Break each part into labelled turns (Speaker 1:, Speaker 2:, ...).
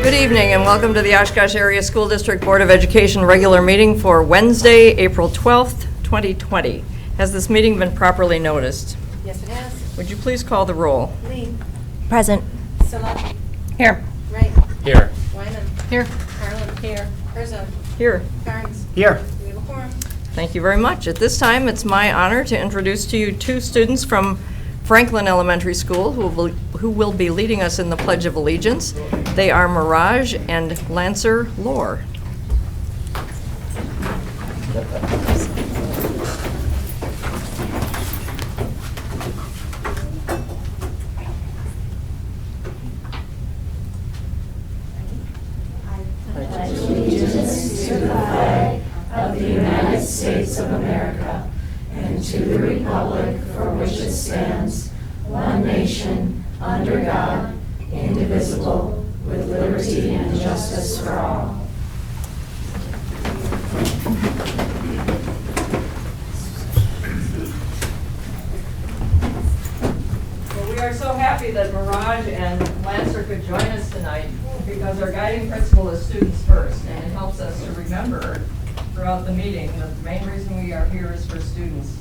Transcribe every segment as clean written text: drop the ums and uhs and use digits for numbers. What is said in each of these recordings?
Speaker 1: Good evening and welcome to the Oshkosh Area School District Board of Education regular meeting for Wednesday, April 12th, 2020. Has this meeting been properly noticed?
Speaker 2: Yes, it has.
Speaker 1: Would you please call the roll?
Speaker 2: Lee.
Speaker 3: Present.
Speaker 2: Silla.
Speaker 1: Here.
Speaker 2: Wright.
Speaker 4: Here.
Speaker 2: Wyman.
Speaker 1: Here.
Speaker 2: Harlan. Here. Herzog.
Speaker 1: Here.
Speaker 2: Carnes.
Speaker 4: Here.
Speaker 2: We have a quorum.
Speaker 1: Thank you very much. At this time, it's my honor to introduce to you two students from Franklin Elementary School who will be leading us in the Pledge of Allegiance. They are Mirage and Lancer Lohr.
Speaker 5: Allegiance to the flag of the United States of America and to the republic for which it stands, one nation, under God, indivisible, with liberty and justice for all.
Speaker 1: Well, we are so happy that Mirage and Lancer could join us tonight because our guiding principle is students first, and it helps us to remember throughout the meeting that the main reason we are here is for students.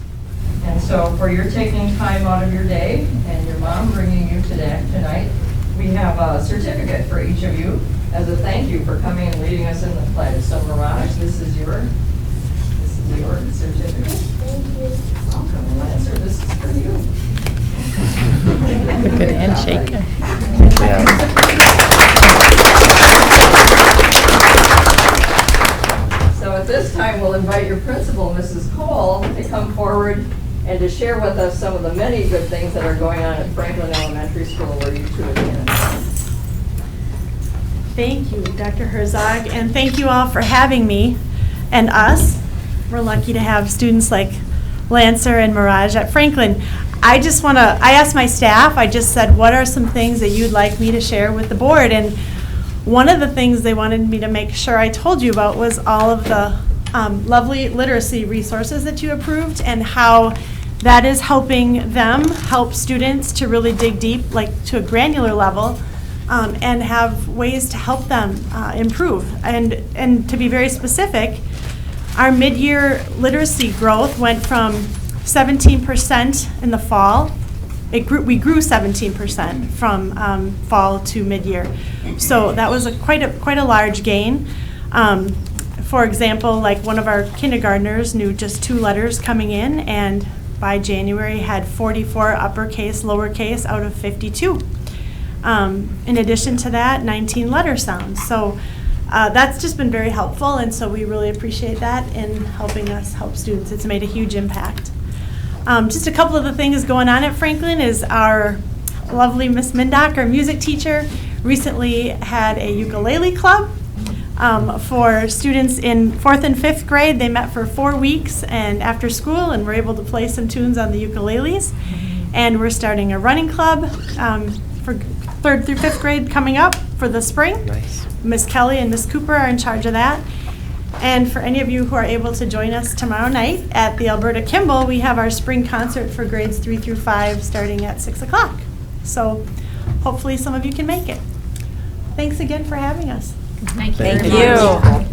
Speaker 1: And so for your taking time out of your day and your mom bringing you tonight, we have a certificate for each of you as a thank you for coming and leading us in the pledge. So Mirage, this is your certificate. Thank you. Welcome. And Lancer, this is for you.
Speaker 3: Good handshake.
Speaker 1: So at this time, we'll invite your principal, Mrs. Cole, to come forward and to share with us some of the many good things that are going on at Franklin Elementary School where you two attend.
Speaker 6: Thank you, Dr. Herzog, and thank you all for having me and us. We're lucky to have students like Lancer and Mirage at Franklin. I asked my staff, I just said, what are some things that you'd like me to share with the board? And one of the things they wanted me to make sure I told you about was all of the lovely literacy resources that you approved and how that is helping them help students to really dig deep, like to a granular level, and have ways to help them improve. And to be very specific, our mid-year literacy growth went from 17% in the fall. We grew 17% from fall to mid-year. So that was quite a large gain. For example, like one of our kindergartners knew just 2 letters coming in, and by January had 44 uppercase, lowercase out of 52. In addition to that, 19 letter sounds. So that's just been very helpful, and so we really appreciate that in helping us help students. It's made a huge impact. Just a couple of the things going on at Franklin is our lovely Miss Mindock, our music teacher, recently had a ukulele club for students in 4th and 5th grade. They met for 4 weeks and after school and were able to play some tunes on the ukuleles. And we're starting a running club for 3rd through 5th grade coming up for the spring.
Speaker 4: Nice.
Speaker 6: Miss Kelly and Miss Cooper are in charge of that. And for any of you who are able to join us tomorrow night at the Alberta Kimball, we have our spring concert for grades 3 through 5 starting at 6 o'clock. So hopefully some of you can make it. Thanks again for having us.
Speaker 3: Thank you.
Speaker 1: Thank you.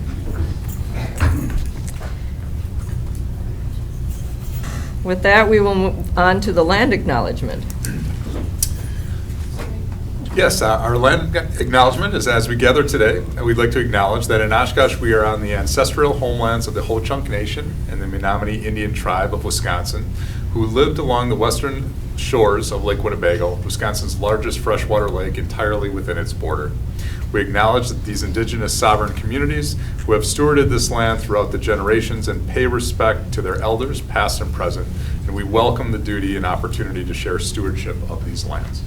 Speaker 1: With that, we will move on to the land acknowledgement.
Speaker 7: Yes, our land acknowledgement is as we gather today, and we'd like to acknowledge that in Oshkosh we are on the ancestral homelands of the Ho-Chunk Nation and the Menominee Indian Tribe of Wisconsin, who lived along the western shores of Lake Winnebago, Wisconsin's largest freshwater lake, entirely within its border. We acknowledge that these indigenous sovereign communities who have stewarded this land throughout the generations and pay respect to their elders, past and present, and we welcome the duty and opportunity to share stewardship of these lands.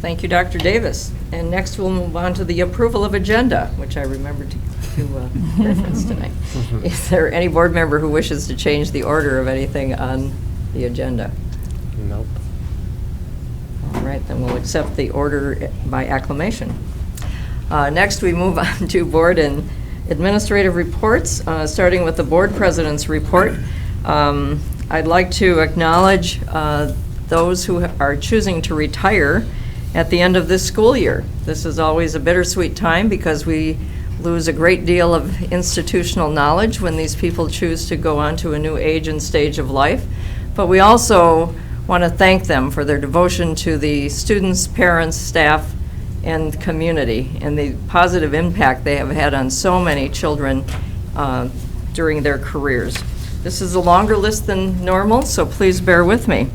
Speaker 1: Thank you, Dr. Davis. And next we'll move on to the approval of agenda, which I remembered to reference tonight. Is there any board member who wishes to change the order of anything on the agenda?
Speaker 4: Nope.
Speaker 1: All right, then we'll accept the order by acclamation. Next, we move on to board and administrative reports, starting with the board president's report. I'd like to acknowledge those who are choosing to retire at the end of this school year. This is always a bittersweet time because we lose a great deal of institutional knowledge when these people choose to go on to a new age and stage of life. But we also want to thank them for their devotion to the students, parents, staff, and community, and the positive impact they have had on so many children during their careers. This is a longer list than normal, so please bear with me.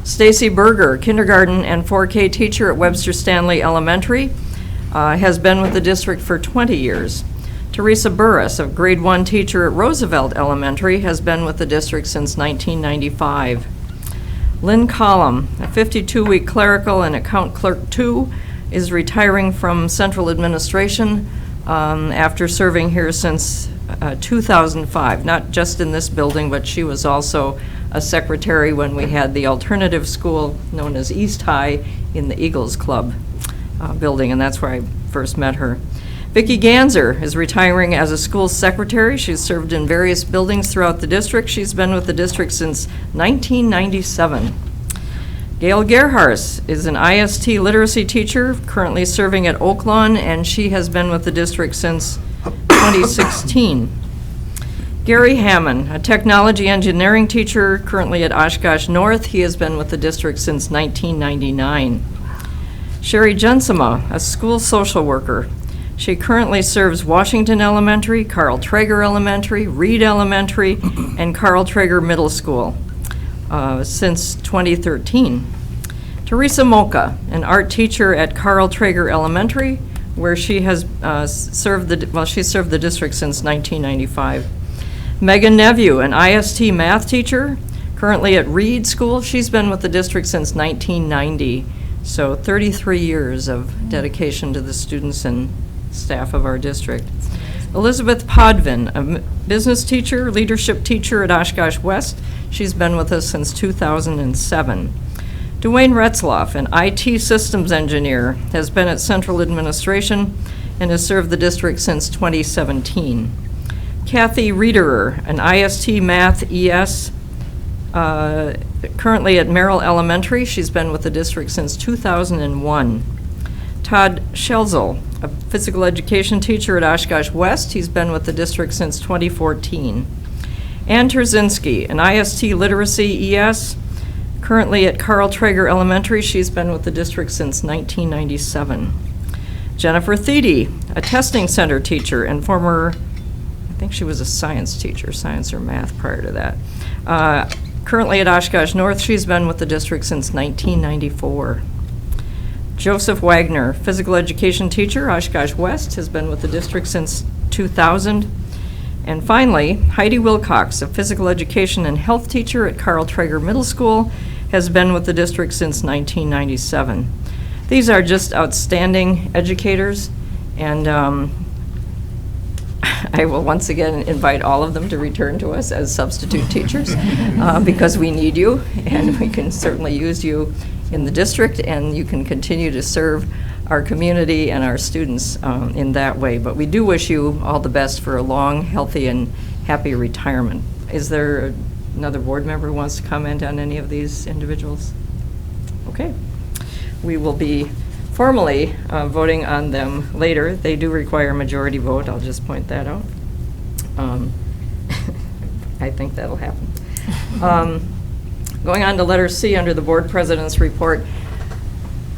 Speaker 1: Stacy Berger, kindergarten and 4K teacher at Webster Stanley Elementary, has been with the district for 20 years. Teresa Burris, a grade 1 teacher at Roosevelt Elementary, has been with the district since 1995. Lynn Collum, a 52-week clerical and account clerk 2, is retiring from central administration after serving here since 2005, not just in this building, but she was also a secretary when we had the alternative school known as East High in the Eagles Club building, and that's where I first met her. Vicki Ganser is retiring as a school secretary. She's served in various buildings throughout the district. She's been with the district since 1997. Gail Gerhars is an IST literacy teacher, currently serving at Oaklawn, and she has been with the district since 2016. Gary Hammond, a technology engineering teacher, currently at Oshkosh North. He has been with the district since 1999. Sherry Jensema, a school social worker. She currently serves Washington Elementary, Carl Traeger Elementary, Reed Elementary, and Carl Traeger Middle School since 2013. Teresa Mocha, an art teacher at Carl Traeger Elementary, where she has served the district since 1995. Megan Nevue, an IST math teacher, currently at Reed School. She's been with the district since 1990, so 33 years of dedication to the students and staff of our district. Elizabeth Podvin, a business teacher, leadership teacher at Oshkosh West. She's been with us since 2007. Dwayne Retzloff, an IT systems engineer, has been at Central Administration and has served the district since 2017. Kathy Riederer, an IST Math ES, currently at Merrill Elementary. She's been with the district since 2001. Todd Schelzel, a physical education teacher at Oshkosh West. He's been with the district since 2014. Ann Terzinski, an IST literacy ES, currently at Carl Traeger Elementary. She's been with the district since 1997. Jennifer Thiede, a testing center teacher and former, I think she was a science teacher, science or math prior to that. Currently at Oshkosh North, she's been with the district since 1994. Joseph Wagner, physical education teacher, Oshkosh West, has been with the district since 2000. And finally, Heidi Wilcox, a physical education and health teacher at Carl Traeger Middle School, has been with the district since 1997. These are just outstanding educators, and I will once again invite all of them to return to us as substitute teachers because we need you, and we can certainly use you in the district, and you can continue to serve our community and our students in that way. But we do wish you all the best for a long, healthy, and happy retirement. Is there another board member who wants to comment on any of these individuals? Okay. We will be formally voting on them later. They do require a majority vote. I'll just point that out. I think that'll happen. Going on to letter C under the board president's report.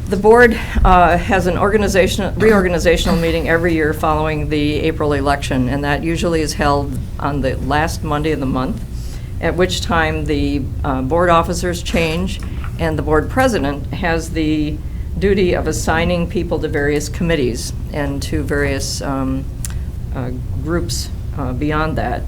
Speaker 1: The board has an reorganizational meeting every year following the April election, and that usually is held on the last Monday of the month, at which time the board officers change, and the board president has the duty of assigning people to various committees and to various groups beyond that.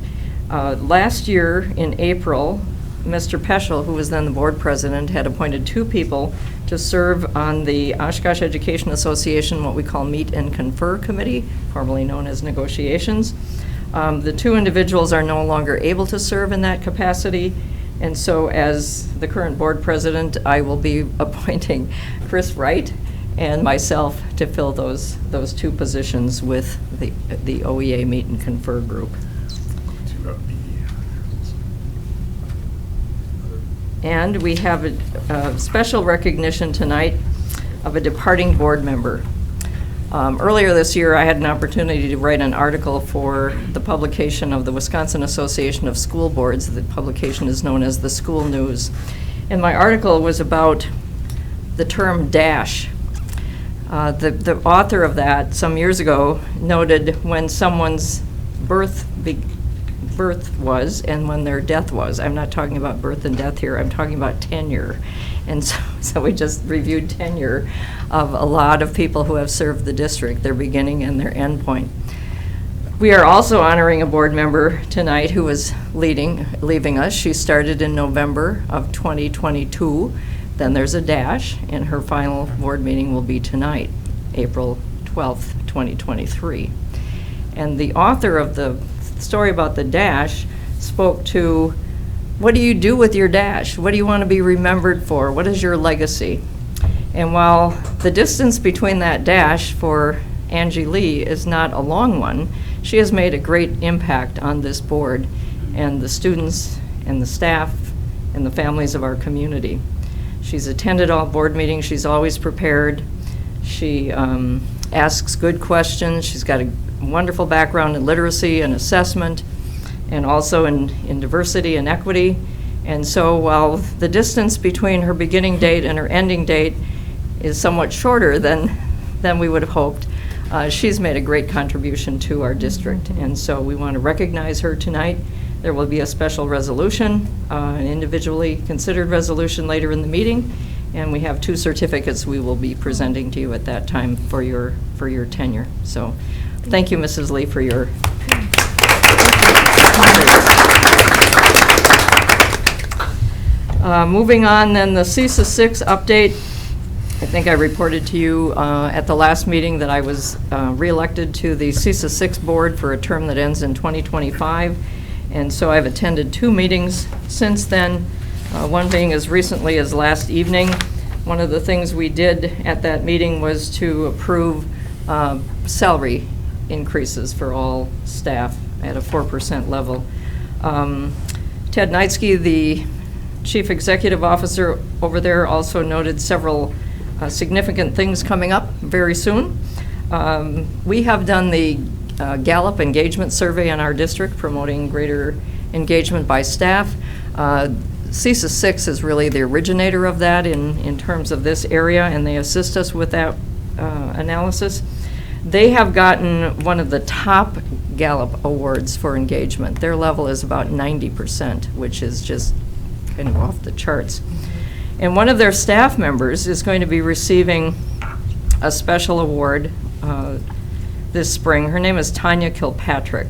Speaker 1: Last year in April, Mr. Peschel, who was then the board president, had appointed 2 people to serve on the Oshkosh Education Association, what we call Meet and Confer Committee, formerly known as Negotiations. The 2 individuals are no longer able to serve in that capacity, and so as the current board president, I will be appointing Chris Wright and myself to fill those 2 positions with the OEA Meet and Confer group. And we have a special recognition tonight of a departing board member. Earlier this year, I had an opportunity to write an article for the publication of the Wisconsin Association of School Boards. The publication is known as the School News. And my article was about the term dash. The author of that some years ago noted when someone's birth was and when their death was. I'm not talking about birth and death here, I'm talking about tenure. And so we just reviewed tenure of a lot of people who have served the district, their beginning and their end point. We are also honoring a board member tonight who is leaving us. She started in November of 2022. Then there's a dash, and her final board meeting will be tonight, April 12th, 2023. And the author of the story about the dash spoke to, what do you do with your dash? What do you want to be remembered for? What is your legacy? And while the distance between that dash for Angie Lee is not a long one, she has made a great impact on this board and the students and the staff and the families of our community. She's attended all board meetings. She's always prepared. She asks good questions. She's got a wonderful background in literacy and assessment, and also in diversity and equity. And so while the distance between her beginning date and her ending date is somewhat shorter than we would have hoped, she's made a great contribution to our district. And so we want to recognize her tonight. There will be a special resolution, an individually considered resolution later in the meeting, and we have 2 certificates we will be presenting to you at that time for your tenure. So thank you, Mrs. Lee, for your moving on, then the CESA 6 update. I think I reported to you at the last meeting that I was reelected to the CESA 6 board for a term that ends in 2025. And so I've attended 2 meetings since then, one being as recently as last evening. One of the things we did at that meeting was to approve salary increases for all staff at a 4% level. Ted Knightsky, the Chief Executive Officer over there, also noted several significant things coming up very soon. We have done the Gallup engagement survey in our district, promoting greater engagement by staff. CESA 6 is really the originator of that in terms of this area, and they assist us with that analysis. They have gotten one of the top Gallup awards for engagement. Their level is about 90%, which is just kind of off the charts. And one of their staff members is going to be receiving a special award this spring. Her name is Tanya Kilpatrick.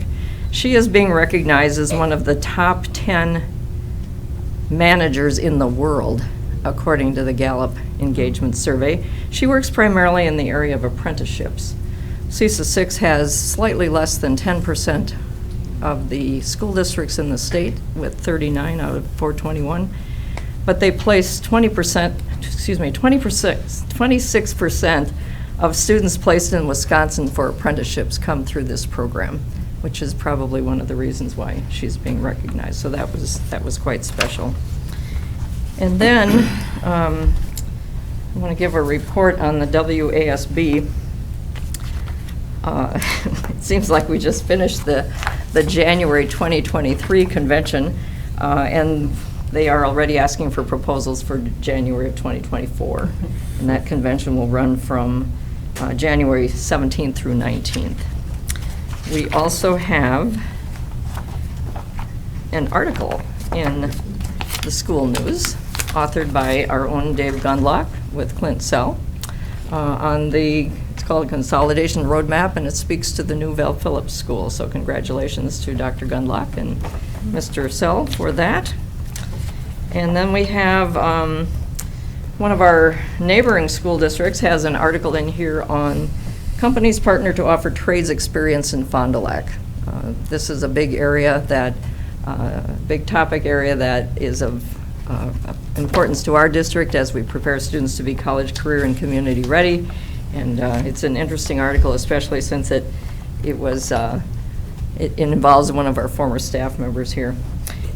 Speaker 1: She is being recognized as one of the top 10 managers in the world, according to the Gallup Engagement Survey. She works primarily in the area of apprenticeships. CESA 6 has slightly less than 10% of the school districts in the state, with 39 out of 421. But they place 26% of students placed in Wisconsin for apprenticeships come through this program, which is probably one of the reasons why she's being recognized. So that was quite special. And then I want to give a report on the WASB. It seems like we just finished the January 2023 convention, and they are already asking for proposals for January of 2024. And that convention will run from January 17th through 19th. We also have an article in the School News, authored by our own Dave Gundlach with Clint Sell, on it's called Consolidation Roadmap, and it speaks to the new Val Phillips School. So congratulations to Dr. Gundlach and Mr. Sell for that. And then we have one of our neighboring school districts has an article in here on companies partner to offer trades experience in Fond du Lac. This is a big area big topic area that is of importance to our district as we prepare students to be college, career, and community ready. And it's an interesting article, especially since it involves one of our former staff members here.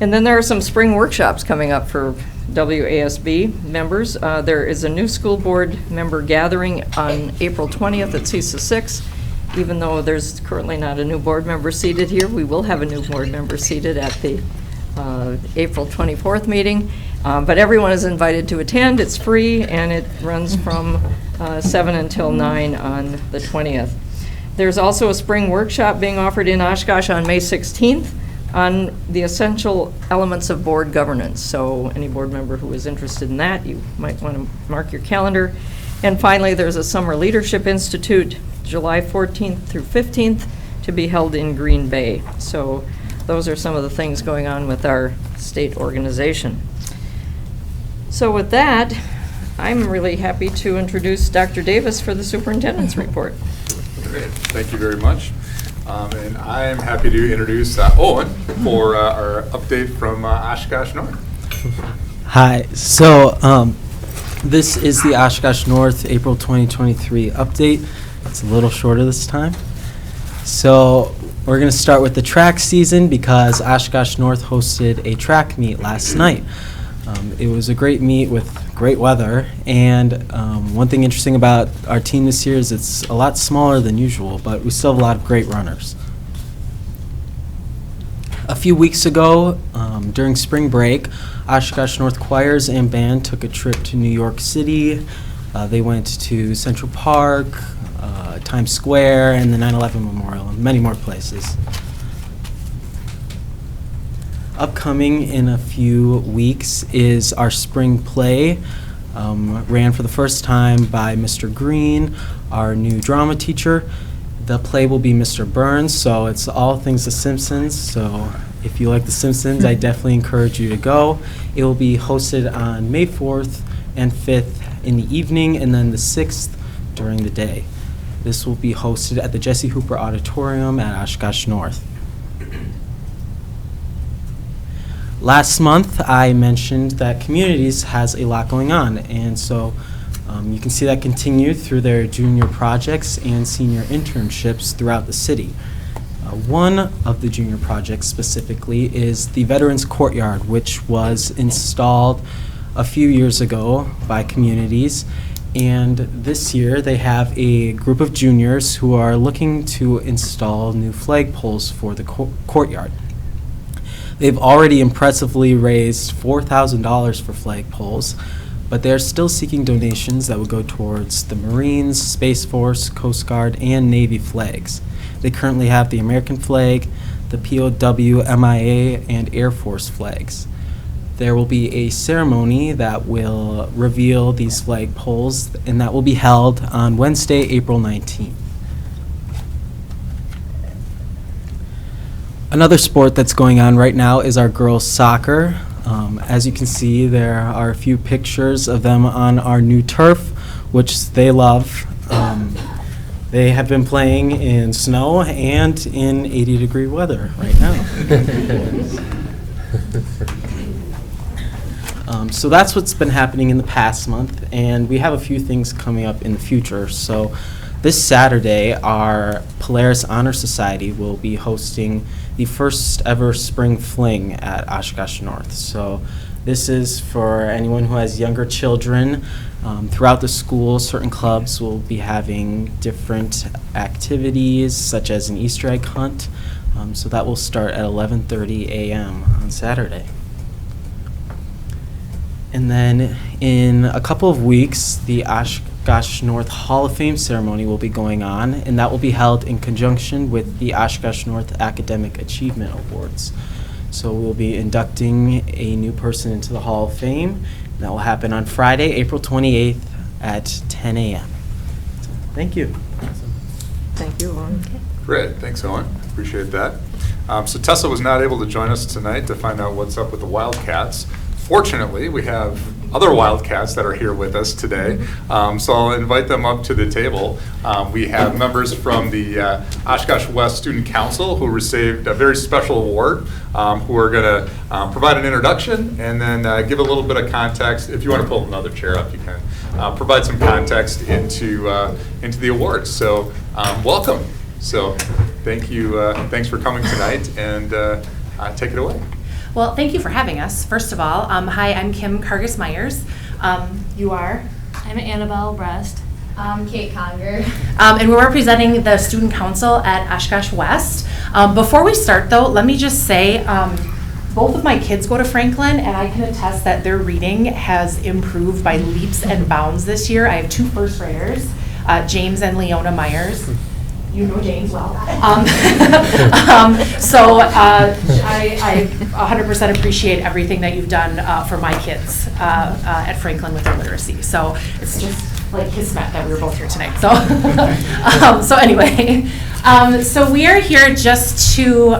Speaker 1: And then there are some spring workshops coming up for WASB members. There is a new school board member gathering on April 20th at CISA 6. Even though there's currently not a new board member seated here, we will have a new board member seated at the April 24th meeting. But everyone is invited to attend. It's free, and it runs from 7 until 9 on the 20th. There's also a spring workshop being offered in Oshkosh on May 16th on the essential elements of board governance. So any board member who is interested in that, you might want to mark your calendar. And finally, there's a Summer Leadership Institute, July 14th through 15th, to be held in Green Bay. So those are some of the things going on with our state organization. So with that, I'm really happy to introduce Dr. Davis for the superintendent's report.
Speaker 7: Great. Thank you very much. And I am happy to introduce Owen for our update from Oshkosh North.
Speaker 4: Hi. So this is the Oshkosh North April 2023 update. It's a little shorter this time. So we're going to start with the track season because Oshkosh North hosted a track meet last night. It was a great meet with great weather, and one thing interesting about our team this year is it's a lot smaller than usual, but we still have a lot of great runners. A few weeks ago, during spring break, Oshkosh North Choirs and Band took a trip to New York City. They went to Central Park, Times Square, and the 9/11 Memorial, and many more places. Upcoming in a few weeks is our spring play, ran for the first time by Mr. Green, our new drama teacher. The play will be Mr. Burns, so it's all things The Simpsons. So if you like The Simpsons, I definitely encourage you to go. It will be hosted on May 4th and 5th in the evening, and then the 6th during the day. This will be hosted at the Jesse Hooper Auditorium at Oshkosh North. Last month, I mentioned that Communities has a lot going on, and so you can see that continue through their junior projects and senior internships throughout the city. One of the junior projects specifically is the Veterans Courtyard, which was installed a few years ago by Communities, and this year they have a group of juniors who are looking to install new flagpoles for the courtyard. They've already impressively raised $4,000 for flagpoles, but they're still seeking donations that would go towards the Marines, Space Force, Coast Guard, and Navy flags. They currently have the American flag, the POW, MIA, and Air Force flags. There will be a ceremony that will reveal these flagpoles, and that will be held on Wednesday, April 19th. Another sport that's going on right now is our girls' soccer. As you can see, there are a few pictures of them on our new turf, which they love. They have been playing in snow and in 80-degree weather right now. So that's what's been happening in the past month, and we have a few things coming up in the future. So this Saturday, our Polaris Honor Society will be hosting the first ever spring fling at Oshkosh North. So this is for anyone who has younger children. Throughout the school, certain clubs will be having different activities, such as an Easter egg hunt. So that will start at 11:30 a.m. on Saturday. And then in a couple of weeks, the Oshkosh North Hall of Fame ceremony will be going on, and that will be held in conjunction with the Oshkosh North Academic Achievement Awards. So we'll be inducting a new person into the Hall of Fame, and that will happen on Friday, April 28th at 10 a.m. So, thank you.
Speaker 1: Thank you, Owen.
Speaker 7: Great. Thanks, Owen. Appreciate that. So Tessa was not able to join us tonight to find out what's up with the Wildcats. Fortunately, we have other Wildcats that are here with us today, so I'll invite them up to the table. We have members from the Oshkosh West Student Council who received a very special award, who are going to provide an introduction and then give a little bit of context. If you want to pull another chair up, you can provide some context into the awards. So welcome. So thank you. Thanks for coming tonight, and take it away.
Speaker 8: Well, thank you for having us, first of all. Hi, I'm Kim Kargas-Myers. You are?
Speaker 2: I'm Annabelle Brest. Kate Conger.
Speaker 8: And we're representing the Student Council at Oshkosh West. Before we start, though, let me just say, both of my kids go to Franklin, and I can attest that their reading has improved by leaps and bounds this year. I have two first graders, James and Leona Myers. You know James well. So I 100% appreciate everything that you've done for my kids at Franklin with their literacy. So it's just like kismet that we were both here tonight. So, so anyway, so we are here just to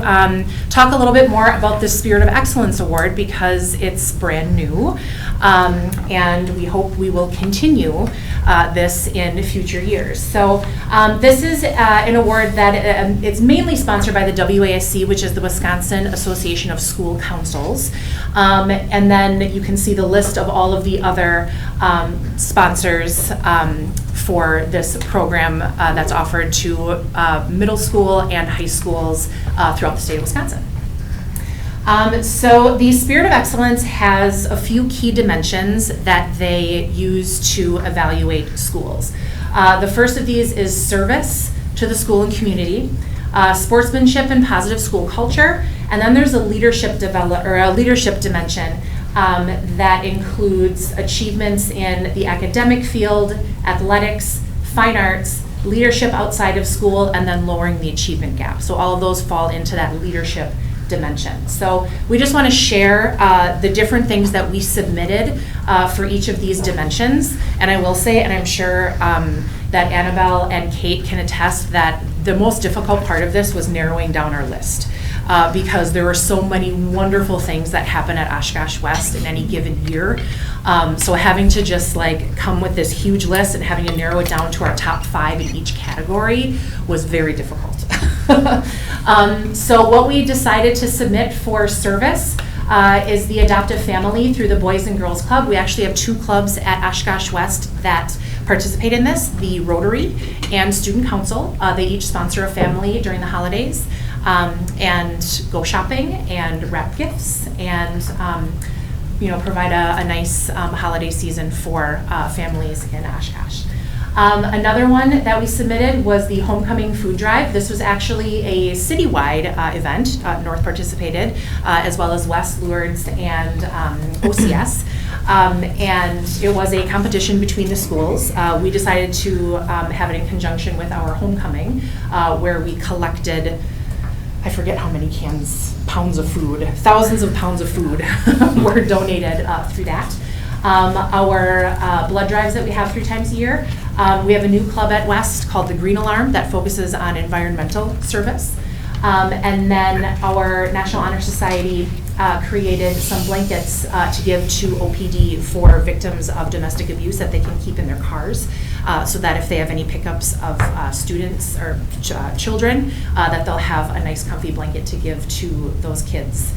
Speaker 8: talk a little bit more about the Spirit of Excellence Award because it's brand new, and we hope we will continue this in future years. So this is an award that it's mainly sponsored by the WASC, which is the Wisconsin Association of School Councils, and then you can see the list of all of the other sponsors for this program that's offered to middle school and high schools throughout the state of Wisconsin. So the Spirit of Excellence has a few key dimensions that they use to evaluate schools. The first of these is service to the school and community, sportsmanship and positive school culture, and then there's a leadership dimension that includes achievements in the academic field, athletics, fine arts, leadership outside of school, and then lowering the achievement gap. So all of those fall into that leadership dimension. So we just want to share the different things that we submitted for each of these dimensions. And I will say, and I'm sure that Annabelle and Kate can attest, that the most difficult part of this was narrowing down our list. Because there were so many wonderful things that happen at Oshkosh West in any given year. So having to just like come with this huge list and having to narrow it down to our top 5 in each category was very difficult. So what we decided to submit for service is the adoptive family through the Boys and Girls Club. We actually have 2 clubs at Oshkosh West that participate in this, the Rotary and Student Council. They each sponsor a family during the holidays. And go shopping and wrap gifts and provide a nice holiday season for families in Oshkosh. Another one that we submitted was the Homecoming Food Drive. This was actually a citywide event. North participated, as well as West, Lourdes, and OCS. And it was a competition between the schools. We decided to have it in conjunction with our homecoming, where we collected, I forget how many pounds of food, thousands of pounds of food were donated through that. Our blood drives that we have 3 times a year, we have a new club at West called the Green Alarm that focuses on environmental service. And then our National Honor Society created some blankets to give to OPD for victims of domestic abuse that they can keep in their cars, so that if they have any pickups of students or children, that they'll have a nice comfy blanket to give to those kids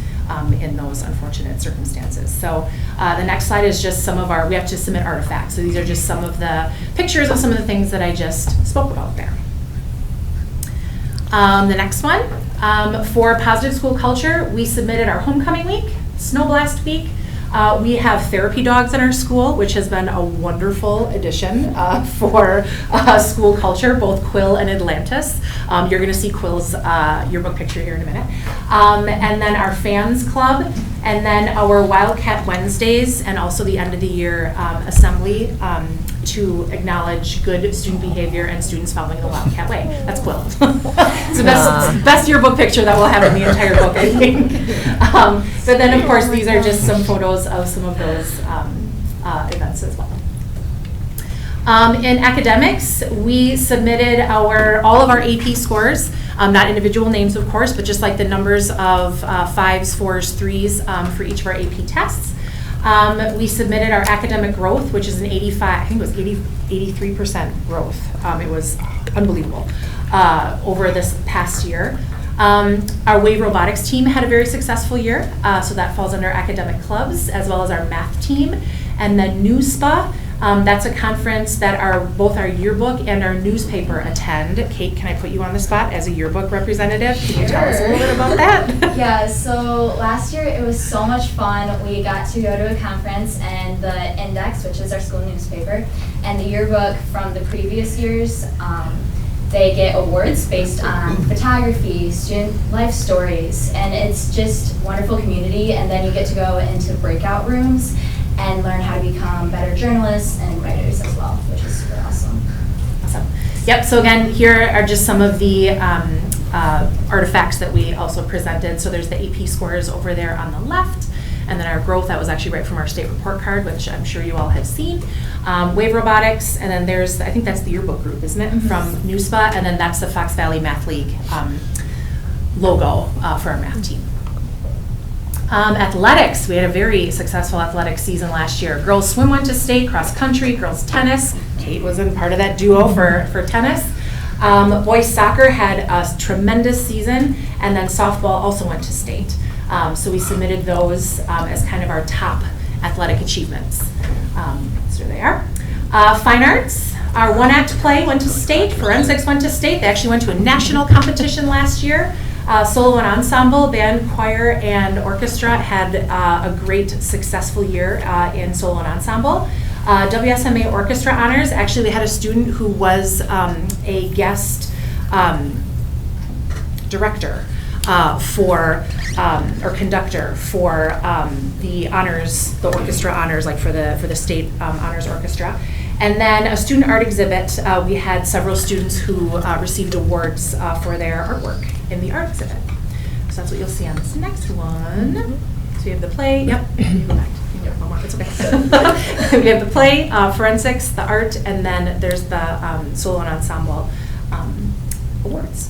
Speaker 8: in those unfortunate circumstances. So the next slide is just some of we have to submit artifacts. So these are just some of the pictures of some of the things that I just spoke about there. The next one, for positive school culture, we submitted our homecoming week, snow blast week. We have therapy dogs in our school, which has been a wonderful addition for school culture, both Quill and Atlantis. You're going to see Quill's yearbook picture here in a minute. And then our fans club, and then our Wildcat Wednesdays, and also the end of the year assembly to acknowledge good student behavior and students following the Wildcat Way. That's Quill. It's the best yearbook picture that we'll have in the entire book, I think. But then, of course, these are just some photos of some of those events as well. In academics, we submitted all of our AP scores, not individual names, of course, but just like the numbers of 5s, 4s, 3s for each of our AP tests. We submitted our academic growth, which is an 83% growth. It was unbelievable over this past year. Our Wave Robotics team had a very successful year, so that falls under academic clubs, as well as our math team. And then NewSPA, That's a conference that both our yearbook and our newspaper attend. Kate, can I put you on the spot as a yearbook representative? Can you tell us a little bit about that?
Speaker 2: Yeah, so last year it was so much fun. We got to go to a conference, and the Index, which is our school newspaper, and the yearbook from the previous years, they get awards based on photography, student life stories, and it's just wonderful community. And then you get to go into breakout rooms and learn how to become better journalists and writers as well, which is super awesome.
Speaker 8: Awesome. Yep, so again, here are just some of the artifacts that we also presented. So there's the AP scores over there on the left, and then our growth, that was actually right from our state report card, which I'm sure you all have seen. Wave robotics, and then there's, I think that's the yearbook group, isn't it, from NewSpa, and then that's the Fox Valley Math League logo for our math team. Athletics, we had a very successful athletic season last year. Girls swim went to state, cross country, girls tennis. Kate was in part of that duo for tennis. Boys soccer had a tremendous season, and then softball also went to state. So we submitted those as kind of our top athletic achievements. So there they are. Fine arts, our one-act play went to state, forensics went to state. They actually went to a national competition last year. Solo and ensemble, band, choir, and orchestra had a great, successful year in solo and ensemble. WSMA Orchestra Honors, actually we had a student who was a guest director or conductor for the honors, the orchestra honors, like for the state honors orchestra. And then a student art exhibit, we had several students who received awards for their artwork in the art exhibit. So that's what you'll see on this next one. So we have the play, yep, you can go back. You can go one more, it's okay. We have the play, forensics, the art, and then there's the solo and ensemble awards.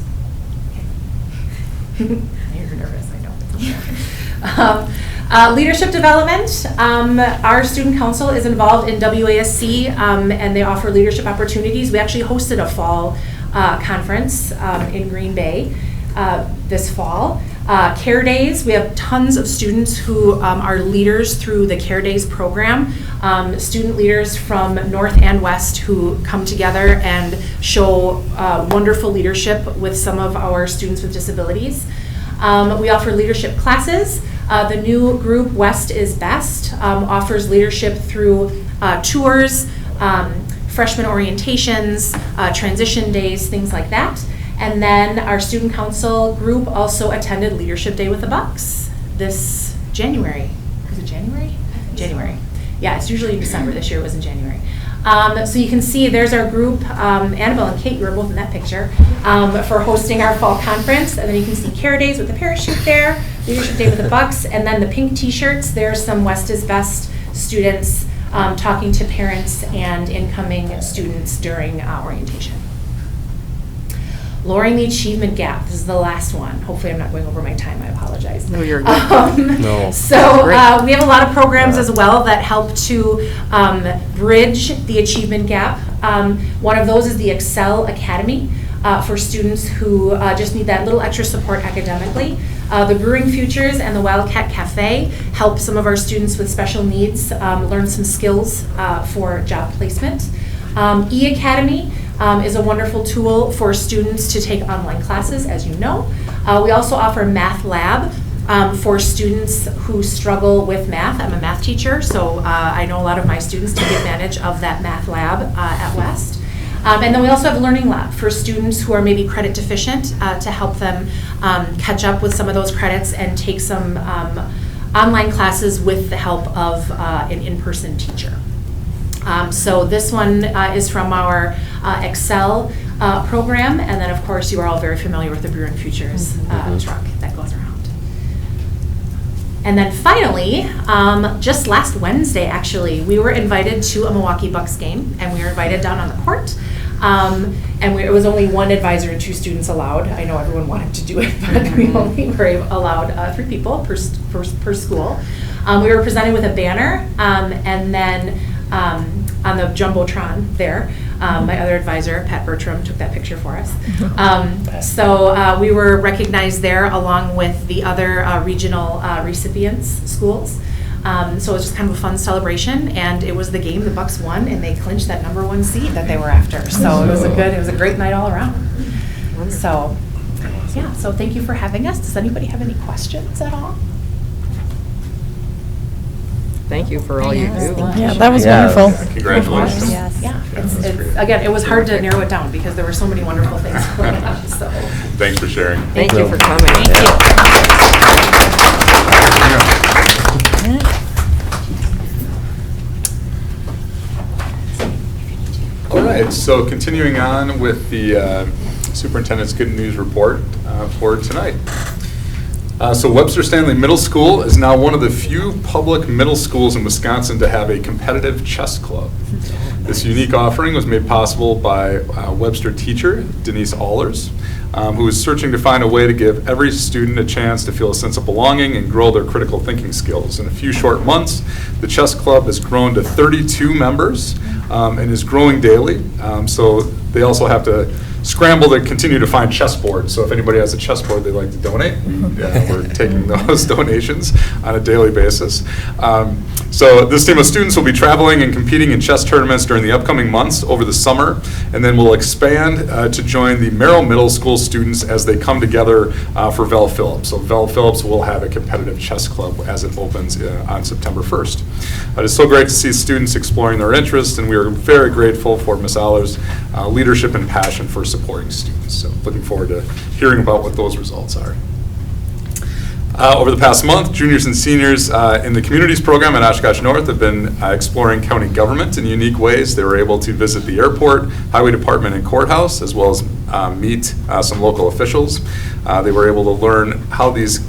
Speaker 8: Okay. You're nervous, I know. Leadership development. Our student council is involved in WASC, and they offer leadership opportunities. We actually hosted a fall conference in Green Bay this fall. Care Days, we have tons of students who are leaders through the Care Days program. Student leaders from North and West who come together and show wonderful leadership with some of our students with disabilities. We offer leadership classes. The new group, West is Best, offers leadership through tours, freshman orientations, transition days, things like that. And then our student council group also attended Leadership Day with the Bucks this January. Was it January? January. Yeah, it's usually in December. This year it was in January. So you can see there's our group, Annabelle and Kate, you were both in that picture, for hosting our fall conference. And then you can see Care Days with the parachute there, Leadership Day with the Bucks, and then the pink t-shirts. There's some West is Best students talking to parents and incoming students during orientation. Lowering the achievement gap. This is the last one. Hopefully I'm not going over my time. I apologize.
Speaker 9: No, you're good. No.
Speaker 8: So we have a lot of programs as well that help to bridge the achievement gap. One of those is the Excel Academy for students who just need that little extra support academically. The Brewing Futures and the Wildcat Cafe help some of our students with special needs learn some skills for job placement. E-Academy is a wonderful tool for students to take online classes, as you know. We also offer Math Lab for students who struggle with math. I'm a math teacher, so I know a lot of my students take advantage of that Math Lab at West. And then we also have Learning Lab for students who are maybe credit deficient to help them catch up with some of those credits and take some online classes with the help of an in-person teacher. So this one is from our Excel program, and then of course you are all very familiar with the Brewing Futures truck that goes around. And then finally, just last Wednesday actually, we were invited to a Milwaukee Bucks game, and we were invited down on the court. And it was only one advisor and 2 students allowed. I know everyone wanted to do it, but we only were allowed 3 people per school. We were presented with a banner, and then on the Jumbotron there, my other advisor, Pat Bertram, took that picture for us. So we were recognized there along with the other regional recipients schools. So it was just kind of a fun celebration, and it was the game the Bucks won, and they clinched that #1 seed that they were after. So it was a great night all around. So, yeah, so thank you for having us. Does anybody have any questions at all?
Speaker 1: Thank you for all you do.
Speaker 6: Yeah, that was wonderful.
Speaker 7: Congratulations.
Speaker 3: Yes.
Speaker 8: Yeah, again, it was hard to narrow it down because there were so many wonderful things going on, so.
Speaker 7: Thanks for sharing.
Speaker 1: Thank you for coming.
Speaker 7: All right, so continuing on with the Superintendent's Good News Report for tonight. So Webster Stanley Middle School is now one of the few public middle schools in Wisconsin to have a competitive chess club. This unique offering was made possible by Webster teacher Denise Allers, who is searching to find a way to give every student a chance to feel a sense of belonging and grow their critical thinking skills. In a few short months, the chess club has grown to 32 members and is growing daily. So they also have to scramble to continue to find chessboards. So if anybody has a chessboard they'd like to donate, we're taking those donations on a daily basis. So this team of students will be traveling and competing in chess tournaments during the upcoming months over the summer, and then we'll expand to join the Merrill Middle School students as they come together for Vel Phillips. So Vel Phillips will have a competitive chess club as it opens on September 1st. It is so great to see students exploring their interests, and we are very grateful for Ms. Allers' leadership and passion for supporting students. So looking forward to hearing about what those results are. Over the past month, juniors and seniors in the Communities program at Oshkosh North have been exploring county government in unique ways. They were able to visit the airport, highway department, and courthouse, as well as meet some local officials. They were able to learn how these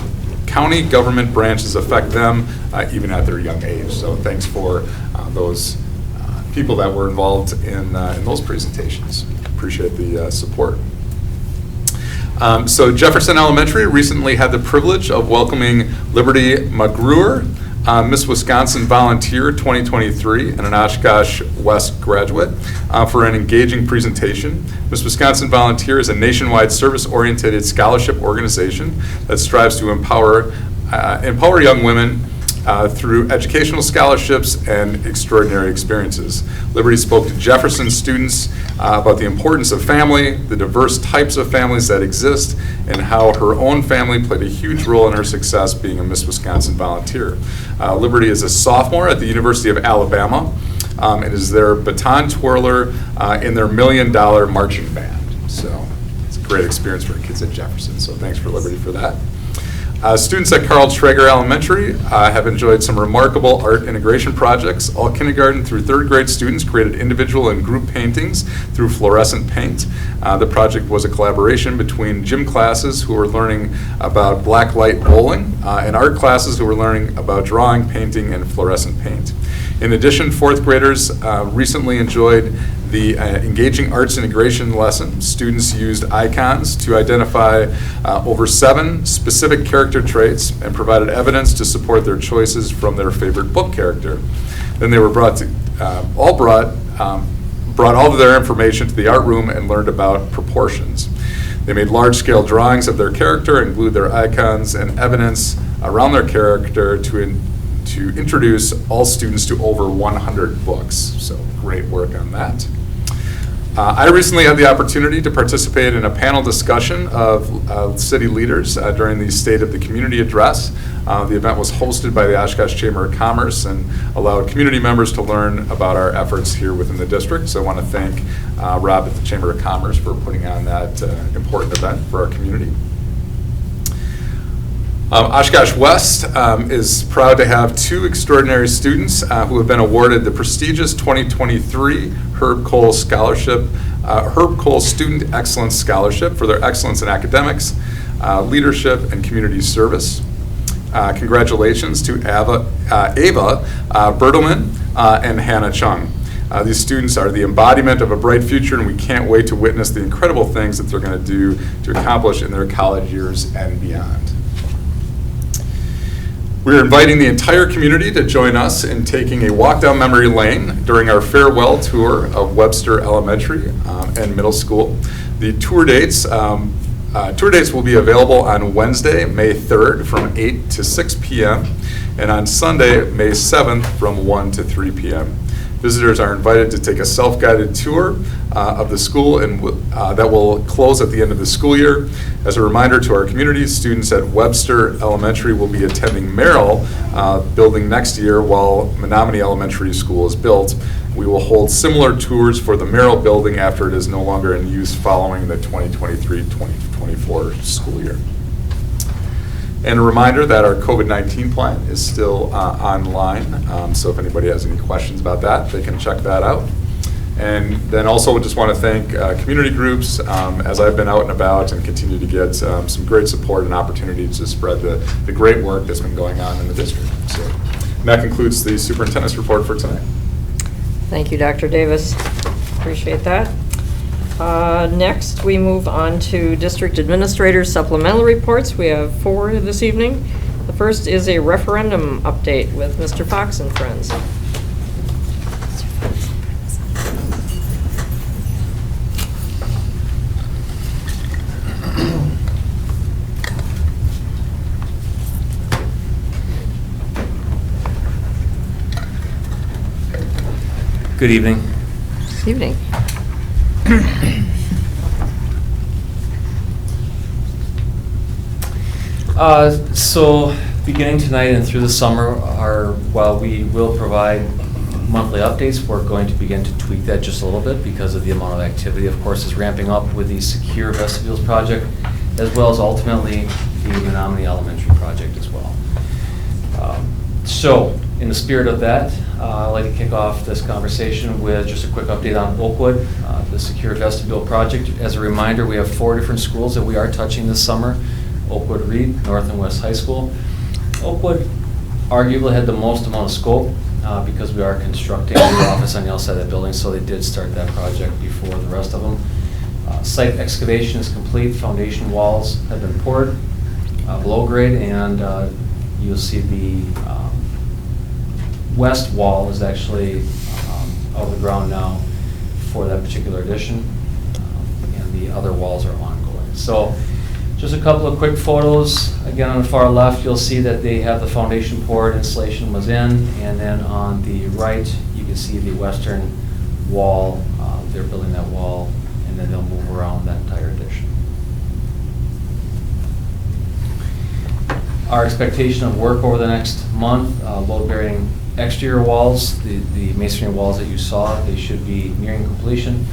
Speaker 7: county government branches affect them even at their young age. So thanks for those people that were involved in those presentations. Appreciate the support. So Jefferson Elementary recently had the privilege of welcoming Liberty McGruer, Miss Wisconsin Volunteer 2023 and an Oshkosh West graduate, for an engaging presentation. Miss Wisconsin Volunteer is a nationwide service-oriented scholarship organization that strives to empower young women through educational scholarships and extraordinary experiences. Liberty spoke to Jefferson students about the importance of family, the diverse types of families that exist, and how her own family played a huge role in her success being a Miss Wisconsin Volunteer. Liberty is a sophomore at the University of Alabama and is their baton twirler in their $1 million marching band. So it's a great experience for kids at Jefferson. So thanks for Liberty for that. Students at Carl Traeger Elementary have enjoyed some remarkable art integration projects. All kindergarten through third grade students created individual and group paintings through fluorescent paint. The project was a collaboration between gym classes who were learning about black light bowling and art classes who were learning about drawing, painting, and fluorescent paint. In addition, fourth graders recently enjoyed the engaging arts integration lesson. Students used icons to identify over 7 specific character traits and provided evidence to support their choices from their favorite book character. Then they were brought all of their information to the art room and learned about proportions. They made large-scale drawings of their character and glued their icons and evidence around their character to introduce all students to over 100 books. So great work on that. I recently had the opportunity to participate in a panel discussion of city leaders during the State of the Community Address. The event was hosted by the Oshkosh Chamber of Commerce and allowed community members to learn about our efforts here within the district. So I want to thank Rob at the Chamber of Commerce for putting on that important event for our community. Oshkosh West is proud to have 2 extraordinary students who have been awarded the prestigious 2023 Herb Cole Scholarship, Herb Cole Student Excellence Scholarship for their excellence in academics, leadership, and community service. Congratulations to Ava Bertelman and Hannah Chung. These students are the embodiment of a bright future, and we can't wait to witness the incredible things that they're going to do to accomplish in their college years and beyond. We're inviting the entire community to join us in taking a walk down memory lane during our farewell tour of Webster Elementary and Middle School. The tour dates will be available on Wednesday, May 3rd from 8 to 6 p.m. and on Sunday, May 7th, from 1 to 3 p.m. Visitors are invited to take a self-guided tour of the school, and that will close at the end of the school year. As a reminder to our community, students at Webster Elementary will be attending Merrill building next year while Menominee Elementary School is built. We will hold similar tours for the Merrill building after it is no longer in use following the 2023-2024 school year. And a reminder that our COVID-19 plan is still online, so if anybody has any questions about that, they can check that out. And then also just want to thank community groups as I've been out and about and continue to get some great support and opportunities to spread the great work that's been going on in the district. So and that concludes the superintendent's report for tonight.
Speaker 1: Thank you, Dr. Davis. Appreciate that. Next, we move on to District Administrator's supplemental reports. We have 4 this evening. The first is a referendum update with Mr. Fox and friends.
Speaker 9: Good evening.
Speaker 1: Good evening.
Speaker 9: So beginning tonight and through the summer, while we will provide monthly updates, we're going to begin to tweak that just a little bit because of the amount of activity, of course, is ramping up with the Secure Vestibules project, as well as ultimately the Menominee Elementary project as well. So in the spirit of that, I'd like to kick off this conversation with just a quick update on Oakwood, the Secure Vestibule project. As a reminder, we have 4 different schools that we are touching this summer: Oakwood Reed, North and West High School. Oakwood arguably had the most amount of scope because we are constructing a new office on the outside of that building, so they did start that project before the rest of them. Site excavation is complete, foundation walls have been poured below grade, and you'll see the west wall is actually out of the ground now for that particular addition, and the other walls are ongoing. So just a couple of quick photos. Again, on the far left, you'll see that they have the foundation poured, insulation was in, and then on the right, you can see the western wall. They're building that wall, and then they'll move around that entire addition. Our expectation of work over the next month, load-bearing exterior walls, the masonry walls that you saw, they should be nearing completion,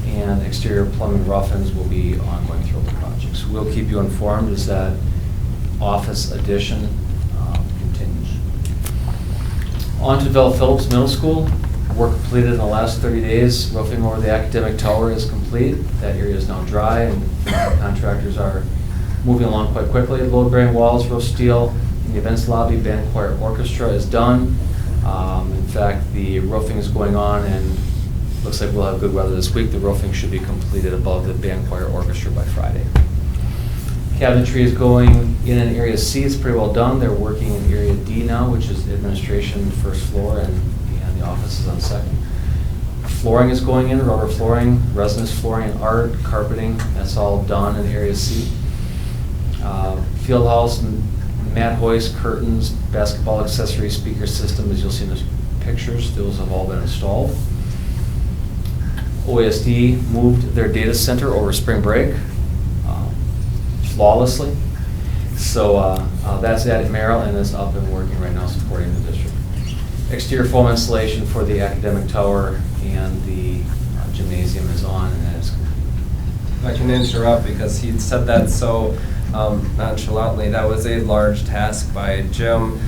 Speaker 9: and exterior plumbing rough-ins will be ongoing throughout the project. So we'll keep you informed as that office addition continues. On to Bell Phillips Middle School. Work completed in the last 30 days. Roofing over the academic tower is complete. That area is now dry, and contractors are moving along quite quickly. Load-bearing walls, roof steel in the events lobby, band, choir, orchestra is done. In fact, the roofing is going on, and looks like we'll have good weather this week. The roofing should be completed above the band, choir, orchestra by Friday. Cabinetry is going in area C. It's pretty well done. They're working in area D now, which is the administration first floor, and the office is on second. Flooring is going in, rubber flooring, residence flooring, and art, carpeting. That's all done in area C. Field house, mat hoist, curtains, basketball accessory, speaker system, as you'll see in the pictures, those have all been installed. OASD moved their data center over spring break flawlessly. So that's at Merrill, and is up and working right now, supporting the district. Exterior foam installation for the academic tower and the gymnasium is on, and that is complete.
Speaker 10: If I can interrupt, because he said that so nonchalantly. That was a large task by Jim.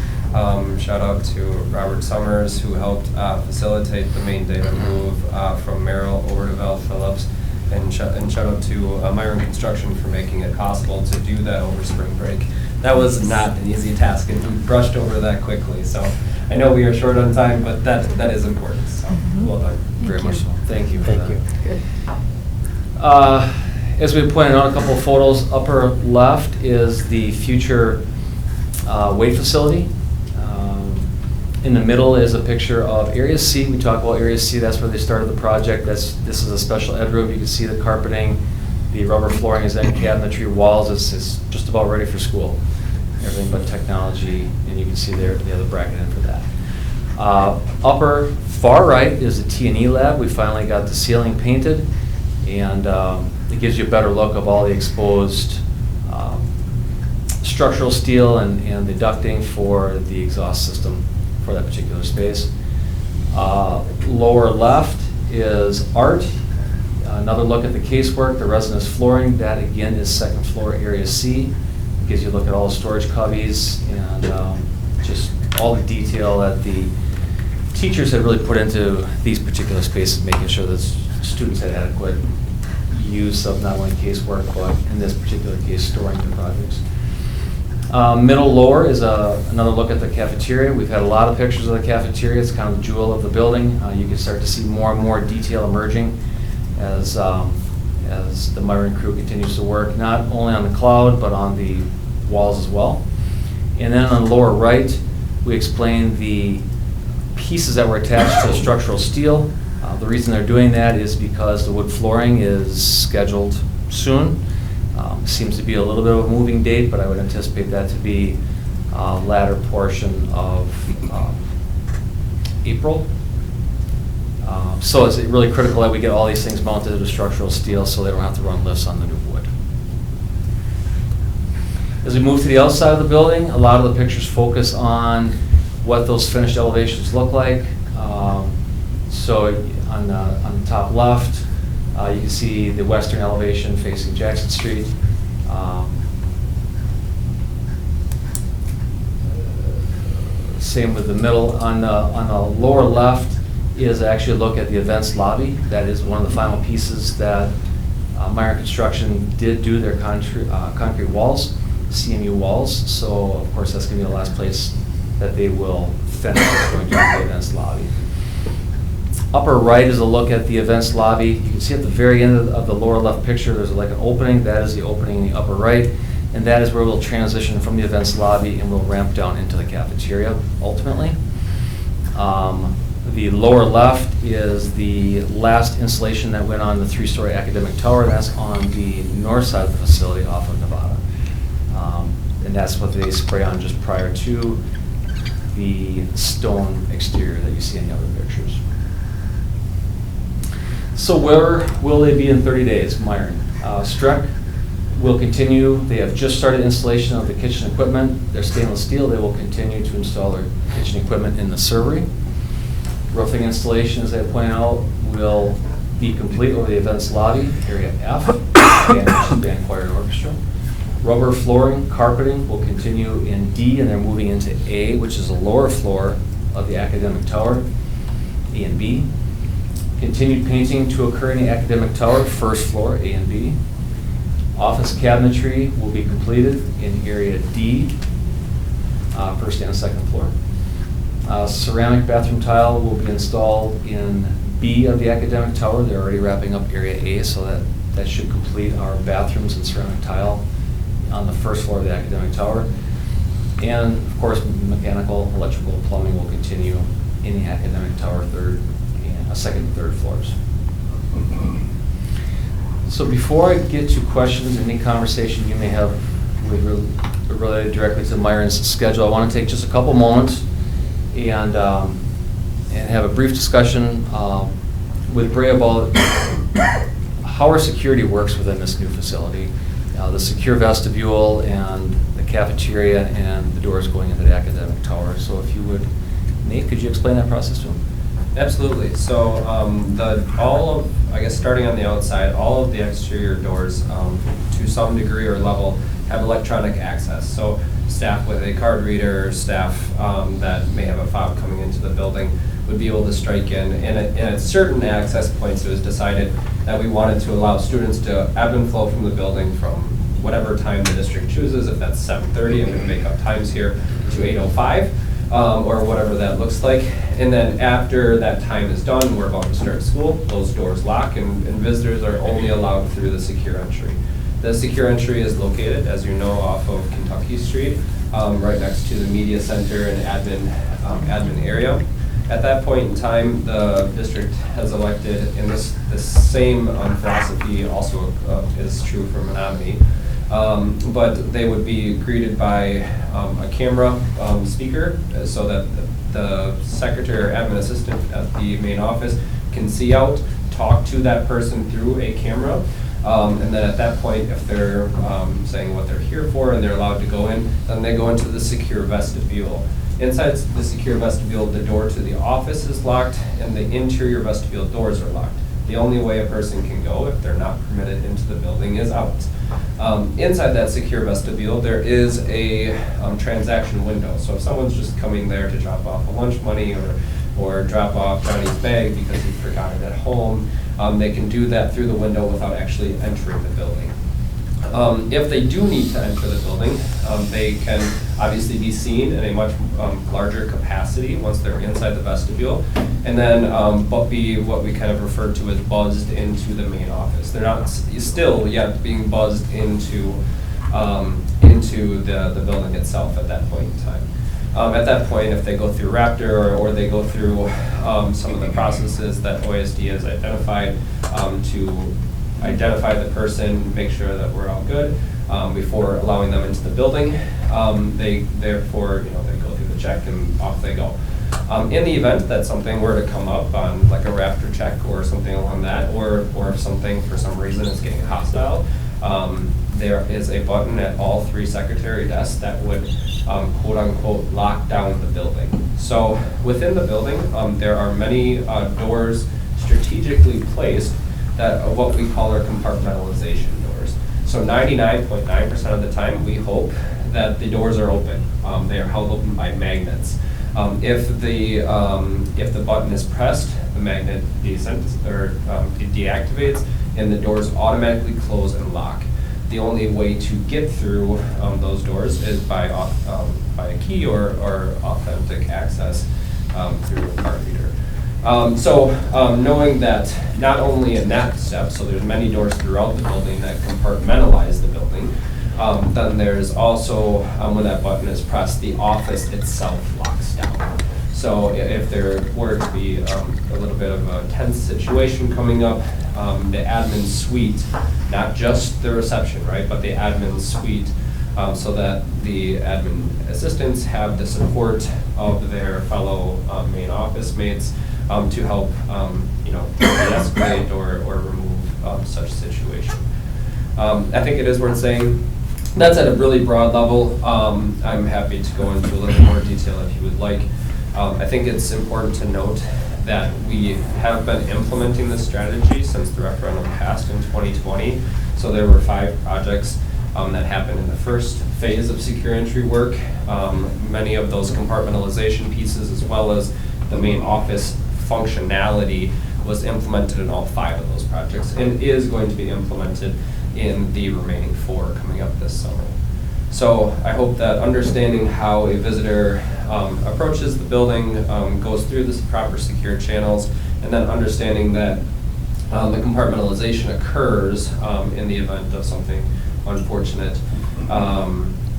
Speaker 10: Shout out to Robert Summers, who helped facilitate the main data move from Merrill over to Val Phillips. And shout out to Myron Construction for making it possible to do that over spring break. That was not an easy task, and we brushed over that quickly. So I know we are short on time, but that is important. So well done.
Speaker 9: Very much so. Thank you for that.
Speaker 1: Good.
Speaker 9: As we pointed out, a couple of photos. Upper left is the future weight facility. In the middle is a picture of Area C. We talk about Area C, that's where they started the project. This is a special ed room. You can see the carpeting, the rubber flooring is in, cabinetry, walls. It's just about ready for school. everything but technology, and you can see there the other bracket in for that. Upper far right is the T&E lab. We finally got the ceiling painted, and it gives you a better look of all the exposed structural steel and the ducting for the exhaust system for that particular space. Lower left is art. Another look at the casework, the residence flooring. That again is second floor area C. It gives you a look at all the storage cubbies and just all the detail that the teachers had really put into these particular spaces, making sure that students had adequate use of not only casework, but in this particular case, storing the projects. Middle lower is another look at the cafeteria. We've had a lot of pictures of the cafeteria. It's kind of the jewel of the building. You can start to see more and more detail emerging as the Myron crew continues to work, not only on the cloud, but on the walls as well. And then on the lower right, we explain the pieces that were attached to the structural steel. The reason they're doing that is because the wood flooring is scheduled soon. Seems to be a little bit of a moving date, but I would anticipate that to be latter portion of April. So it's really critical that we get all these things mounted to structural steel so they don't have to run lifts on the new wood. As we move to the outside of the building, a lot of the pictures focus on what those finished elevations look like. So on the top left, you can see the western elevation facing Jackson Street. Same with the middle. On the lower left is actually a look at the events lobby. That is one of the final pieces that Myron Construction did do their concrete walls, CMU walls. So of course that's going to be the last place that they will finish going to the events lobby. Upper right is a look at the events lobby. You can see at the very end of the lower left picture, there's like an opening. That is the opening in the upper right. And that is where we'll transition from the events lobby and we'll ramp down into the cafeteria ultimately. The lower left is the last installation that went on the 3-story academic tower. That's on the north side of the facility off of Nevada. And that's what they spray on just prior to the stone exterior that you see in the other pictures. So where will they be in 30 days, Myron? Streck will continue. They have just started installation of the kitchen equipment. They're stainless steel. They will continue to install their kitchen equipment in the servery. Roofing installation, as I pointed out, will be complete over the events lobby, area F, band, choir, and orchestra. Rubber flooring, carpeting will continue in D, and they're moving into A, which is the lower floor of the academic tower, A and B. Continued painting to occur in the academic tower, first floor, A and B. Office cabinetry will be completed in area D, first and second floor. Ceramic bathroom tile will be installed in B of the academic tower. They're already wrapping up area A, so that should complete our bathrooms and ceramic tile on the first floor of the academic tower. And of course, mechanical, electrical, plumbing will continue in the academic tower, second and third floors. So before I get to questions, any conversation you may have related directly to Myron's schedule, I want to take just a couple moments and have a brief discussion with Bray about how our security works within this new facility. The secure vestibule and the cafeteria and the doors going into the academic tower. So if you would, Nate, could you explain that process to him?
Speaker 10: Absolutely. So I guess starting on the outside, all of the exterior doors to some degree or level have electronic access. So staff with a card reader, staff that may have a fob coming into the building would be able to strike in. And at certain access points, it was decided that we wanted to allow students to ebb and flow from the building from whatever time the district chooses. If that's 7:30, I'm going to make up times here, to 8:05. Or whatever that looks like. And then after that time is done, we're about to start school, those doors lock and visitors are only allowed through the secure entry. The secure entry is located, as you know, off of Kentucky Street, right next to the media center and admin area. At that point in time, the district has elected, and this same philosophy also is true for Menominee, But they would be greeted by a camera speaker so that the secretary or admin assistant at the main office can see out, talk to that person through a camera. And then at that point, if they're saying what they're here for and they're allowed to go in, then they go into the secure vestibule. Inside the secure vestibule, the door to the office is locked and the interior vestibule doors are locked. The only way a person can go if they're not permitted into the building is out. Inside that secure vestibule, there is a transaction window. So if someone's just coming there to drop off a lunch money or drop off Johnny's bag because he forgot it at home, they can do that through the window without actually entering the building. If they do need to enter the building, they can obviously be seen in a much larger capacity once they're inside the vestibule, and then but be what we kind of refer to as buzzed into the main office. They're not still yet being buzzed into the building itself at that point in time. At that point, if they go through Raptor or they go through some of the processes that OASD has identified to identify the person, make sure that we're all good before allowing them into the building, they therefore, they go through the check and off they go. In the event that something were to come up on like a Raptor check or something along that, or if something for some reason is getting hostile, there is a button at all 3 secretary desks that would quote unquote lock down the building. So within the building, there are many doors strategically placed that are what we call our compartmentalization doors. So 99.9% of the time, we hope that the doors are open. They are held open by magnets. If the button is pressed, the magnet deactivates, and the doors automatically close and lock. The only way to get through those doors is by a key or authentic access through a card reader. Knowing that not only in that step, so there's many doors throughout the building that compartmentalize the building, then there's also, when that button is pressed, the office itself locks down. So if there were to be a little bit of a tense situation coming up, the admin suite, not just the reception, right, but the admin suite, so that the admin assistants have the support of their fellow main office mates to help, de-escalate or remove such situation. I think it is worth saying that's at a really broad level. I'm happy to go into a little more detail if you would like. I think it's important to note that we have been implementing this strategy since the referendum passed in 2020. So there were 5 projects that happened in the first phase of secure entry work. Many of those compartmentalization pieces, as well as the main office functionality, was implemented in all 5 of those projects and is going to be implemented in the remaining 4 coming up this summer. So I hope that understanding how a visitor approaches the building, goes through the proper secure channels, and then understanding that the compartmentalization occurs in the event of something unfortunate.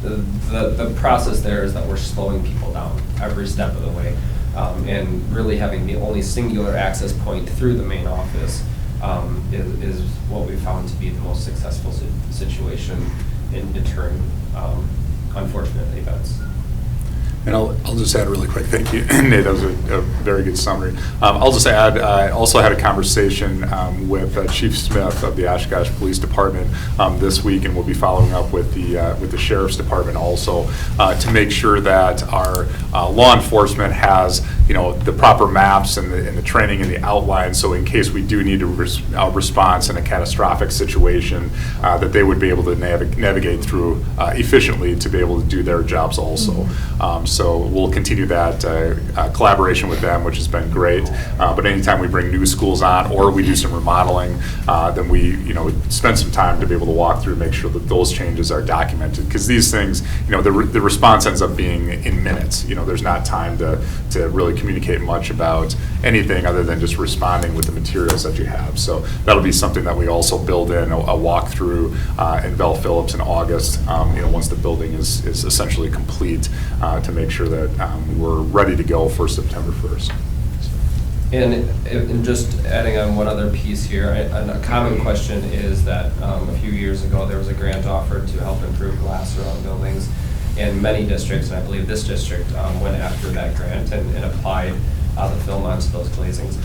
Speaker 10: The process there is that we're slowing people down every step of the way, and really having the only singular access point through the main office is what we found to be the most successful situation in deterring unfortunate events.
Speaker 7: And I'll just add really quick, thank you, Nate, that was a very good summary. I'll just add, I also had a conversation with Chief Smith of the Oshkosh Police Department this week, and we'll be following up with the Sheriff's Department also to make sure that our law enforcement has, the proper maps and the training and the outline, so in case we do need a response in a catastrophic situation, that they would be able to navigate through efficiently to be able to do their jobs also. So we'll continue that collaboration with them, which has been great. But anytime we bring new schools on or we do some remodeling, then we spend some time to be able to walk through and make sure that those changes are documented. Because these things, the response ends up being in minutes. There's not time to really communicate much about anything other than just responding with the materials that you have. So that'll be something that we also build in a walkthrough in Bell Phillips in August, once the building is essentially complete, to make sure that we're ready to go for September 1st.
Speaker 10: And just adding on one other piece here, a common question is that a few years ago, there was a grant offered to help improve glass around buildings. And many districts, and I believe this district, went after that grant and applied the film onto those glazings.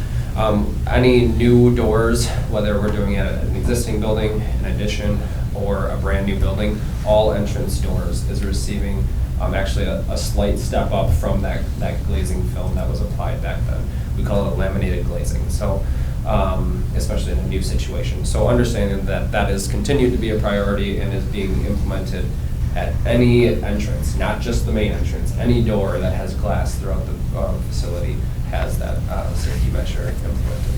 Speaker 10: Any new doors, whether we're doing it at an existing building, an addition, or a brand new building, all entrance doors is receiving actually a slight step up from that glazing film that was applied back then. We call it a laminated glazing, so especially in a new situation. So understanding that that is continued to be a priority and is being implemented at any entrance, not just the main entrance, any door that has glass throughout the facility has that safety measure implemented.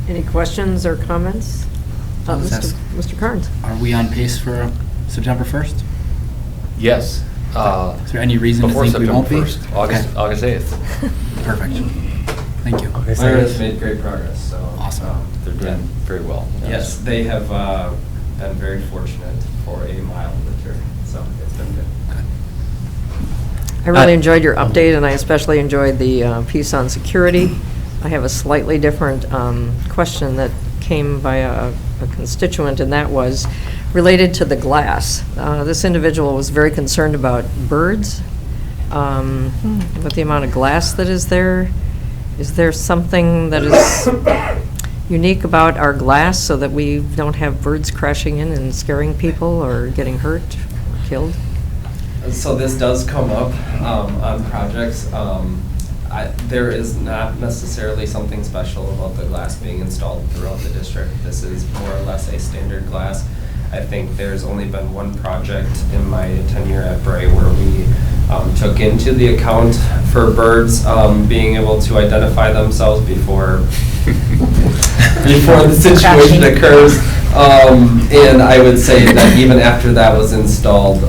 Speaker 5: Any questions or comments? Mr. Carnes?
Speaker 11: Are we on pace for September 1st?
Speaker 9: Yes.
Speaker 11: Is there any reason to think we won't be?
Speaker 9: Before September 1st, August 8th.
Speaker 11: Perfect. Thank you.
Speaker 10: Myra has made great progress, so.
Speaker 11: Awesome.
Speaker 9: They're doing very well.
Speaker 10: Yes, they have been very fortunate for a mild winter, so it's been good.
Speaker 5: I really enjoyed your update, and I especially enjoyed the piece on security. I have a slightly different question that came by a constituent, and that was related to the glass. This individual was very concerned about birds, with the amount of glass that is there. Is there something that is unique about our glass so that we don't have birds crashing in and scaring people or getting hurt or killed?
Speaker 10: So this does come up on projects. There is not necessarily something special about the glass being installed throughout the district. This is more or less a standard glass. I think there's only been one project in my tenure at Bray where we took into the account for birds being able to identify themselves before the situation occurs. And I would say that even after that was installed,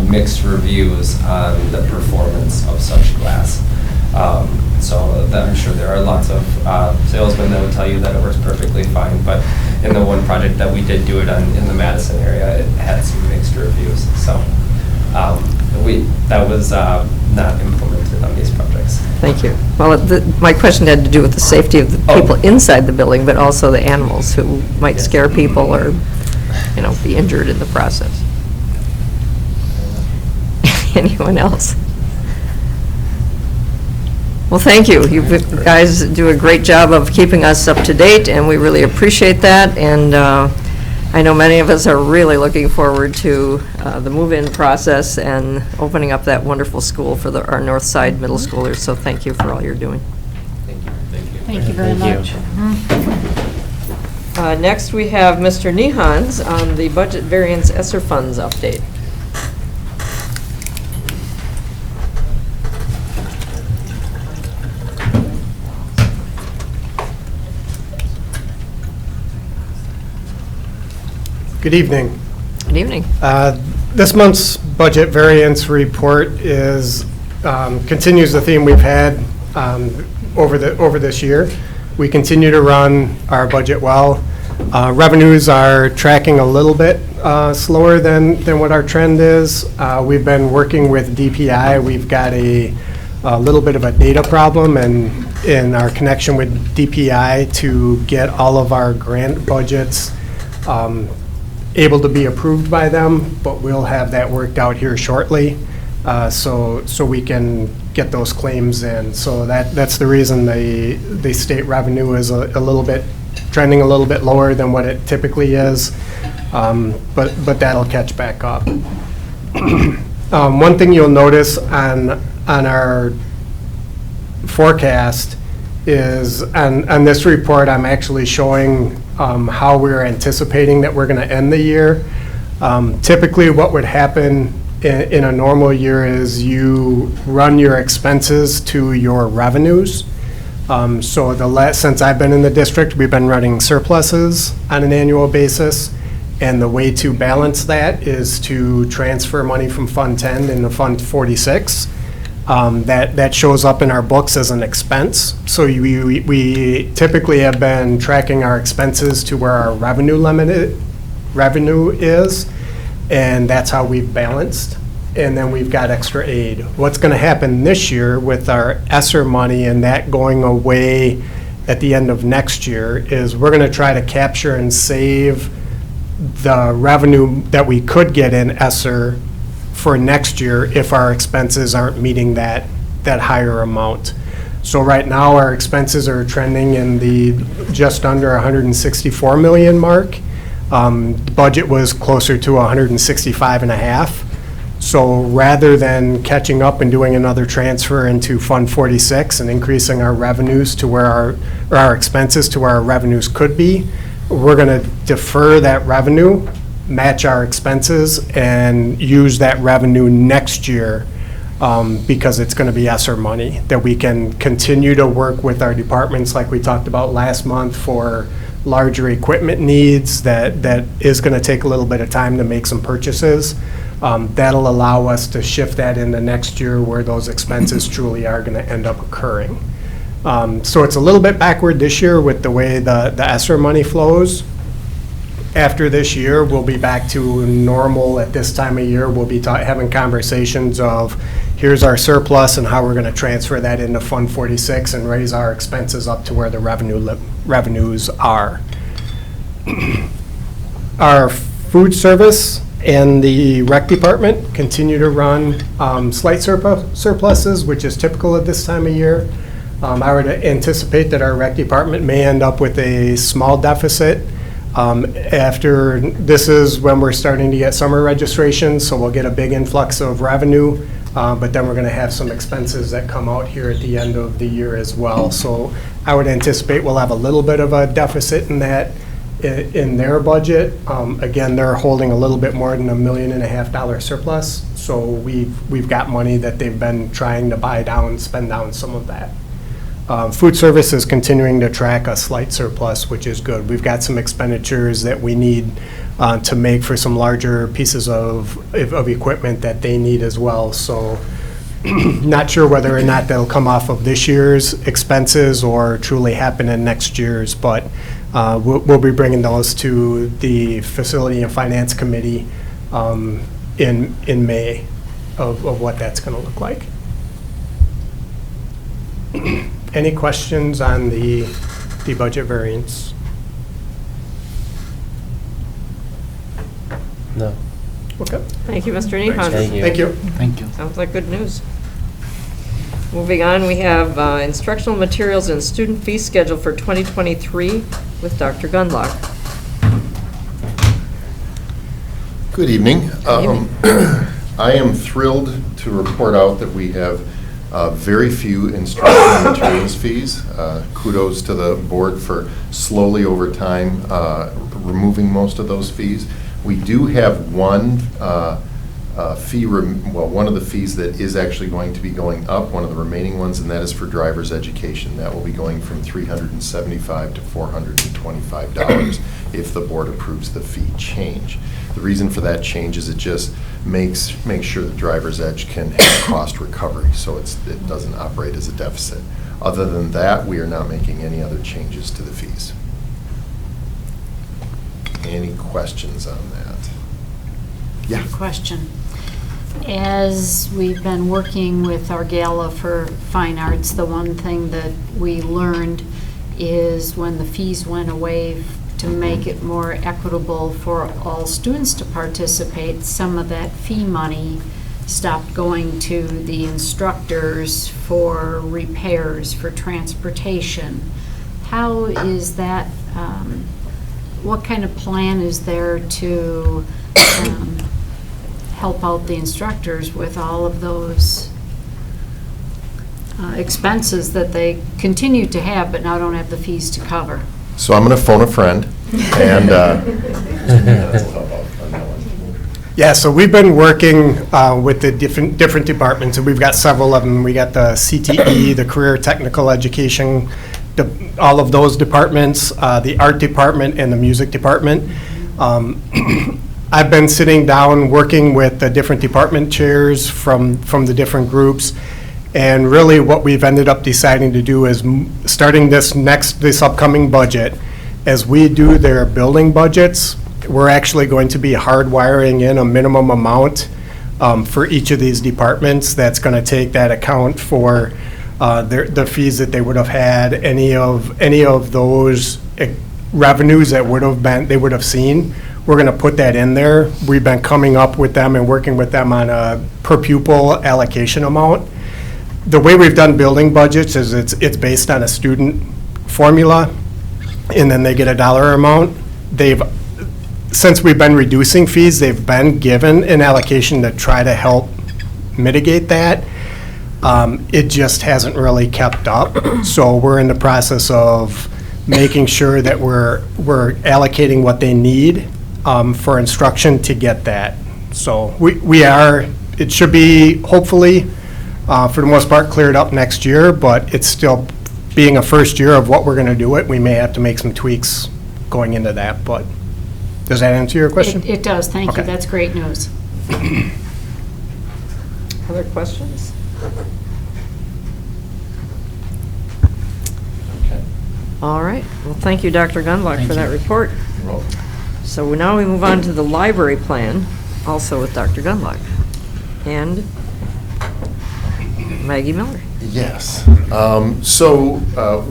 Speaker 10: mixed reviews on the performance of such glass. So I'm sure there are lots of salesmen that would tell you that it works perfectly fine, but in the one project that we did do it on in the Madison area, it had some mixed reviews. So that was not implemented on these projects.
Speaker 5: Thank you. Well, my question had to do with the safety of the people inside the building, but also the animals who might scare people or, be injured in the process. Anyone else? Well, thank you. You guys do a great job of keeping us up to date, and we really appreciate that. And I know many of us are really looking forward to the move-in process and opening up that wonderful school for our North Side middle schoolers. So thank you for all you're doing.
Speaker 10: Thank you. Thank you.
Speaker 6: Thank you very much.
Speaker 5: Next, we have Mr. Nehans on the budget variance ESSER funds update.
Speaker 12: Good evening.
Speaker 5: Good evening.
Speaker 12: This month's budget variance report is continues the theme we've had over this year. We continue to run our budget well. Revenues are tracking a little bit slower than what our trend is. We've been working with DPI. We've got a little bit of a data problem in our connection with DPI to get all of our grant budgets able to be approved by them, but we'll have that worked out here shortly, so we can get those claims in. So that's the reason the state revenue is a little bit trending a little bit lower than what it typically is, but that'll catch back up. One thing you'll notice on our forecast is on this report, I'm actually showing how we're anticipating that we're going to end the year. Typically, what would happen in a normal year is you run your expenses to your revenues. So since I've been in the district, we've been running surpluses on an annual basis. And the way to balance that is to transfer money from Fund 10 into Fund 46. That shows up in our books as an expense. So we typically have been tracking our expenses to where our revenue is, and that's how we've balanced. and then we've got extra aid. What's going to happen this year with our ESSER money and that going away at the end of next year is we're going to try to capture and save the revenue that we could get in ESSER for next year if our expenses aren't meeting that higher amount. So right now, our expenses are trending in the just under 164 million mark. The budget was closer to 165 and a half. So rather than catching up and doing another transfer into Fund 46 and increasing our revenues to where our expenses to where our revenues could be, we're going to defer that revenue, match our expenses, and use that revenue next year because it's going to be ESSER money that we can continue to work with our departments like we talked about last month for larger equipment needs that is going to take a little bit of time to make some purchases. That'll allow us to shift that into next year where those expenses truly are going to end up occurring. So it's a little bit backward this year with the way the ESSER money flows. After this year, we'll be back to normal at this time of year. We'll be having conversations of here's our surplus and how we're going to transfer that into Fund 46 and raise our expenses up to where the revenues are. Our food service and the rec department continue to run slight surpluses, which is typical at this time of year. I would anticipate that our rec department may end up with a small deficit. After this is when we're starting to get summer registrations, so we'll get a big influx of revenue, but then we're going to have some expenses that come out here at the end of the year as well. So I would anticipate we'll have a little bit of a deficit in that in their budget. Again, they're holding a little bit more than $1.5 million surplus, so we've got money that they've been trying to buy down, spend down some of that. Food service is continuing to track a slight surplus, which is good. We've got some expenditures that we need to make for some larger pieces of equipment that they need as well. So not sure whether or not that'll come off of this year's expenses or truly happen in next year's, but we'll be bringing those to the Facility and Finance Committee in May of what that's going to look like. Any questions on the budget variance?
Speaker 13: No.
Speaker 12: Okay.
Speaker 5: Thank you, Mr. Nihon.
Speaker 12: Thank you.
Speaker 11: Thank you.
Speaker 5: Sounds like good news. Moving on, we have instructional materials and student fee schedule for 2023 with Dr. Gundlach.
Speaker 14: Good evening. I am thrilled to report out that we have very few instructional materials fees. Kudos to the board for slowly over time removing most of those fees. We do have one one of the fees that is actually going to be going up, one of the remaining ones, and that is for driver's education. That will be going from $375 to $425 if the board approves the fee change. The reason for that change is it just makes sure that driver's edge can have cost recovery, so it doesn't operate as a deficit. Other than that, we are not making any other changes to the fees. Any questions on that? Yeah.
Speaker 15: Question. As we've been working with our Gala for Fine Arts, the one thing that we learned is when the fees went away to make it more equitable for all students to participate, some of that fee money stopped going to the instructors for repairs, for transportation. How is that, what kind of plan is there to help out the instructors with all of those expenses that they continue to have but now don't have the fees to cover?
Speaker 14: So I'm going to phone a friend and
Speaker 12: Yeah, so we've been working with the different departments, and we've got several of them. We got the CTE, the Career Technical Education, all of those departments, the art department and the music department. I've been sitting down working with the different department chairs from the different groups, and really what we've ended up deciding to do is starting this upcoming budget, as we do their building budgets, we're actually going to be hardwiring in a minimum amount for each of these departments. That's going to take that account for the fees that they would have had, any of those revenues that they would have seen. We're going to put that in there. We've been coming up with them and working with them on a per pupil allocation amount. The way we've done building budgets is it's based on a student formula, and then they get a dollar amount. Since we've been reducing fees, they've been given an allocation to try to help mitigate that. It just hasn't really kept up. So we're in the process of making sure that we're allocating what they need for instruction to get that. So it should be hopefully, for the most part, cleared up next year, but it's still being a first year of what we're going to do it. We may have to make some tweaks going into that, but does that answer your question?
Speaker 15: It does, thank you.
Speaker 12: Okay.
Speaker 15: That's great news.
Speaker 1: Other questions?
Speaker 5: Okay.
Speaker 1: All right. Well, thank you, Dr. Gunlock,
Speaker 11: Thank
Speaker 1: for that
Speaker 11: you.
Speaker 1: report.
Speaker 5: You're welcome.
Speaker 1: So now we move on to the library plan, also with Dr. Gunlock. And Maggie Miller.
Speaker 14: Yes. So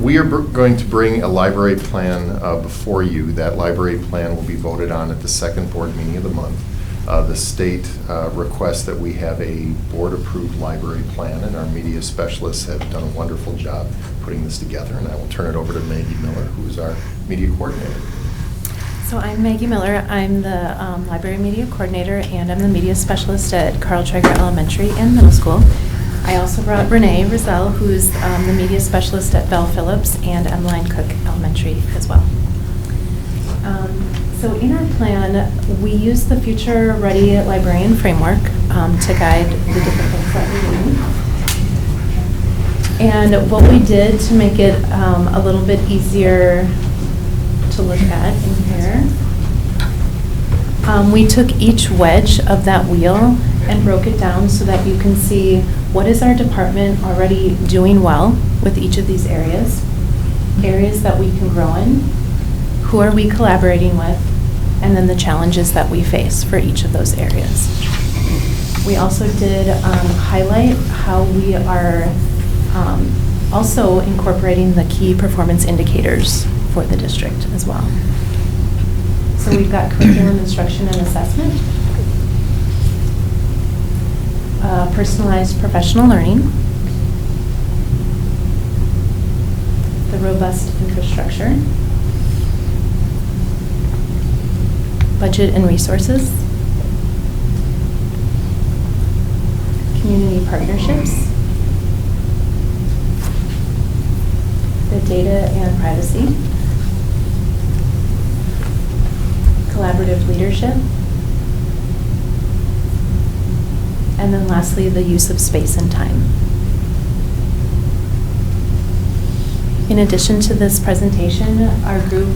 Speaker 14: we are going to bring a library plan before you. That library plan will be voted on at the second board meeting of the month. The state requests that we have a board-approved library plan, and our media specialists have done a wonderful job putting this together. And I will turn it over to Maggie Miller, who is our media coordinator.
Speaker 6: So I'm Maggie Miller. I'm the library media coordinator, and I'm the media specialist at Carl Traeger Elementary and Middle School. I also brought Renee Rizal, who's the media specialist at Bell Phillips and Emmeline Cook Elementary as well. So in our plan, we use the Future Ready Librarian Framework to guide the different things that we're doing. And what we did to make it a little bit easier to look at in here, we took each wedge of that wheel and broke it down so that you can see what is our department already doing well with each of these areas that we can grow in, who are we collaborating with, and then the challenges that we face for each of those areas. We also did highlight how we are also incorporating the key performance indicators for the district as well. So we've got curriculum, instruction, and assessment, personalized professional learning, the robust infrastructure, budget and resources, community partnerships, the data and privacy, collaborative leadership, and then lastly, the use of space and time. In addition to this presentation, our group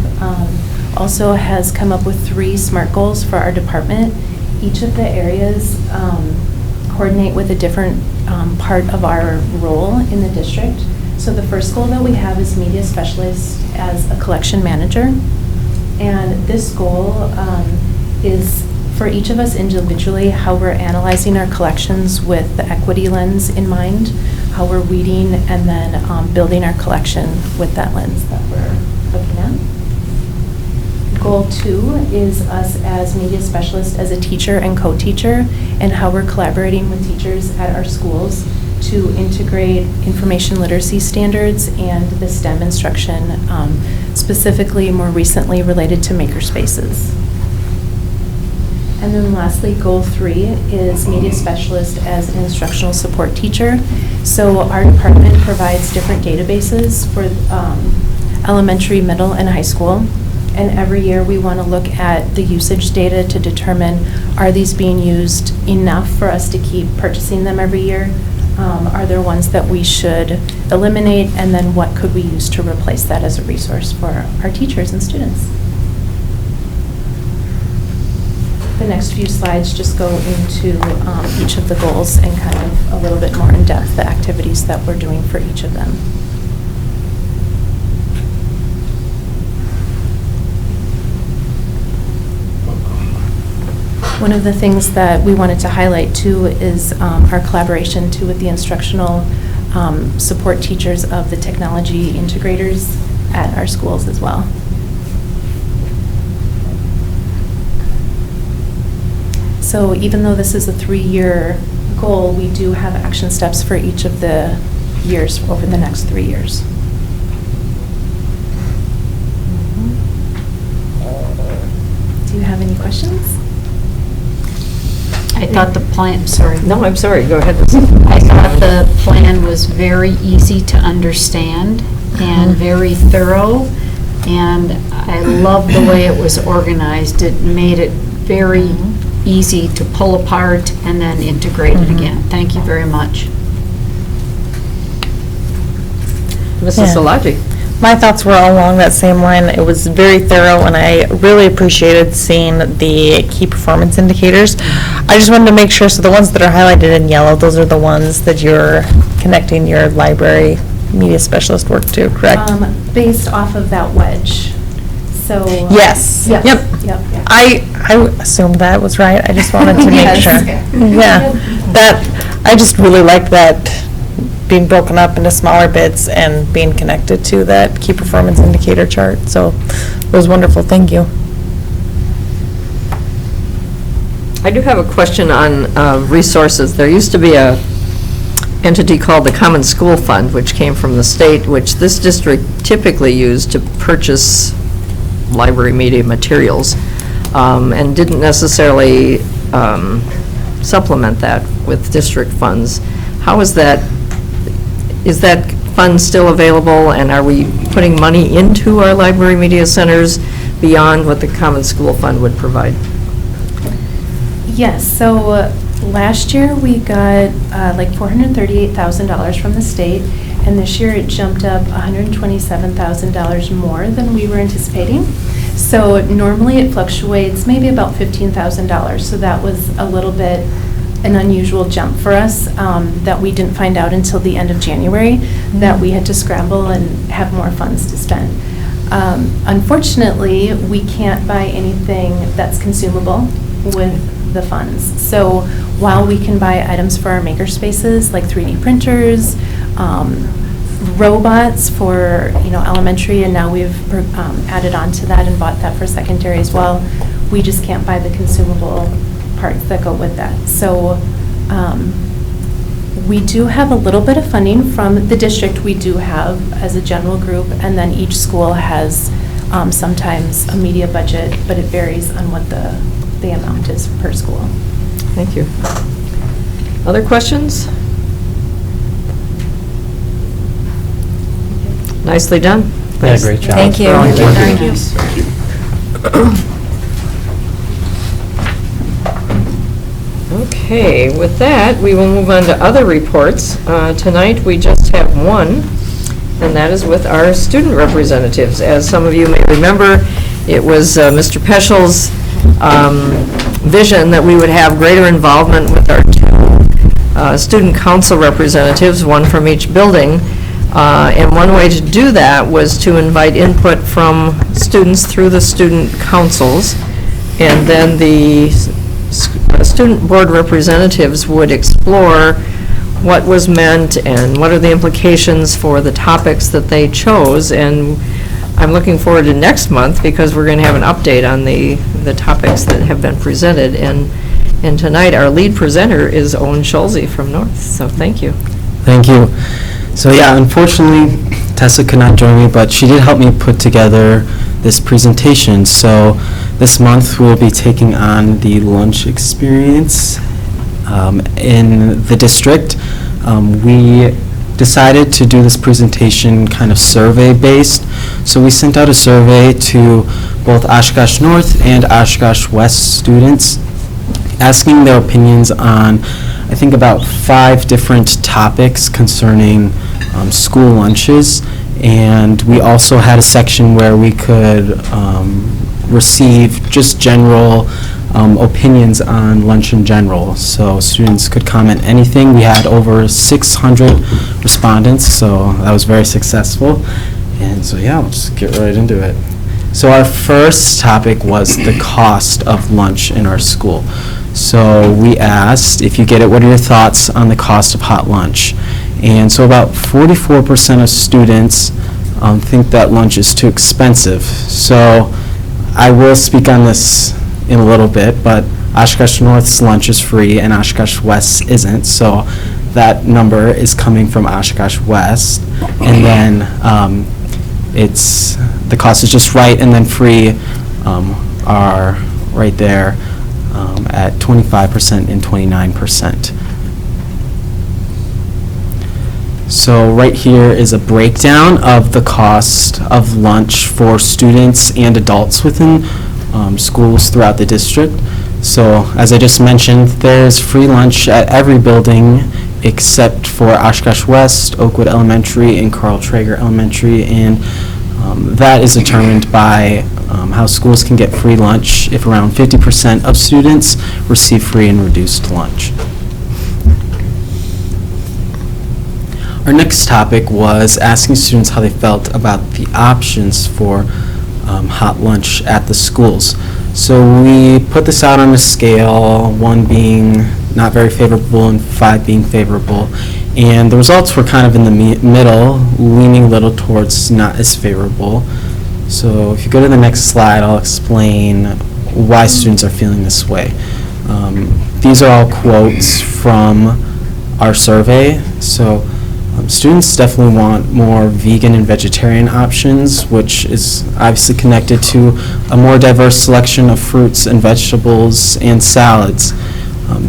Speaker 6: also has come up with 3 SMART goals for our department. Each of the areas coordinate with a different part of our role in the district. So the first goal that we have is media specialist as a collection manager. And this goal is for each of us individually, how we're analyzing our collections with the equity lens in mind, how we're weeding and then building our collection with that lens that we're looking at. Goal 2 is us as media specialists as a teacher and co-teacher, and how we're collaborating with teachers at our schools to integrate information literacy standards and the STEM instruction, specifically more recently related to makerspaces. And then lastly, goal 3 is media specialist as an instructional support teacher. So our department provides different databases for elementary, middle, and high school. And every year we want to look at the usage data to determine, are these being used enough for us to keep purchasing them every year? Are there ones that we should eliminate? And then what could we use to replace that as a resource for our teachers and students? The next few slides just go into each of the goals and kind of a little bit more in depth the activities that we're doing for each of them.
Speaker 8: One of the things that we wanted to highlight too is our collaboration too with the instructional support teachers of the technology integrators at our schools as well. So even though this is a 3-year goal, we do have action steps for each of the years over the next 3 years. Do you have any questions?
Speaker 15: I thought the plan, sorry.
Speaker 5: No, I'm sorry, go ahead.
Speaker 15: I thought the plan was very easy to understand and very thorough, and I love the way it was organized. It made it very easy to pull apart and then integrate it again. Thank you very much.
Speaker 5: Mrs. Salaji.
Speaker 13: My thoughts were all along that same line. It was very thorough, and I really appreciated seeing the key performance indicators. I just wanted to make sure, so the ones that are highlighted in yellow, those are the ones that you're connecting your library media specialist work to, correct?
Speaker 8: Based off of that wedge. So.
Speaker 13: Yes.
Speaker 8: Yes.
Speaker 13: Yep.
Speaker 8: Yep.
Speaker 13: I assumed that was right. I just wanted to make
Speaker 8: Yes.
Speaker 13: sure. Yeah. I just really liked that being broken up into smaller bits and being connected to that key performance indicator chart. So it was wonderful. Thank you.
Speaker 5: I do have a question on resources. There used to be a entity called the Common School Fund, which came from the state, which this district typically used to purchase library media materials, and didn't necessarily supplement that with district funds. How is that? Is that fund still available, and are we putting money into our library media centers beyond what the Common School Fund would provide?
Speaker 8: Yes, so last year we got like $438,000 from the state, and this year it jumped up $127,000 more than we were anticipating. So normally it fluctuates maybe about $15,000, so that was a little bit an unusual jump for us that we didn't find out until the end of January, that we had to scramble and have more funds to spend. Unfortunately, we can't buy anything that's consumable with the funds. So while we can buy items for our maker spaces like 3D printers, robots for elementary, and now we've added on to that and bought that for secondary as well, we just can't buy the consumable parts that go with that. So we do have a little bit of funding from the district. We do have as a general group, and then each school has sometimes a media budget, but it varies on what the amount is per school.
Speaker 5: Thank you. Other questions? Nicely done.
Speaker 3: Yeah, great job. Thank you.
Speaker 5: Thank you. Okay, with that, we will move on to other reports. Tonight, we just have one, and that is with our student representatives. As some of you may remember, it was Mr. Peschel's vision that we would have greater involvement with our two student council representatives, one from each building. And one way to do that was to invite input from students through the student councils, and then the student board representatives would explore what was meant and what are the implications for the topics that they chose. And I'm looking forward to next month because we're going to have an update on the topics that have been presented. And tonight, our lead presenter is Owen Schulze from North. So thank you.
Speaker 4: Thank you. So yeah, unfortunately, Tessa could not join me, but she did help me put together this presentation. So this month we'll be taking on the lunch experience in the district. We decided to do this presentation kind of survey-based. So we sent out a survey to both Oshkosh North and Oshkosh West students, asking their opinions on, I think, about 5 different topics concerning school lunches. And we also had a section where we could receive just general opinions on lunch in general. So students could comment anything. We had over 600 respondents, so that was very successful. And so yeah, let's get right into it. So our first topic was the cost of lunch in our school. So we asked, if you get it, what are your thoughts on the cost of hot lunch? And so about 44% of students think that lunch is too expensive. So I will speak on this in a little bit, but Oshkosh North's lunch is free and Oshkosh West's isn't. So that number is coming from Oshkosh West. And then the cost is just right, and then free are right there at 25% and 29%. So right here is a breakdown of the cost of lunch for students and adults within schools throughout the district. So as I just mentioned, there's free lunch at every building except for Oshkosh West, Oakwood Elementary, and Carl Traeger Elementary, and that is determined by how schools can get free lunch if around 50% of students receive free and reduced lunch. Our next topic was asking students how they felt about the options for hot lunch at the schools. So we put this out on a scale, 1 being not very favorable and 5 being favorable. And the results were kind of in the middle, leaning a little towards not as favorable. So if you go to the next slide, I'll explain why students are feeling this way. These are all quotes from our survey. So students definitely want more vegan and vegetarian options, which is obviously connected to a more diverse selection of fruits and vegetables and salads.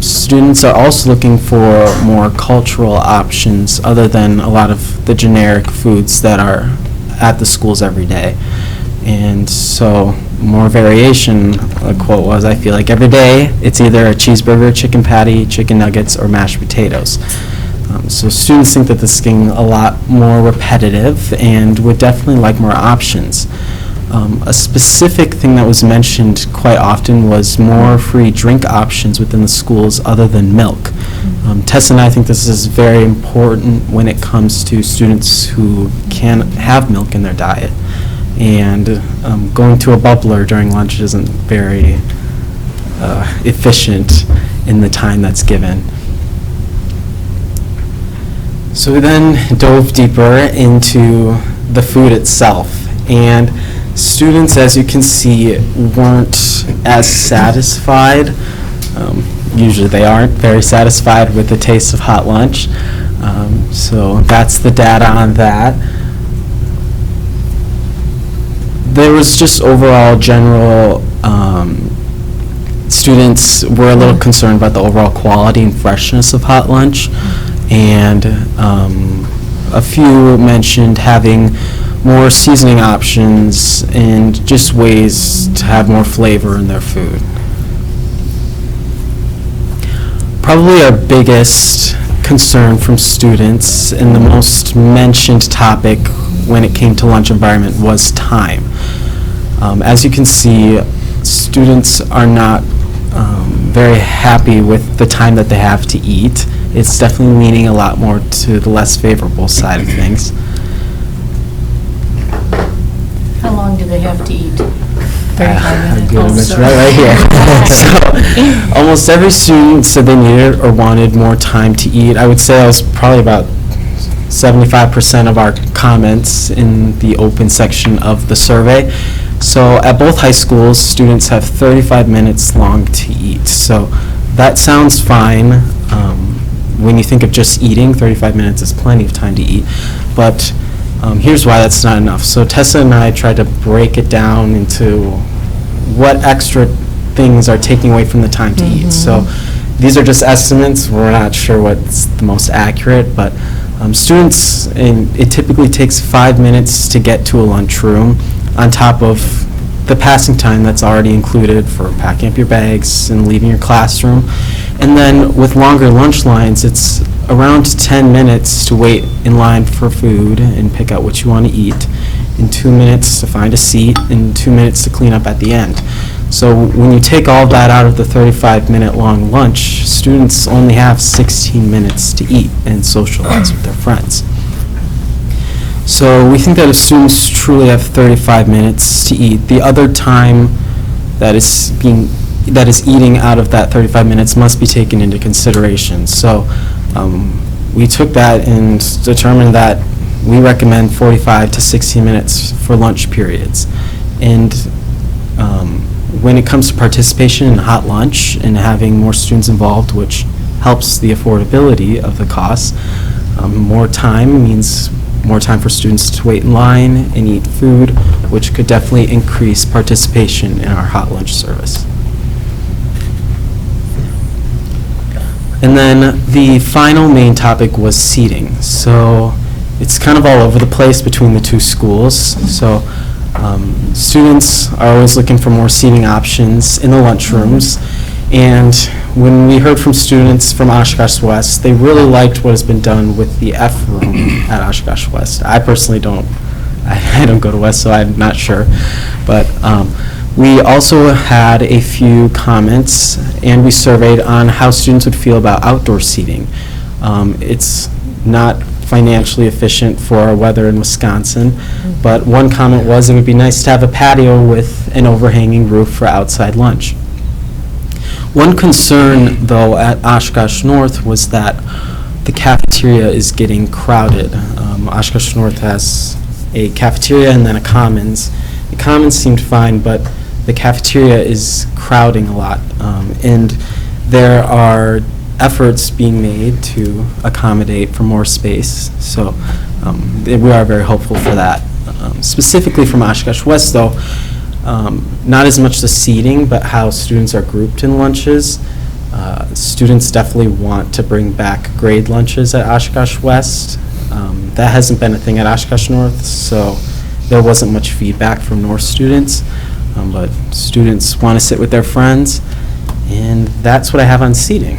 Speaker 4: Students are also looking for more cultural options other than a lot of the generic foods that are at the schools every day. And so more variation, a quote was, I feel like every day it's either a cheeseburger, chicken patty, chicken nuggets, or mashed potatoes. So students think that this is getting a lot more repetitive and would definitely like more options. A specific thing that was mentioned quite often was more free drink options within the schools other than milk. Tessa and I think this is very important when it comes to students who can't have milk in their diet. And going to a bubbler during lunch isn't very efficient in the time that's given. So we then dove deeper into the food itself, and students, as you can see, weren't as satisfied. Usually they aren't very satisfied with the taste of hot lunch. So that's the data on that. There was just overall general, students were a little concerned about the overall quality and freshness of hot lunch. And a few mentioned having more seasoning options and just ways to have more flavor in their food. Probably our biggest concern from students and the most mentioned topic when it came to lunch environment was time. As you can see, students are not very happy with the time that they have to eat. It's definitely leaning a lot more to the less favorable side of things.
Speaker 15: How long do they have to eat?
Speaker 4: 35 minutes. Right here. So almost every student said they needed or wanted more time to eat. I would say that was probably about 75% of our comments in the open section of the survey. So at both high schools, students have 35 minutes long to eat. So that sounds fine. When you think of just eating, 35 minutes is plenty of time to eat. But here's why that's not enough. So Tessa and I tried to break it down into what extra things are taking away from the time to eat. So these are just estimates. We're not sure what's the most accurate, but students, it typically takes 5 minutes to get to a lunchroom on top of the passing time that's already included for packing up your bags and leaving your classroom. And then with longer lunch lines, it's around 10 minutes to wait in line for food and pick out what you want to eat, and 2 minutes to find a seat, and 2 minutes to clean up at the end. So when you take all that out of the 35-minute long lunch, students only have 16 minutes to eat and socialize with their friends. So we think that if students truly have 35 minutes to eat, the other time that is being that is eating out of that 35 minutes must be taken into consideration. So we took that and determined that we recommend 45 to 60 minutes for lunch periods. And when it comes to participation in hot lunch and having more students involved, which helps the affordability of the costs, more time means more time for students to wait in line and eat food, which could definitely increase participation in our hot lunch service. And then the final main topic was seating. So it's kind of all over the place between the two schools. So students are always looking for more seating options in the lunchrooms. And when we heard from students from Oshkosh West, they really liked what has been done with the F room at Oshkosh West. I personally don't. I don't go to West, so I'm not sure. But we also had a few comments, and we surveyed on how students would feel about outdoor seating. It's not financially efficient for our weather in Wisconsin, but one comment was it would be nice to have a patio with an overhanging roof for outside lunch. One concern, though, at Oshkosh North was that the cafeteria is getting crowded. Oshkosh North has a cafeteria and then a commons. The commons seemed fine, but the cafeteria is crowding a lot, and there are efforts being made to accommodate for more space. So we are very hopeful for that. Specifically from Oshkosh West, though, not as much the seating, but how students are grouped in lunches. Students definitely want to bring back grade lunches at Oshkosh West. That hasn't been a thing at Oshkosh North, so there wasn't much feedback from North students. But students want to sit with their friends, and that's what I have on seating.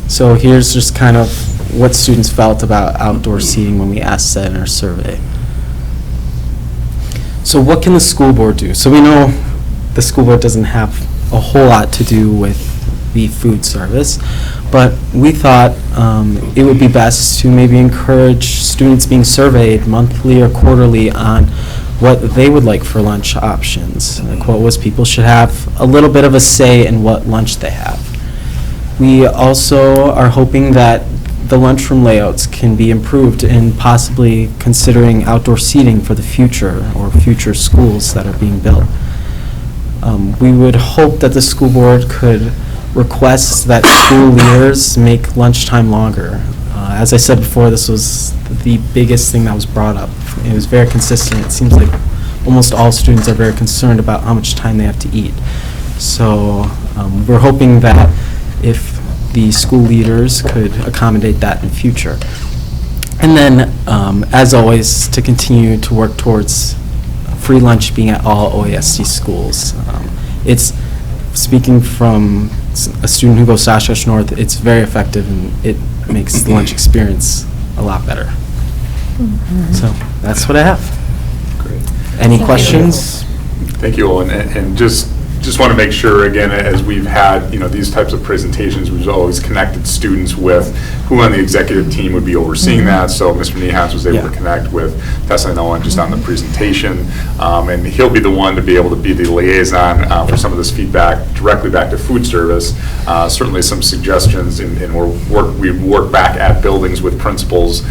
Speaker 4: So here's just kind of what students felt about outdoor seating when we asked that in our survey. So what can the school board do? So we know the school board doesn't have a whole lot to do with the food service, but we thought it would be best to maybe encourage students being surveyed monthly or quarterly on what they would like for lunch options. The quote was people should have a little bit of a say in what lunch they have. We also are hoping that the lunchroom layouts can be improved and possibly considering outdoor seating for the future or future schools that are being built. We would hope that the school board could request that school leaders make lunchtime longer. As I said before, this was the biggest thing that was brought up. It was very consistent. It seems like almost all students are very concerned about how much time they have to eat. So we're hoping that if the school leaders could accommodate that in future. And then, as always, to continue to work towards free lunch being at all OASD schools. It's, speaking from a student who goes to Oshkosh North, it's very effective and it makes the lunch experience a lot better. So that's what I have.
Speaker 7: Great.
Speaker 4: Any questions?
Speaker 7: Thank you all, and just want to make sure, again, as we've had, these types of presentations, we've always connected students with who on the executive team would be overseeing that. So Mr. Nehans was able to connect with Tessa and Owen just on the presentation, and he'll be the one to be able to be the liaison for some of this feedback directly back to food service. Certainly some suggestions, and we work back at buildings with principals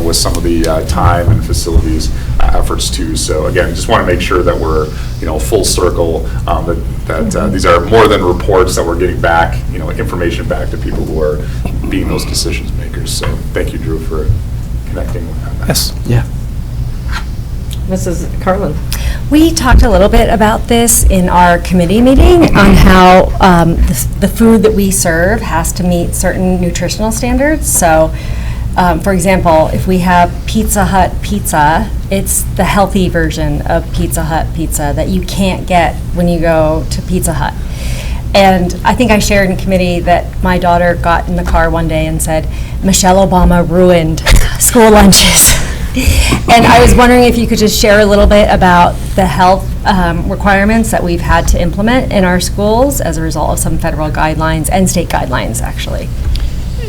Speaker 7: with some of the time and facilities efforts too. So again, just want to make sure that we're full circle, that these are more than reports, that we're getting back information back to people who are being those decision makers. So thank you, Drew, for connecting on that.
Speaker 4: Yes. Yeah.
Speaker 16: Mrs. Carlin. We talked a little bit about this in our committee meeting on how the food that we serve has to meet certain nutritional standards. So, for example, if we have Pizza Hut pizza, it's the healthy version of Pizza Hut pizza that you can't get when you go to Pizza Hut. And I think I shared in committee that my daughter got in the car one day and said, Michelle Obama ruined school lunches. And I was wondering if you could just share a little bit about the health requirements that we've had to implement in our schools as a result of some federal guidelines and state guidelines, actually.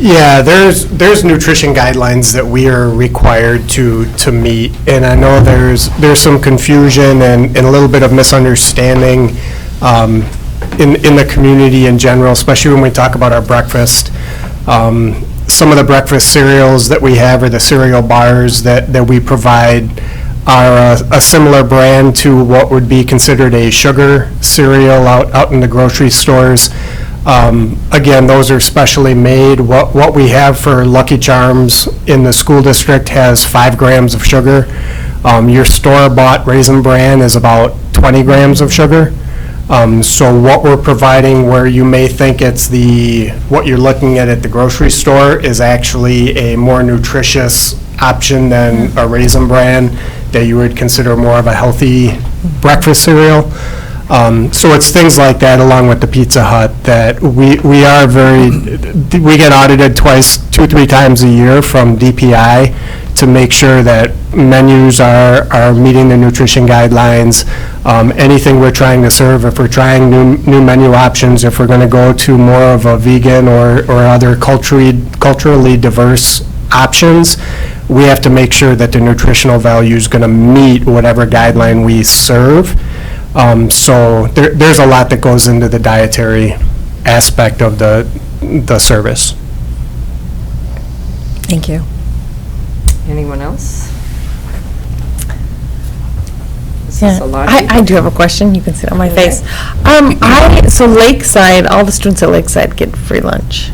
Speaker 12: Yeah, there's nutrition guidelines that we are required to meet, and I know there's some confusion and a little bit of misunderstanding in the community in general, especially when we talk about our breakfast. Some of the breakfast cereals that we have, or the cereal bars that we provide, are a similar brand to what would be considered a sugar cereal out in the grocery stores. Again, those are specially made. What we have for Lucky Charms in the school district has 5 grams of sugar. Your store-bought Raisin Bran is about 20 grams of sugar. So what we're providing, where you may think it's what you're looking at the grocery store, is actually a more nutritious option than a Raisin Bran that you would consider more of a healthy breakfast cereal. So it's things like that, along with the Pizza Hut, that we get audited 2-3 times a year from DPI to make sure that menus are meeting the nutrition guidelines. Anything we're trying to serve, if we're trying new menu options, if we're going to go to more of a vegan or other culturally diverse options, we have to make sure that the nutritional value is going to meet whatever guideline we serve. So there's a lot that goes into the dietary aspect of the service.
Speaker 16: Thank you.
Speaker 5: Anyone else?
Speaker 13: Yeah, I do have a question. You can see it on my face. So Lakeside, all the students at Lakeside get free lunch.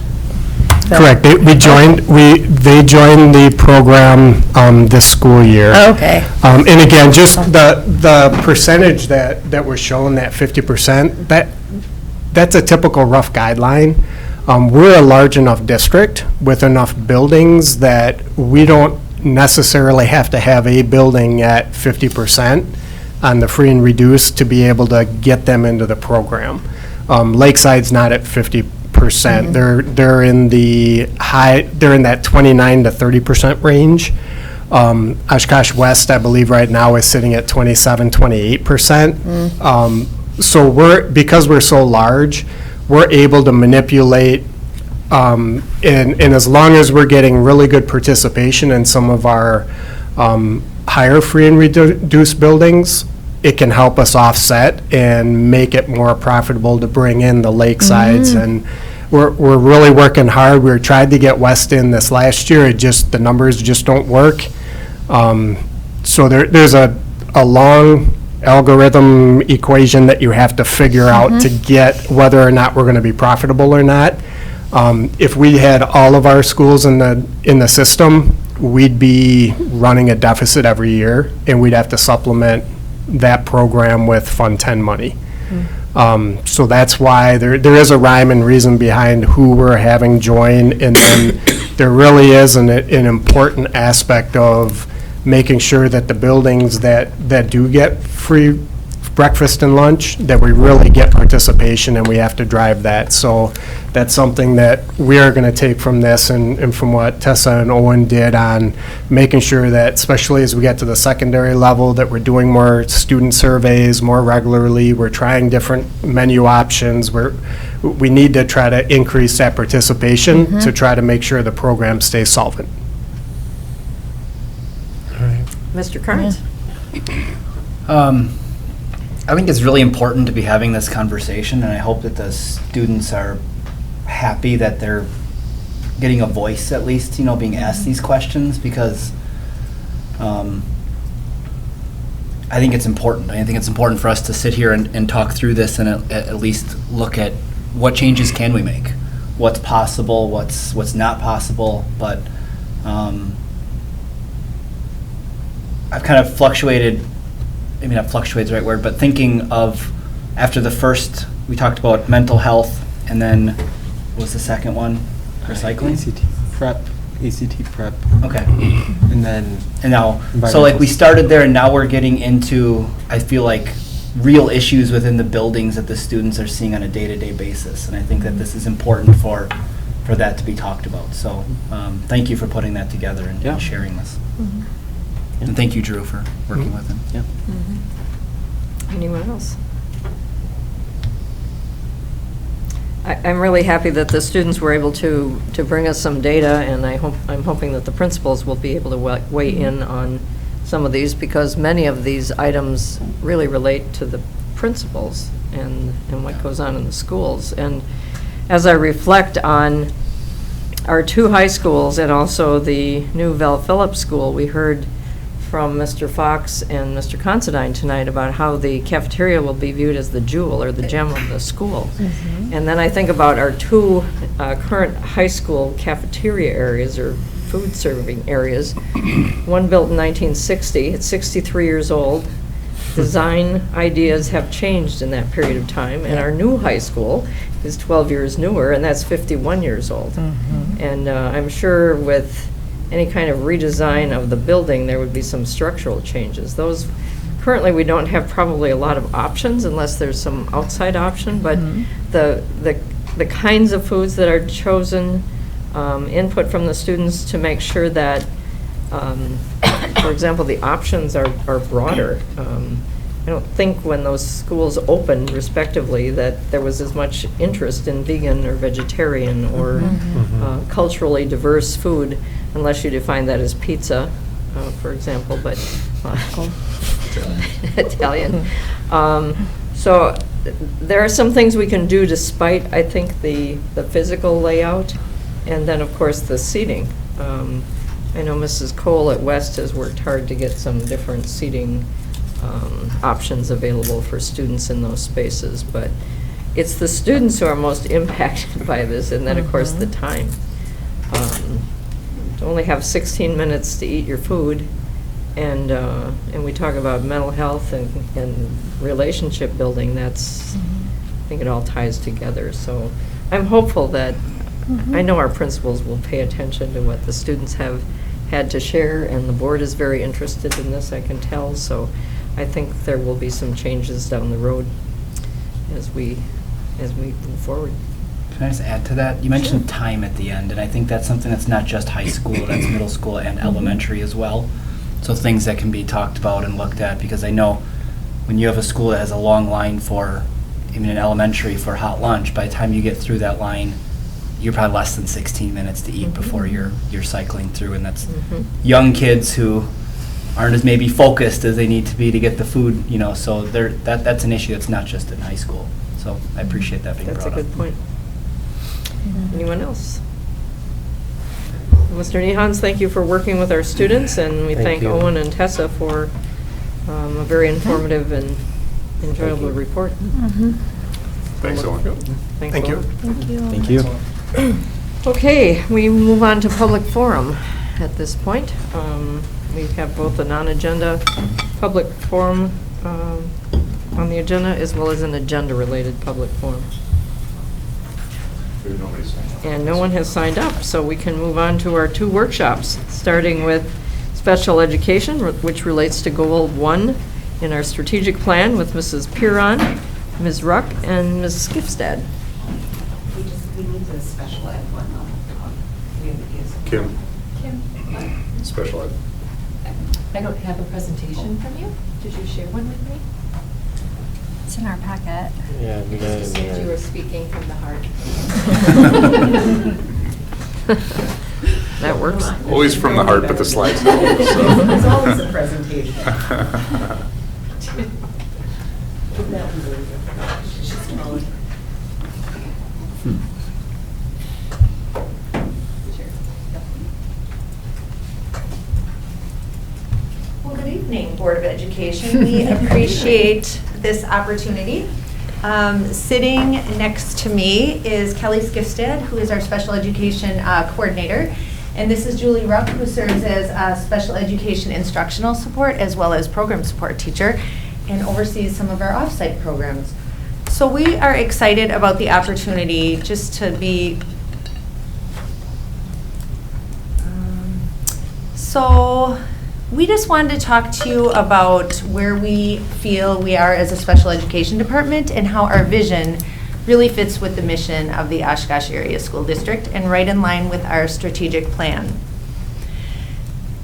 Speaker 12: Correct. They joined the program this school year.
Speaker 13: Oh, okay.
Speaker 12: And again, just the percentage that was shown, that 50%, that's a typical rough guideline. We're a large enough district with enough buildings that we don't necessarily have to have a building at 50% on the free and reduced to be able to get them into the program. Lakeside's not at 50%. They're in that 29 to 30% range. Oshkosh West, I believe right now, is sitting at 27-28%. So because we're so large, we're able to manipulate, and as long as we're getting really good participation in some of our higher free and reduced buildings, it can help us offset and make it more profitable to bring in the Lakesides. And we're really working hard. We tried to get West in this last year. The numbers just don't work. So there's a long algorithm equation that you have to figure out to get whether or not we're going to be profitable or not. If we had all of our schools in the system, we'd be running a deficit every year, and we'd have to supplement that program with Fund 10 money. So that's why there is a rhyme and reason behind who we're having join, and then there really is an important aspect of making sure that the buildings that do get free breakfast and lunch, that we really get participation, and we have to drive that. So that's something that we are going to take from this and from what Tessa and Owen did on making sure that, especially as we get to the secondary level, that we're doing more student surveys more regularly. We're trying different menu options. We need to try to increase that participation to try to make sure the program stays solvent.
Speaker 5: Mr. Carnes?
Speaker 11: I think it's really important to be having this conversation, and I hope that the students are happy that they're getting a voice, at least, being asked these questions, because I think it's important. I think it's important for us to sit here and talk through this and at least look at what changes can we make, what's possible, what's not possible. But I've kind of fluctuated, maybe not fluctuate is the right word, but thinking of after the first, we talked about mental health, and then what was the second one? Recycling?
Speaker 4: ACT prep.
Speaker 11: Okay.
Speaker 4: And then.
Speaker 11: And now, so like we started there, and now we're getting into, I feel like, real issues within the buildings that the students are seeing on a day-to-day basis. And I think that this is important for that to be talked about. So thank you for putting that together and sharing this. And thank you, Drew, for working with him.
Speaker 4: Yeah.
Speaker 5: Anyone else? I'm really happy that the students were able to bring us some data, and I'm hoping that the principals will be able to weigh in on some of these, because many of these items really relate to the principals
Speaker 1: and what goes on in the schools. And as I reflect on our two high schools and also the new Val Phillips School, we heard from Mr. Fox and Mr. Considine tonight about how the cafeteria will be viewed as the jewel or the gem of the school. And then I think about our two current high school cafeteria areas or food serving areas. One built in 1960, it's 63 years old. Design ideas have changed in that period of time, and our new high school is 12 years newer, and that's 51 years old. And I'm sure with any kind of redesign of the building, there would be some structural changes. Those, currently, we don't have probably a lot of options unless there's some outside option, but the kinds of foods that are chosen, input from the students to make sure that, for example, the options are broader. I don't think when those schools opened respectively that there was as much interest in vegan or vegetarian or culturally diverse food, unless you define that as pizza, for example, but Italian. So there are some things we can do despite, I think, the physical layout, and then, of course, the seating. I know Mrs. Cole at West has worked hard to get some different seating options available for students in those spaces, but it's the students who are most impacted by this, and then, of course, the time. To only have 16 minutes to eat your food, and we talk about mental health and relationship building, that's, I think it all ties together. So I'm hopeful that, I know our principals will pay attention to what the students have had to share, and the board is very interested in this, I can tell, so I think there will be some changes down the road as we move forward.
Speaker 11: Can I just add to that? You mentioned time at the end, and I think that's something that's not just high school, that's middle school and elementary as well. So things that can be talked about and looked at, because I know when you have a school that has a long line for, even in elementary, for hot lunch, by the time you get through that line, you're probably less than 16 minutes to eat before you're cycling through, and that's young kids who aren't as maybe focused as they need to be to get the food, you know, so that's an issue that's not just in high school. So I appreciate that being brought up.
Speaker 1: That's a good point. Anyone else? Mr. Nehans, thank you for working with our students, and we thank Owen and Tessa for a very informative and enjoyable report.
Speaker 7: Thanks, Owen.
Speaker 1: Thank you.
Speaker 4: Thank you.
Speaker 1: Okay, we move on to public forum at this point. We have both a non-agenda public forum on the agenda as well as an agenda-related public forum. And no one has signed up, so we can move on to our two workshops, starting with special education, which relates to Goal 1 in our strategic plan with Mrs. Piron, Ms. Ruck, and Ms. Skifstad.
Speaker 17: We need the special ed one.
Speaker 7: Kim. Special ed.
Speaker 17: I don't have a presentation from you. Did you share one with me?
Speaker 16: It's in our packet.
Speaker 4: Yeah, we got
Speaker 17: Just assumed you were speaking from the heart.
Speaker 1: That works.
Speaker 7: Always from the heart, but the slides don't.
Speaker 17: There's always a presentation.
Speaker 18: Well, good evening, Board of Education. We appreciate this opportunity. Sitting next to me is Kelly Skifstad, who is our special education coordinator. And this is Julie Rupp, who serves as a special education instructional support as well as program support teacher and oversees some of our off-site programs. So we are excited about the opportunity just to be so we just wanted to talk to you about where we feel we are as a special education department and how our vision really fits with the mission of the Oshkosh Area School District and right in line with our strategic plan.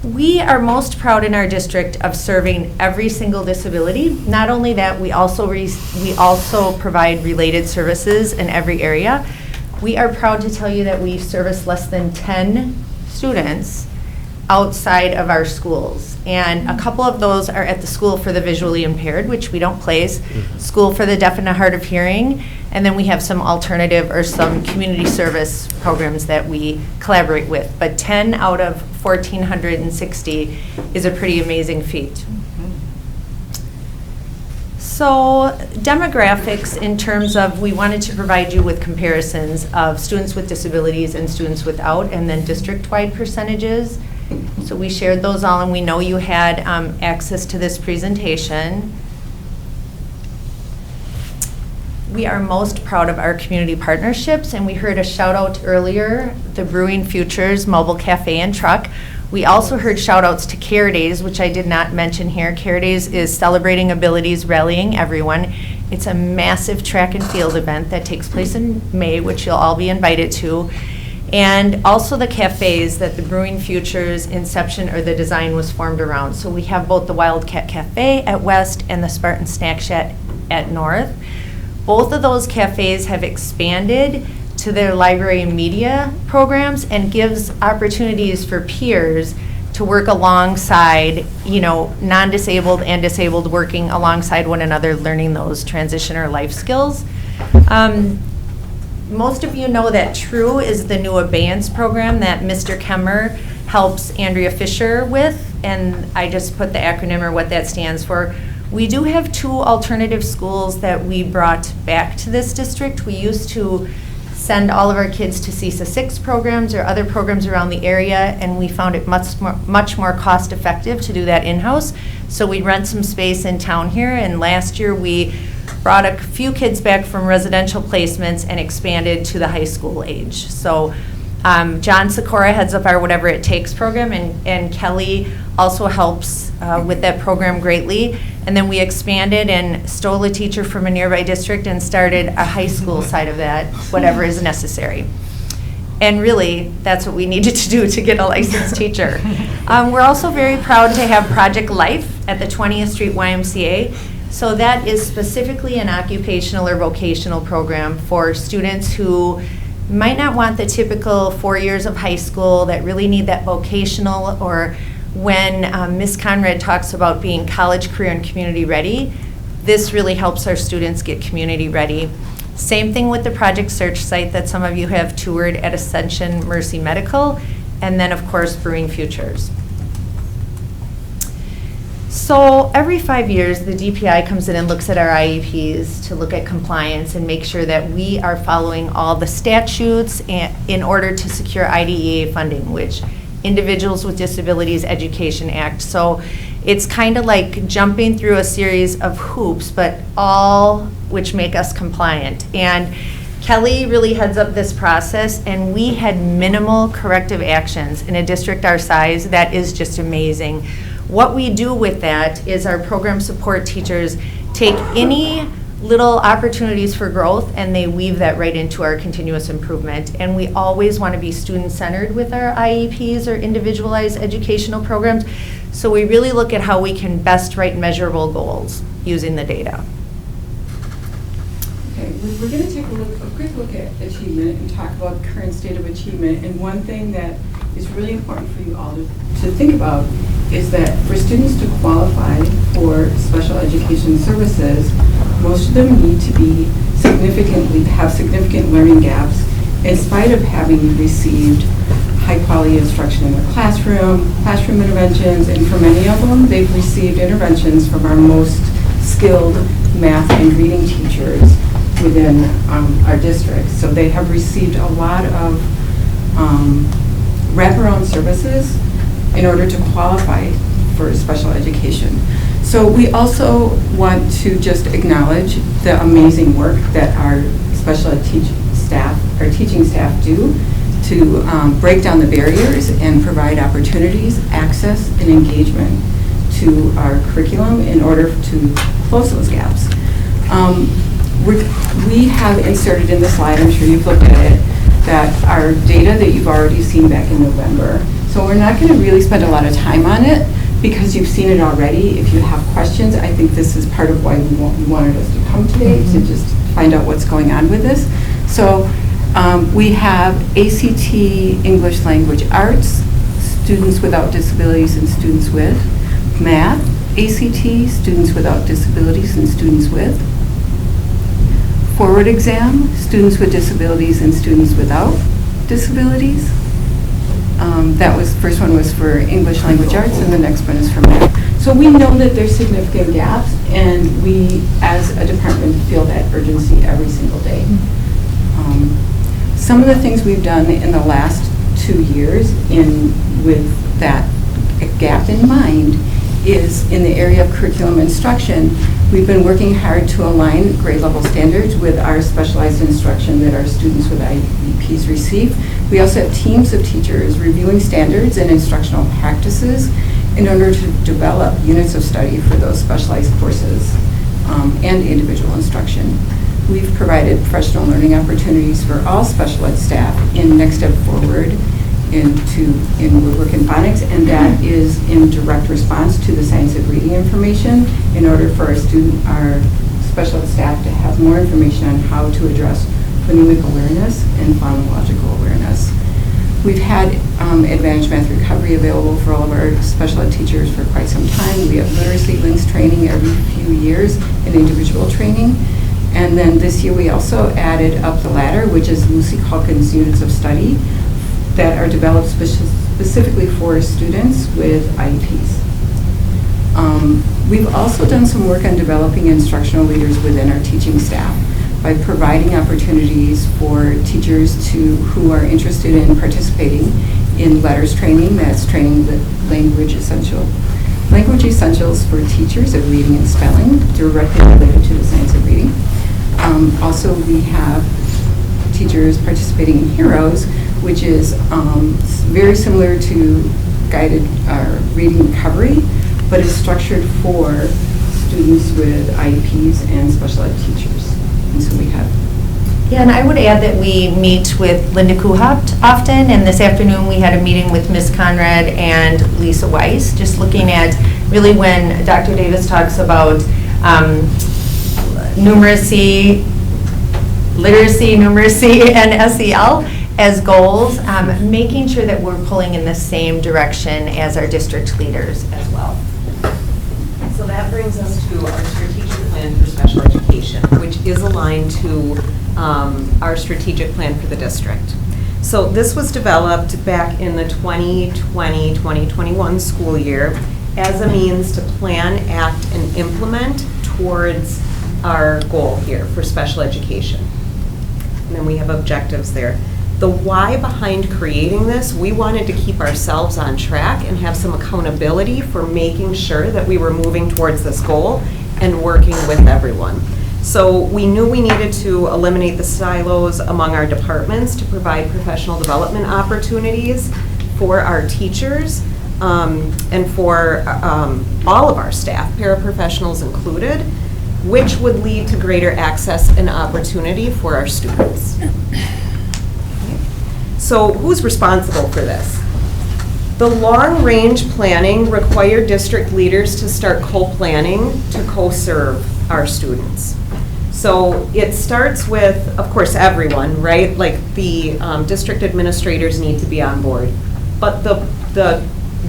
Speaker 18: We are most proud in our district of serving every single disability. Not only that, we also provide related services in every area. We are proud to tell you that we service less than 10 students outside of our schools. And a couple of those are at the School for the Visually Impaired, which we don't place, School for the Deaf and the Hard of Hearing, and then we have some alternative or some community service programs that we collaborate with. But 10 out of 1,460 is a pretty amazing feat. So demographics in terms of, we wanted to provide you with comparisons of students with disabilities and students without, and then district-wide percentages. So we shared those all, and we know you had access to this presentation. We are most proud of our community partnerships, and we heard a shout out earlier, the Brewing Futures Mobile Cafe and Truck. We also heard shout outs to Care Days, which I did not mention here. Care Days is Celebrating Abilities, Rallying Everyone. It's a massive track and field event that takes place in May, which you'll all be invited to. And also the cafes that the Brewing Futures inception or the design was formed around. So we have both the Wildcat Cafe at West and the Spartan Snack Shack at North. Both of those cafes have expanded to their library and media programs and gives opportunities for peers to work alongside, you know, non-disabled and disabled working alongside one another, learning those transition or life skills. Most of you know that TRUE is the new abeyance program that Mr. Kemmer helps Andrea Fisher with, and I just put the acronym or what that stands for. We do have 2 alternative schools that we brought back to this district. We used to send all of our kids to CESA 6 programs or other programs around the area, and we found it much more cost effective to do that in-house. So we rent some space in town here, and last year we brought a few kids back from residential placements and expanded to the high school age. So John Sikora heads up our Whatever It Takes program, and Kelly also helps with that program greatly. And then we expanded and stole a teacher from a nearby district and started a high school side of that, Whatever is Necessary. And really, that's what we needed to do to get a licensed teacher. We're also very proud to have Project Life at the 20th Street YMCA. So that is specifically an occupational or vocational program for students who might not want the typical 4 years of high school, that really need that vocational, or when Ms. Conrad talks about being college, career, and community ready, this really helps our students get community ready. Same thing with the Project Search site that some of you have toured at Ascension Mercy Medical, and then of course Brewing Futures. So every 5 years, the DPI comes in and looks at our IEPs to look at compliance and make sure that we are following all the statutes in order to secure IDEA funding, which Individuals with Disabilities Education Act. So it's kind of like jumping through a series of hoops, but all which make us compliant. And Kelly really heads up this process, and we had minimal corrective actions in a district our size. That is just amazing. What we do with that is our program support teachers take any little opportunities for growth and they weave that right into our continuous improvement. And we always want to be student-centered with our IEPs or individualized educational programs. So we really look at how we can best write measurable goals using the data.
Speaker 19: Okay, we're going to take a quick look at achievement and talk about the current state of achievement. And one thing that is really important for you all to think about is that for students to qualify for special education services, most of them need to have significant learning gaps in spite of having received high quality instruction in their classroom interventions, and for many of them, they've received interventions from our most skilled math and reading teachers within our district. So they have received a lot of wraparound services in order to qualify for special education. So we also want to just acknowledge the amazing work that our special ed teaching staff do to break down the barriers and provide opportunities, access, and engagement to our curriculum in order to close those gaps. We have inserted in the slide, I'm sure you've looked at it, that our data that you've already seen back in November. So we're not going to really spend a lot of time on it because you've seen it already. If you have questions, I think this is part of why you wanted us to come today, to just find out what's going on with this. So we have ACT English Language Arts students without disabilities and students with. Math, ACT, students without disabilities and students with. Forward exam, students with disabilities and students without disabilities. That was, first one was for English language arts, and the next one is for math. So we know that there's significant gaps, and we, as a department, feel that urgency every single day. Some of the things we've done in the last 2 years with that gap in mind is in the area of curriculum instruction. We've been working hard to align grade level standards with our specialized instruction that our students with IEPs receive. We also have teams of teachers reviewing standards and instructional practices in order to develop units of study for those specialized courses and individual instruction. We've provided professional learning opportunities for all special ed staff in Next Step Forward in Woodwork and Phonics, and that is in direct response to the science of reading information in order for our special ed staff to have more information on how to address phonemic awareness and phonological awareness. We've had Advanced Math Recovery available for all of our special ed teachers for quite some time. We have literacy links training every few years and individual training. And then this year we also added up the ladder, which is Lucy Calkins units of study that are developed specifically for students with IEPs. We've also done some work on developing instructional leaders within our teaching staff by providing opportunities for teachers who are interested in participating in LETTERS training. That's training the language essentials for teachers of reading and spelling, directly related to the science of reading. Also, we have teachers participating in HEROES, which is very similar to guided reading recovery, but is structured for students with IEPs and special ed teachers. And so we have.
Speaker 18: Yeah, and I would add that we meet with Linda Kuhaupt often, and this afternoon we had a meeting with Ms. Conrad and Lisa Weiss, just looking at really when Dr. Davis talks about numeracy, literacy, numeracy, and SEL as goals, making sure that we're pulling in the same direction as our district leaders as well.
Speaker 20: So that brings us to our strategic plan for special education, which is aligned to our strategic plan for the district. So this was developed back in the 2020-2021 school year as a means to plan, act, and implement towards our goal here for special education. And then we have objectives there. The why behind creating this, we wanted to keep ourselves on track and have some accountability for making sure that we were moving towards this goal and working with everyone. So we knew we needed to eliminate the silos among our departments to provide professional development opportunities for our teachers and for all of our staff, paraprofessionals included, which would lead to greater access and opportunity for our students. So who's responsible for this? The long-range planning required district leaders to start co-planning to co-serve our students. So it starts with, of course, everyone, right? Like the district administrators need to be on board. But the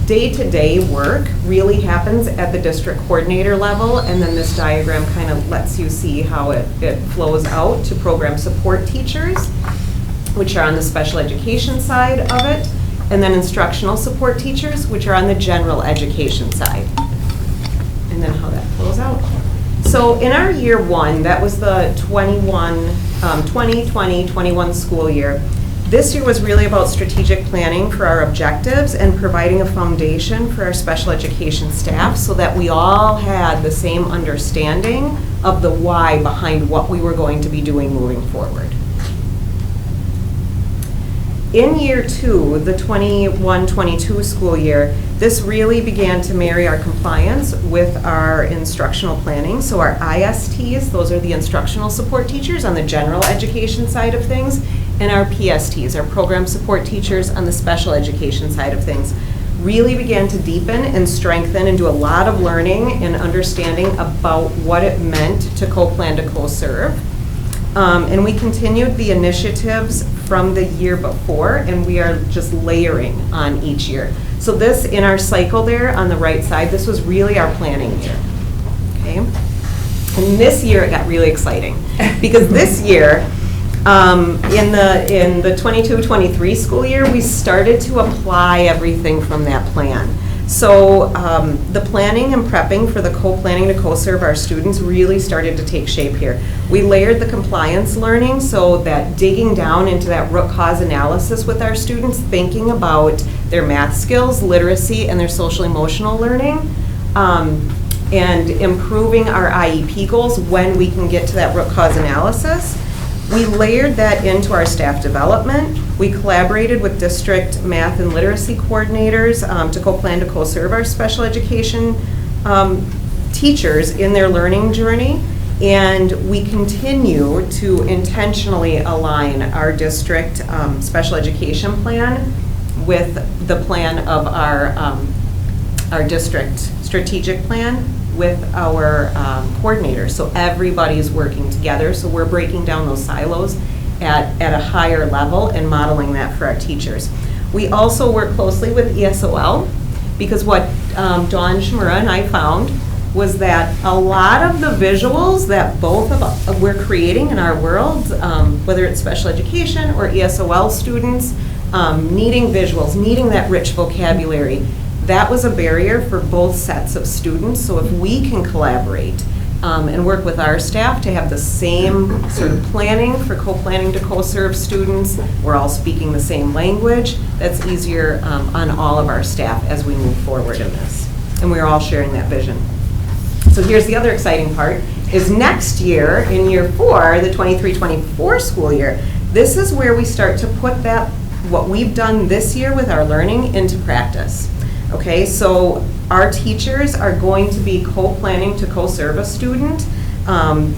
Speaker 20: day-to-day work really happens at the district coordinator level, and then this diagram kind of lets you see how it flows out to program support teachers, which are on the special education side of it, and then instructional support teachers, which are on the general education side. And then how that flows out. So in our year one, that was the 2020-21 school year, this year was really about strategic planning for our objectives and providing a foundation for our special education staff so that we all had the same understanding of the why behind what we were going to be doing moving forward. In year two, the 21-22 school year, this really began to marry our compliance with our instructional planning. So our ISTs, those are the instructional support teachers on the general education side of things, and our PSTs, our program support teachers on the special education side of things, really began to deepen and strengthen and do a lot of learning and understanding about what it meant to co-plan to co-serve. And we continued the initiatives from the year before, and we are just layering on each year. So this, in our cycle there on the right side, this was really our planning year. Okay? And this year it got really exciting because this year, in the 22-23 school year, we started to apply everything from that plan. So the planning and prepping for the co-planning to co-serve our students really started to take shape here. We layered the compliance learning, so that digging down into that root cause analysis with our students, thinking about their math skills, literacy, and their social emotional learning, and improving our IEP goals when we can get to that root cause analysis. We layered that into our staff development. We collaborated with district math and literacy coordinators to co-plan to co-serve our special education teachers in their learning journey. And we continue to intentionally align our district special education plan with the plan of our district strategic plan with our coordinators. So everybody's working together. So we're breaking down those silos at a higher level and modeling that for our teachers. We also work closely with ESOL because what Dawn Shimura and I found was that a lot of the visuals that both of us we're creating in our world, whether it's special education or ESOL students, needing visuals, needing that rich vocabulary, that was a barrier for both sets of students. So if we can collaborate and work with our staff to have the same sort of planning for co-planning to co-serve students, we're all speaking the same language, that's easier on all of our staff as we move forward in this. And we're all sharing that vision. So here's the other exciting part, is next year, in year 4, the 23-24 school year, this is where we start to put that, what we've done this year with our learning, into practice. Okay, so our teachers are going to be co-planning to co-serve a student, and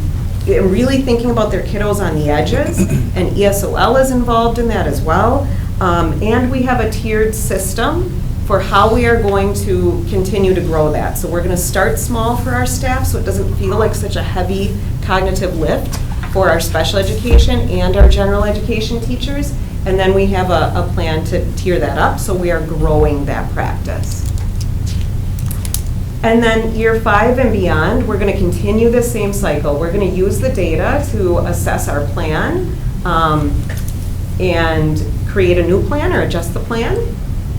Speaker 20: really thinking about their kiddos on the edges, and ESOL is involved in that as well. And we have a tiered system for how we are going to continue to grow that. So we're going to start small for our staff so it doesn't feel like such a heavy cognitive lift for our special education and our general education teachers. And then we have a plan to tier that up, so we are growing that practice. And then year 5 and beyond, we're going to continue the same cycle. We're going to use the data to assess our plan and create a new plan or adjust the plan,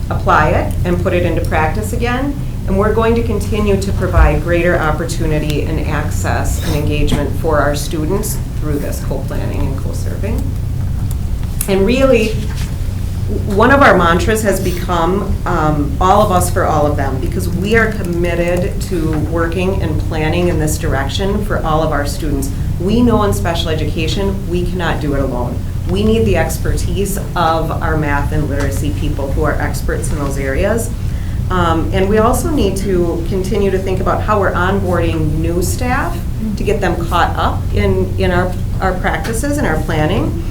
Speaker 20: apply it, and put it into practice again. And we're going to continue to provide greater opportunity and access and engagement for our students through this co-planning and co-serving. And really, one of our mantras has become all of us for all of them, because we are committed to working and planning in this direction for all of our students. We know in special education, we cannot do it alone. We need the expertise of our math and literacy people who are experts in those areas. And we also need to continue to think about how we're onboarding new staff to get them caught up in our practices and our planning.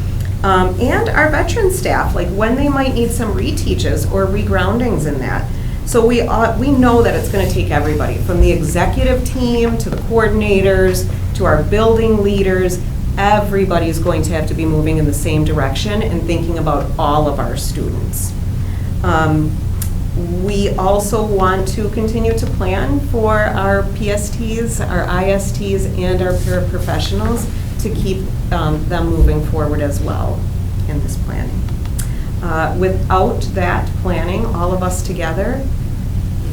Speaker 20: And our veteran staff, like when they might need some reteaches or regroundings in that. So we know that it's going to take everybody, from the executive team to the coordinators to our building leaders. Everybody's going to have to be moving in the same direction and thinking about all of our students. We also want to continue to plan for our PSTs, our ISTs, and our paraprofessionals to keep them moving forward as well in this planning. Without that planning, all of us together,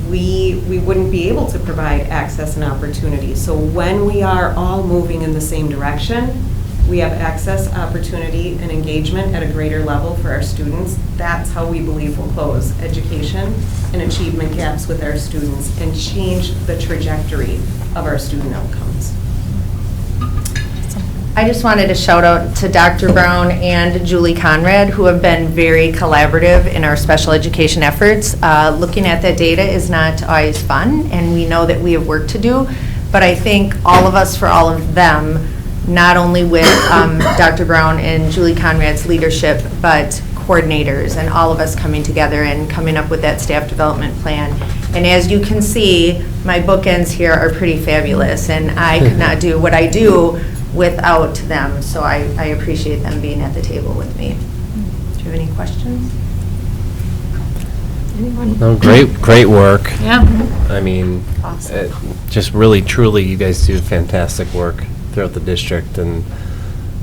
Speaker 20: we wouldn't be able to provide access and opportunity. So when we are all moving in the same direction, we have access, opportunity, and engagement at a greater level for our students. That's how we believe we'll close education and achievement gaps with our students and change the trajectory of our student outcomes.
Speaker 18: I just wanted to shout out to Dr. Brown and Julie Conrad, who have been very collaborative in our special education efforts. Looking at that data is not always fun, and we know that we have work to do, but I think all of us for all of them, not only with Dr. Brown and Julie Conrad's leadership, but coordinators and all of us coming together and coming up with that staff development plan. And as you can see, my bookends here are pretty fabulous, and I could not do what I do without them, so I appreciate them being at the table with me. questions?
Speaker 1: Anyone?
Speaker 21: No, great work.
Speaker 15: Yeah.
Speaker 21: I mean,
Speaker 18: Awesome.
Speaker 21: just really, truly, you guys do fantastic work throughout the district, and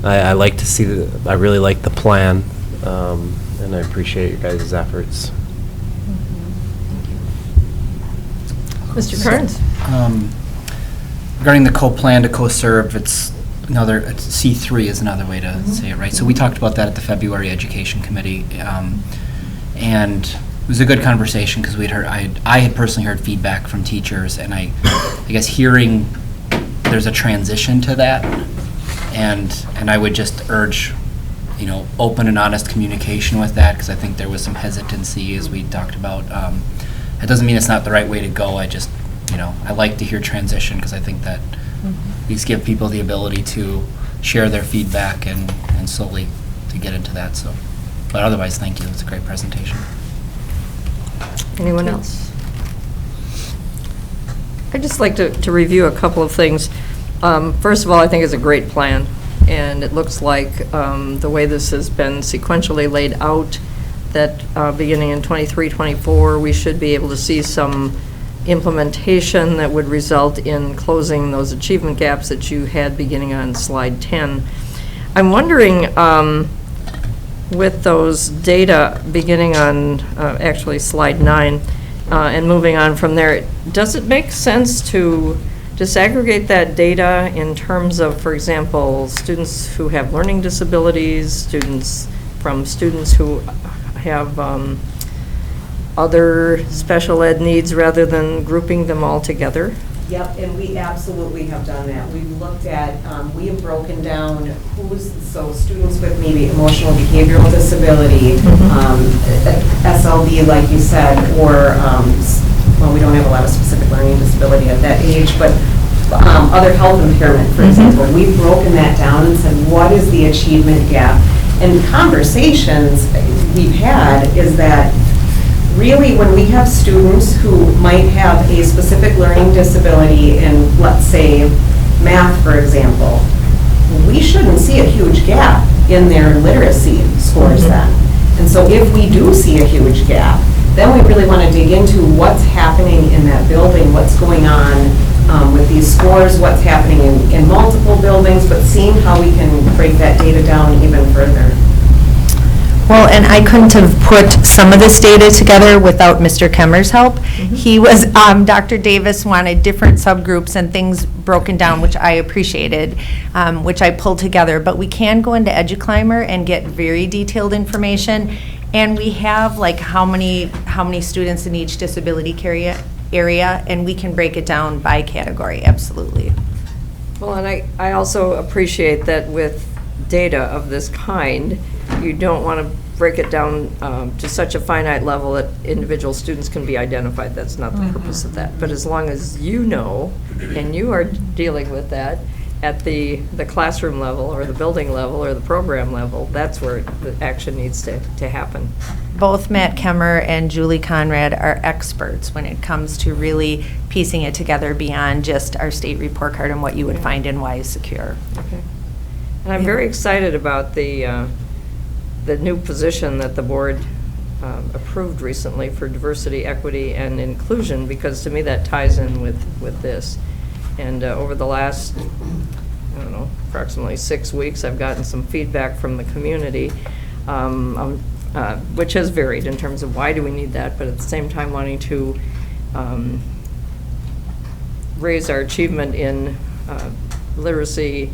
Speaker 21: I like to see I really like the plan, and I appreciate your guys' efforts.
Speaker 1: Mr. Kearns?
Speaker 11: Regarding the co-plan to co-serve, it's C3 is another way to say it, right? So we talked about that at the February Education Committee, and it was a good conversation because I had personally heard feedback from teachers, and I guess hearing there's a transition to that, and I would just urge, open and honest communication with that, because I think there was some hesitancy as we talked about. It doesn't mean it's not the right way to go. I just, I like to hear transition because I think that these give people the ability to share their feedback and slowly to get into that. So, but otherwise, thank you. It's a great presentation.
Speaker 1: Anyone else? I'd just like to review a couple of things. First of all, I think it's a great plan, and it looks like the way this has been sequentially laid out, that beginning in 23-24, we should be able to see some implementation that would result in closing those achievement gaps that you had beginning on slide 10. I'm wondering, with those data beginning on actually slide 9 and moving on from there, does it make sense to disaggregate that data in terms of, for example, students who have learning disabilities, students who have other special ed needs, rather than grouping them all together?
Speaker 20: Yep, and we absolutely have done that. We've looked at, we have broken down so students with maybe emotional behavioral disability, SLD like you said, or, well, we don't have a lot of specific learning disability at that age, but other health impairment, for example. We've broken that down and said, what is the achievement gap? And conversations we've had is that really when we have students who might have a specific learning disability in, let's say, math, for example, we shouldn't see a huge gap in their literacy scores then. And so if we do see a huge gap, then we really want to dig into what's happening in that building, what's going on with these scores, what's happening in multiple buildings, but seeing how we can break that data down even further.
Speaker 18: Well, and I couldn't have put some of this data together without Mr. Kemmer's help. He was, Dr. Davis wanted different subgroups and things broken down, which I appreciated, which I pulled together. But we can go into EduClimber and get very detailed information. And we have like how many students in each disability area, and we can break it down by category, absolutely.
Speaker 1: Well, and I also appreciate that with data of this kind, you don't want to break it down to such a finite level that individual students can be identified. That's not the purpose of that. But as long as you know, and you are dealing with that at the classroom level or the building level or the program level, that's where the action needs to happen.
Speaker 18: Both Matt Kemmer and Julie Conrad are experts when it comes to really piecing it together beyond just our state report card and what you would find in Wise Secure.
Speaker 1: Okay. And I'm very excited about the new position that the board approved recently for diversity, equity, and inclusion, because to me that ties in with this. And over the last, I don't know, approximately 6 weeks, I've gotten some feedback from the community, which has varied in terms of why do we need that, but at the same time wanting to raise our achievement in literacy,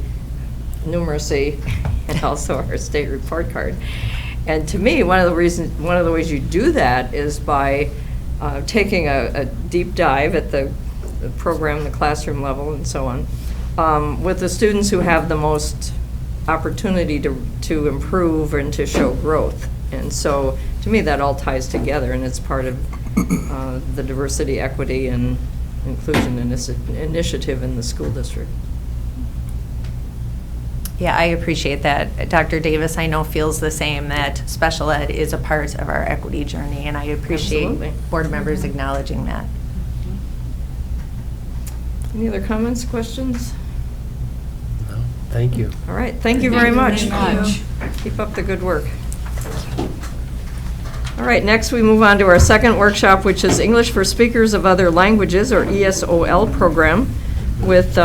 Speaker 1: numeracy, and also our state report card. And to me, one of the ways you do that is by taking a deep dive at the program, the classroom level, and so on, with the students who have the most opportunity to improve and to show growth. And so, to me, that all ties together, and it's part of the diversity, equity, and inclusion initiative in the school district.
Speaker 18: Yeah, I appreciate that. Dr. Davis, I know, feels the same, that special ed is a part of our equity journey, and I appreciate board members acknowledging that.
Speaker 1: Any other comments, questions?
Speaker 21: No, thank you.
Speaker 1: All right, thank you very much. Keep up the good work. All right, next we move on to our second workshop, which is English for Speakers of Other Languages, or ESOL program, with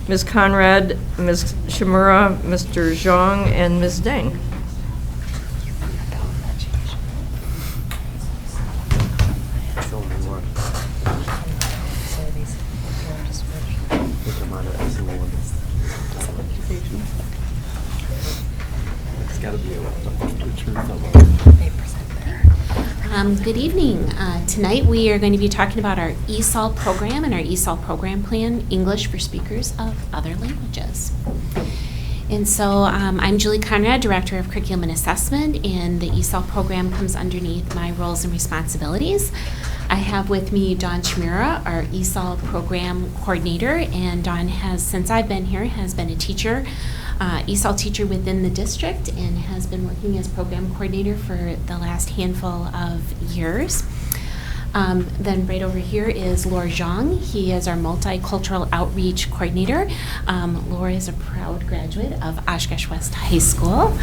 Speaker 1: Ms. Conrad, Ms. Shimura, Mr. Zhang, and Ms. Deng.
Speaker 2: Good evening. Tonight we are going to be talking about our ESOL program and our ESOL program plan, English for Speakers of Other Languages. And so I'm Julie Conrad, Director of Curriculum and Assessment, and the ESOL program comes underneath my roles and responsibilities. I have with me Dawn Shimura, our ESOL program coordinator, and Dawn has, since I've been here, has been a teacher, ESOL teacher within the district, and has been working as program coordinator for the last handful of years. Then right over here is Laura Zhang. He is our multicultural outreach coordinator. Laura is a proud graduate of Oshkosh West High School.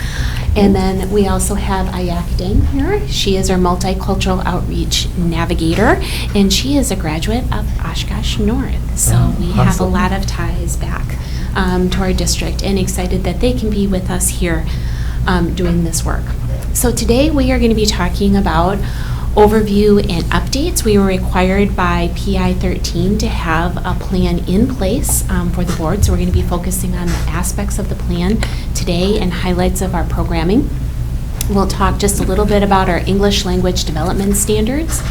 Speaker 2: And then we also have Ayak Deng here. She is our multicultural outreach navigator, and she is a graduate of Oshkosh North. So we have a lot of ties back to our district, and excited that they can be with us here doing this work. So today we are going to be talking about overview and updates. We were required by PI 13 to have a plan in place for the board, so we're going to be focusing on the aspects of the plan today and highlights of our programming. We'll talk just a little bit about our English language development standards,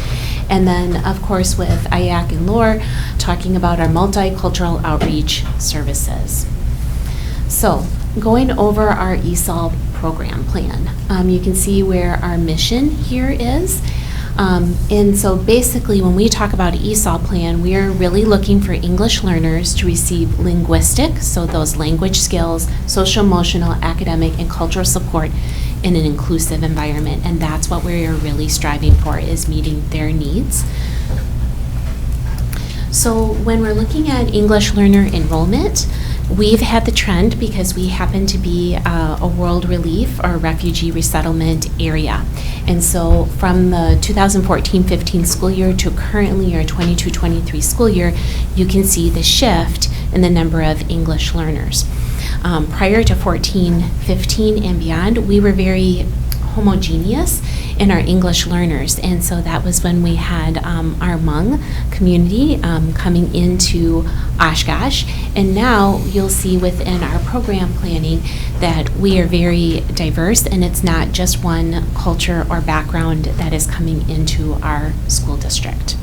Speaker 2: and then of course with Ayak and Laura talking about our multicultural outreach services. So going over our ESOL program plan, you can see where our mission here is. And so basically when we talk about ESOL plan, we are really looking for English learners to receive linguistic, so those language skills, social, emotional, academic, and cultural support in an inclusive environment. And that's what we are really striving for, is meeting their needs. So when we're looking at English learner enrollment, we've had the trend because we happen to be a world relief or refugee resettlement area. And so from the 2014-15 school year to currently our 22-23 school year, you can see the shift in the number of English learners. Prior to 14-15 and beyond, we were very homogeneous in our English learners, and so that was when we had our Hmong community coming into Oshkosh, and now you'll see within our program planning that we are very diverse, and it's not just one culture or background that is coming into our school district.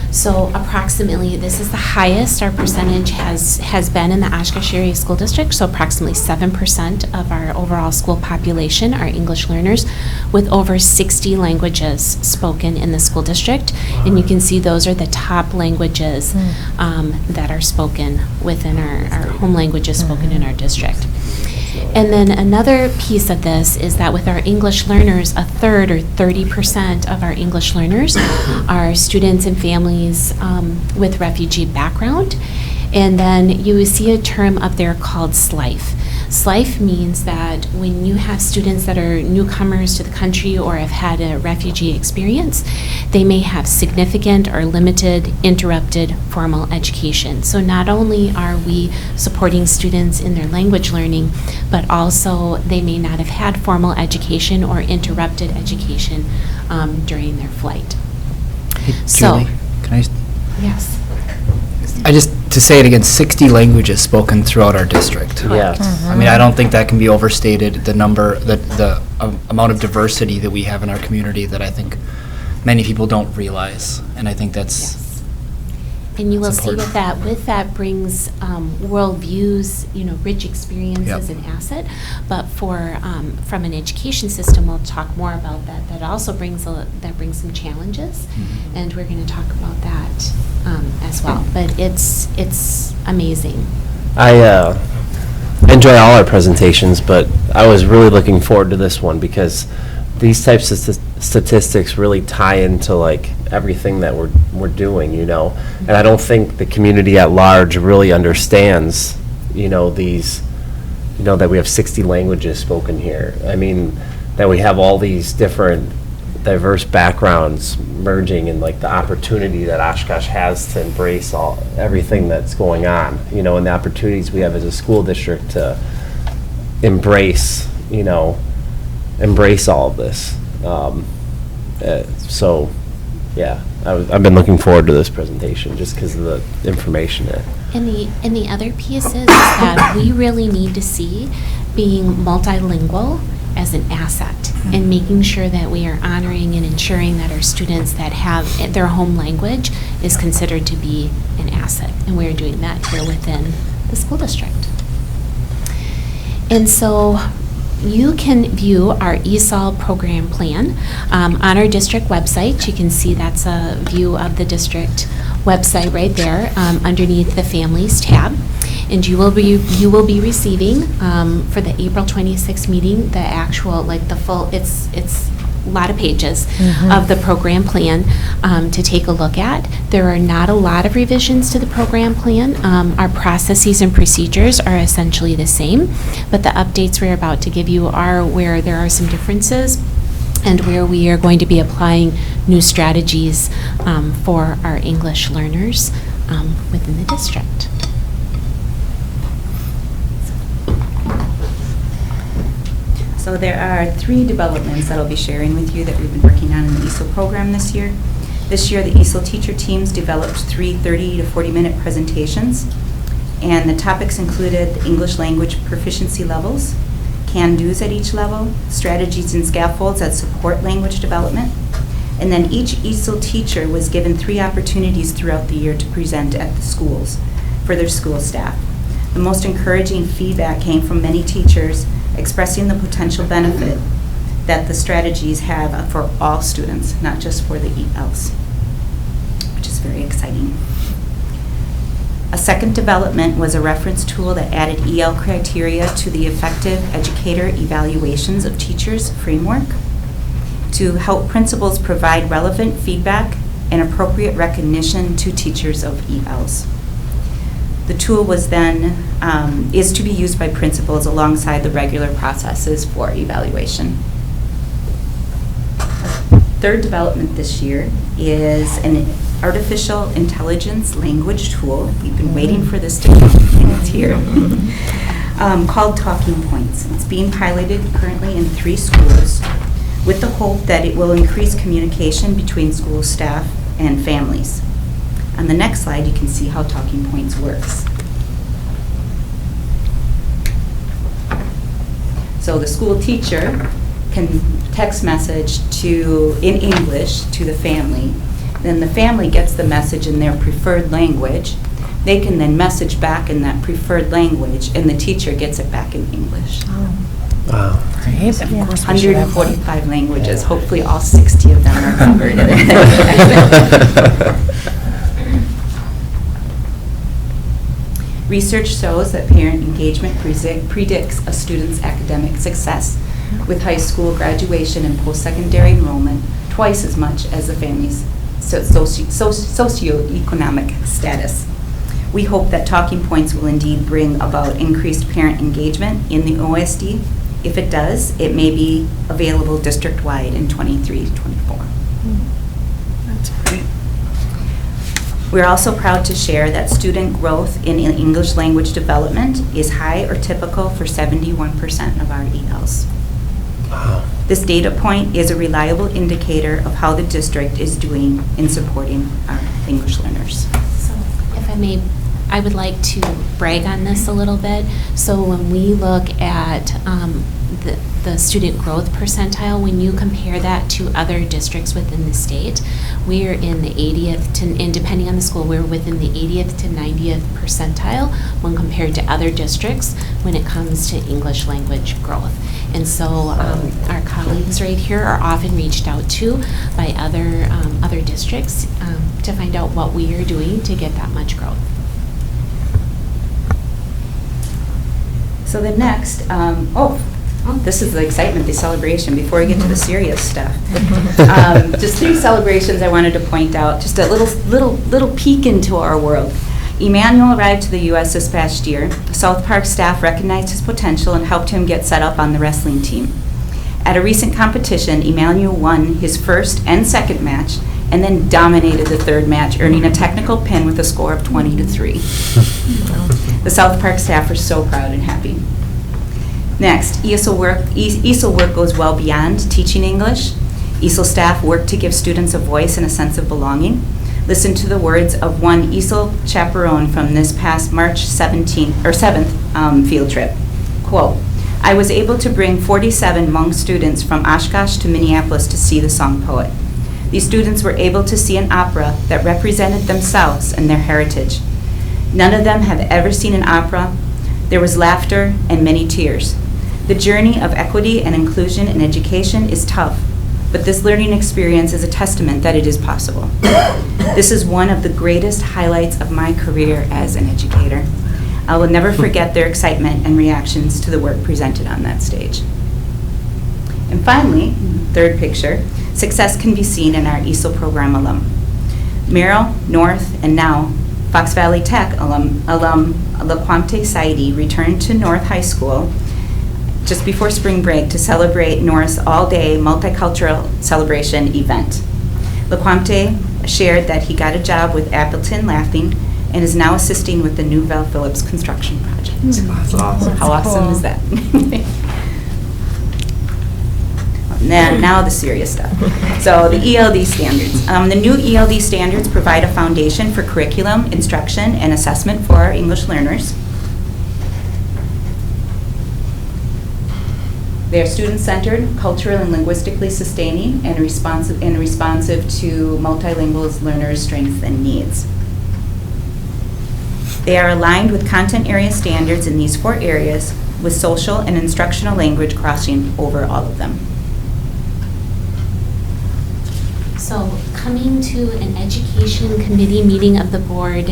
Speaker 2: So approximately, this is the highest our percentage has been in the Oshkosh Area School District, so approximately 7% of our overall school population are English learners, with over 60 languages spoken in the school district. And you can see those are the top languages that are spoken within our home languages spoken in our district. And then another piece of this is that with our English learners, a third or 30% of our English learners are students and families with refugee background. And then you see a term up there called SLIFE. SLIFE means that when you have students that are newcomers to the country or have had a refugee experience, they may have significant or limited interrupted formal education. So not only are we supporting students in their language learning, but also they may not have had formal education or interrupted education during their flight.
Speaker 11: Hey,
Speaker 2: So,
Speaker 11: Julie, can I?
Speaker 2: Yes.
Speaker 11: To say it again, 60 languages spoken throughout our district.
Speaker 21: Yes.
Speaker 11: I mean, I don't think that can be overstated, the number, the amount of diversity that we have in our community that I think many people don't realize. And I think that's
Speaker 2: And you will
Speaker 11: It's
Speaker 2: see
Speaker 11: important.
Speaker 2: with that brings worldviews, rich experiences
Speaker 11: Yep.
Speaker 2: and asset. But from an education system, we'll talk more about that. That also brings some challenges, and we're going to talk about that as well. But it's amazing.
Speaker 21: I enjoy all our presentations, but I was really looking forward to this one because these types of statistics really tie into like everything that we're doing, and I don't think the community at large really understands, these, that we have 60 languages spoken here. I mean, that we have all these different diverse backgrounds merging, and like the opportunity that Oshkosh has to embrace everything that's going on, you know, and the opportunities we have as a school district to embrace all of this. So, yeah, I've been looking forward to this presentation just because of the information in it.
Speaker 2: And the other piece is that we really need to see being multilingual as an asset, and making sure that we are honoring and ensuring that our students that have their home language is considered to be an asset. And we're doing that here within the school district. And so you can view our ESOL program plan on our district website. You can see that's a view of the district website right there underneath the Families tab. And you will be receiving for the April 26th meeting the actual, like the full, it's a lot of pages of the program plan to take a look at. There are not a lot of revisions to the program plan. Our processes and procedures are essentially the same, but the updates we're about to give you are where there are some differences and where we are going to be applying new strategies for our English learners within the district.
Speaker 9: So there are 3 developments that I'll be sharing with you that we've been working on in the ESOL program this year. This year, the ESOL teacher teams developed 3 30 to 40-minute presentations, and the topics included the English language proficiency levels, can-dos at each level, strategies and scaffolds that support language development, and then each ESOL teacher was given 3 opportunities throughout the year to present at the schools for their school staff. The most encouraging feedback came from many teachers expressing the potential benefit that the strategies have for all students, not just for the ELs, which is very exciting. A second development was a reference tool that added EL criteria to the Effective Educator Evaluations of Teachers framework to help principals provide relevant feedback and appropriate recognition to teachers of ELs. The tool was then is to be used by principals alongside the regular processes for evaluation. Third development this year is an artificial intelligence language tool. We've been waiting for this to come, and it's here. Called Talking Points. It's being piloted currently in 3 schools with the hope that it will increase communication between school staff and families. On the next slide, you can see how Talking Points works. So the school teacher can text message in English to the family. Then the family gets the message in their preferred language. They can then message back in that preferred language, and the teacher gets it back in English.
Speaker 21: Wow.
Speaker 13: Great. Of course we should have
Speaker 9: 145 languages. Hopefully all 60 of them are covered. Research shows that parent engagement predicts a student's academic success with high school graduation and post-secondary enrollment twice as much as the family's socioeconomic status. We hope that Talking Points will indeed bring about increased parent engagement in the OSD. If it does, it may be available district-wide in 23-24.
Speaker 13: That's great.
Speaker 9: We're also proud to share that student growth in English language development is high or typical for 71% of our ELs.
Speaker 21: Wow.
Speaker 9: This data point is a reliable indicator of how the district is doing in supporting our English learners.
Speaker 2: So if I may, I would like to brag on this a little bit. So when we look at the student growth percentile, when you compare that to other districts within the state, we're in the 80th and depending on the school, we're within the 80th to 90th percentile when compared to other districts when it comes to English language growth. And so our colleagues right here are often reached out to by other districts to find out what we are doing to get that much growth.
Speaker 9: So the next, this is the excitement, the celebration, before we get to the serious stuff. Just 3 celebrations I wanted to point out, just a little peek into our world. Emmanuel arrived to the U.S. this past year. South Park staff recognized his potential and helped him get set up on the wrestling team. At a recent competition, Emmanuel won his first and second match and then dominated the third match, earning a technical pin with a score of 20-3. The South Park staff are so proud and happy. Next, ESOL work goes well beyond teaching English. ESOL staff work to give students a voice and a sense of belonging. Listen to the words of one ESOL chaperone from this past March 7th field trip. Quote, "I was able to bring 47 Hmong students from Oshkosh to Minneapolis to see the song poet. These students were able to see an opera that represented themselves and their heritage. None of them have ever seen an opera. There was laughter and many tears. The journey of equity and inclusion in education is tough, but this learning experience is a testament that it is possible. This is one of the greatest highlights of my career as an educator. I will never forget their excitement and reactions to the work presented on that stage." And finally, third picture, success can be seen in our ESOL program alum. Merrill, North, and now Fox Valley Tech alum LaQuante Saidi returned to North High School just before spring break to celebrate North's all-day multicultural celebration event. LaQuante shared that he got a job with Appleton Laughing and is now assisting with the new Val Phillips construction project.
Speaker 11: That's awesome.
Speaker 9: How awesome is that? Now the serious stuff. So the ELD standards. The new ELD standards provide a foundation for curriculum, instruction, and assessment for our English learners. They are student-centered, cultural and linguistically sustaining, and responsive to multilingual learners' strengths and needs. They are aligned with content area standards in these 4 areas, with social and instructional language crossing over all of them.
Speaker 2: So coming to an education committee meeting of the board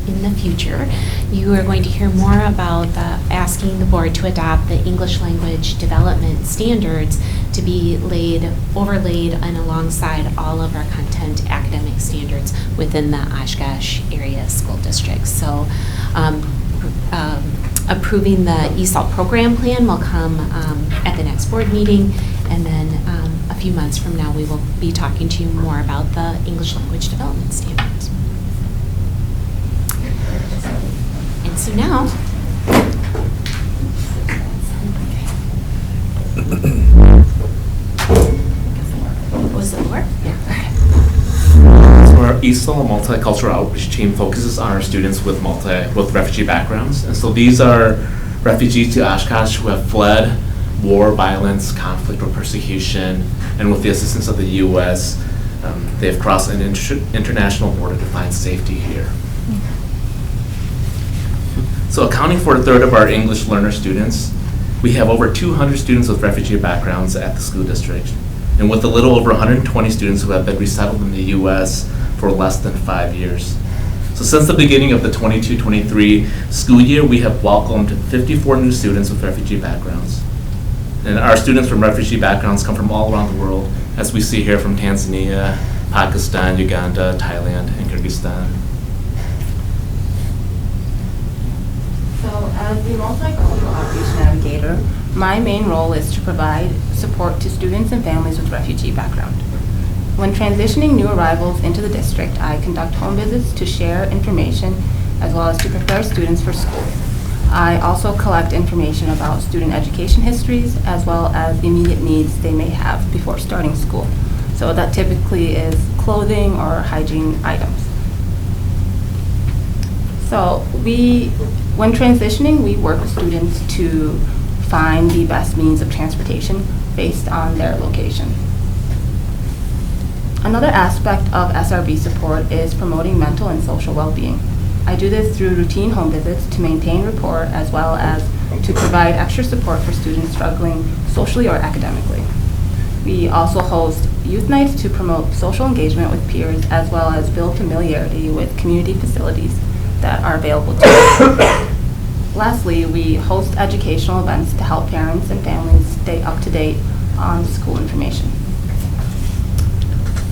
Speaker 2: in the future, you are going to hear more about asking the board to adopt the English language development standards to be overlaid and alongside all of our content academic standards within the Oshkosh area school district. So approving the ESOL program plan will come at the next board meeting, and then a few months from now we will be talking to you more about the English language development standards. And so now, was the board? Yeah.
Speaker 10: So our ESOL multicultural outreach team focuses on our students with refugee backgrounds, and so these are refugees to Oshkosh who have fled war, violence, conflict, or persecution, and with the assistance of the U.S., they have crossed an international border to find safety here. So accounting for a third of our English learner students, we have over 200 students with refugee backgrounds at the school district, and with a little over 120 students who have been resettled in the U.S. for less than 5 years. So since the beginning of the 22-23 school year, we have welcomed 54 new students with refugee backgrounds. And our students from refugee backgrounds come from all around the world, as we see here from Tanzania, Pakistan, Uganda, Thailand, and Kyrgyzstan.
Speaker 22: So as the multicultural outreach navigator, my main role is to provide support to students and families with refugee background. When transitioning new arrivals into the district, I conduct home visits to share information as well as to prepare students for school. I also collect information about student education histories as well as immediate needs they may have before starting school. So that typically is clothing or hygiene items. So when transitioning, we work with students to find the best means of transportation based on their location. Another aspect of SRB support is promoting mental and social well-being. I do this through routine home visits to maintain rapport as well as to provide extra support for students struggling socially or academically. We also host youth nights to promote social engagement with peers as well as build familiarity with community facilities that are available to us. Lastly, we host educational events to help parents and families stay up to date on school information.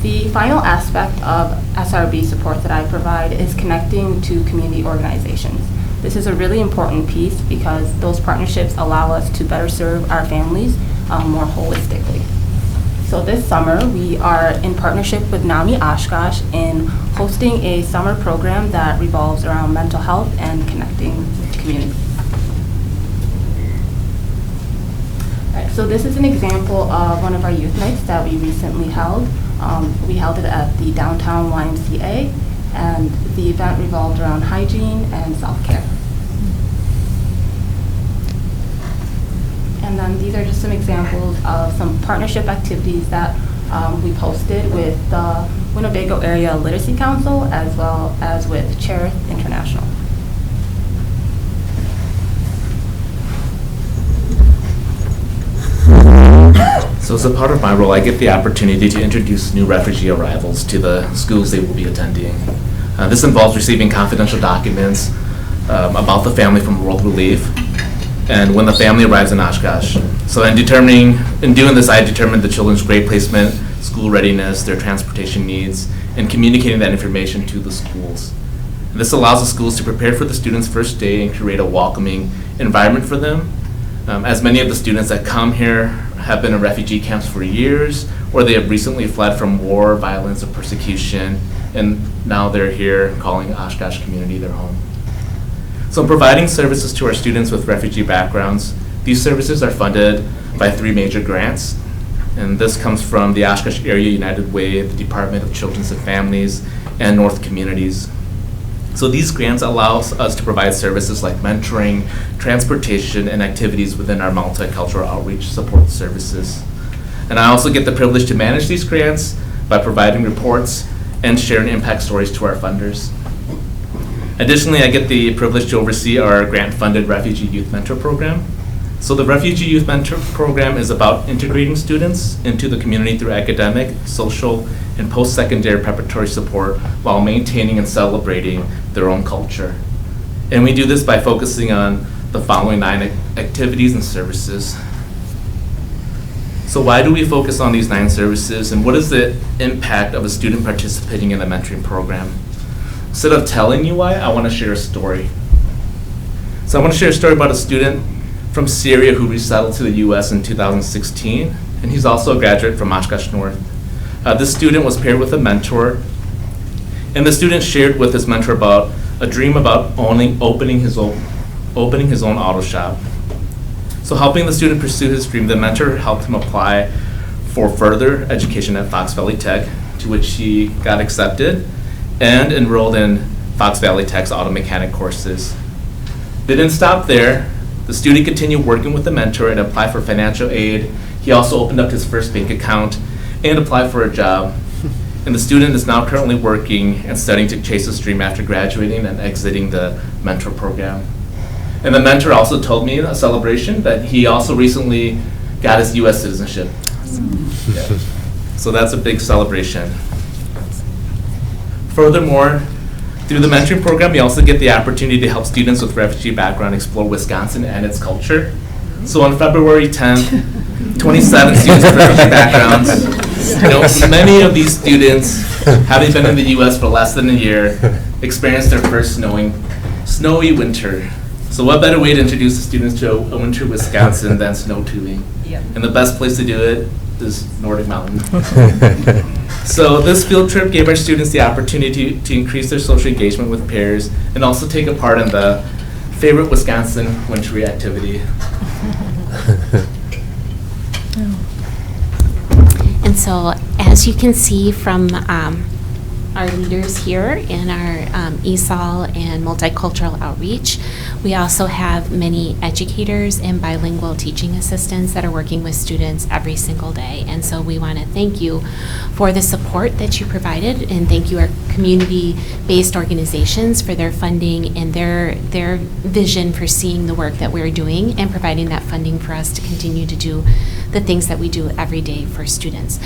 Speaker 22: The final aspect of SRB support that I provide is connecting to community organizations. This is a really important piece because those partnerships allow us to better serve our families more holistically. So this summer, we are in partnership with NAMI Oshkosh in hosting a summer program that revolves around mental health and connecting with the community. So this is an example of one of our youth nights that we recently held. We held it at the downtown YMCA, and the event revolved around hygiene and self-care. And then these are just some examples of some partnership activities that we posted with the Winnebago Area Literacy Council as well as with Cherith International.
Speaker 10: So as a part of my role, I get the opportunity to introduce new refugee arrivals to the schools they will be attending. This involves receiving confidential documents about the family from World Relief and when the family arrives in Oshkosh. So in doing this, I determined the children's grade placement, school readiness, their transportation needs, and communicating that information to the schools. And this allows the schools to prepare for the students' first day and create a welcoming environment for them. As many of the students that come here have been in refugee camps for years, or they have recently fled from war, violence, or persecution, and now they're here calling Oshkosh community their home. So providing services to our students with refugee backgrounds, these services are funded by 3 major grants. And this comes from the Oshkosh Area United Way, the Department of Children's and Families, and North Communities. So these grants allow us to provide services like mentoring, transportation, and activities within our multicultural outreach support services. And I also get the privilege to manage these grants by providing reports and sharing impact stories to our funders. Additionally, I get the privilege to oversee our grant-funded Refugee Youth Mentor Program. So the Refugee Youth Mentor Program is about integrating students into the community through academic, social, and post-secondary preparatory support while maintaining and celebrating their own culture. And we do this by focusing on the following 9 activities and services. So why do we focus on these 9 services, and what is the impact of a student participating in the mentoring program? Instead of telling you why, I want to share a story. So I want to share a story about a student from Syria who resettled to the U.S. in 2016, and he's also a graduate from Oshkosh North. This student was paired with a mentor, and the student shared with his mentor about a dream about opening his own auto shop. So helping the student pursue his dream, the mentor helped him apply for further education at Fox Valley Tech, to which he got accepted and enrolled in Fox Valley Tech's auto mechanic courses. They didn't stop there. The student continued working with the mentor and applied for financial aid. He also opened up his first bank account and applied for a job. And the student is now currently working and studying to chase his dream after graduating and exiting the mentor program. And the mentor also told me in a celebration that he also recently got his U.S. citizenship. Yeah. So that's a big celebration. Furthermore, through the mentoring program, we also get the opportunity to help students with refugee background explore Wisconsin and its culture. So on February 10th, 27 students with refugee backgrounds, many of these students, having been in the U.S. for less than a year, experienced their first snowy winter. So what better way to introduce the students to a winter Wisconsin than snow tubing? Yep. And the best place to do it is Nordic Mountain. So this field trip gave our students the opportunity to increase their social engagement with peers and also take a part in the favorite Wisconsin wintry activity.
Speaker 2: And so, as you can see from our leaders here in our ESOL and multicultural outreach, we also have many educators and bilingual teaching assistants that are working with students every single day. And so we want to thank you for the support that you provided, and thank you our community-based organizations for their funding and their vision for seeing the work that we're doing and providing that funding for us to continue to do the things that we do every day for students.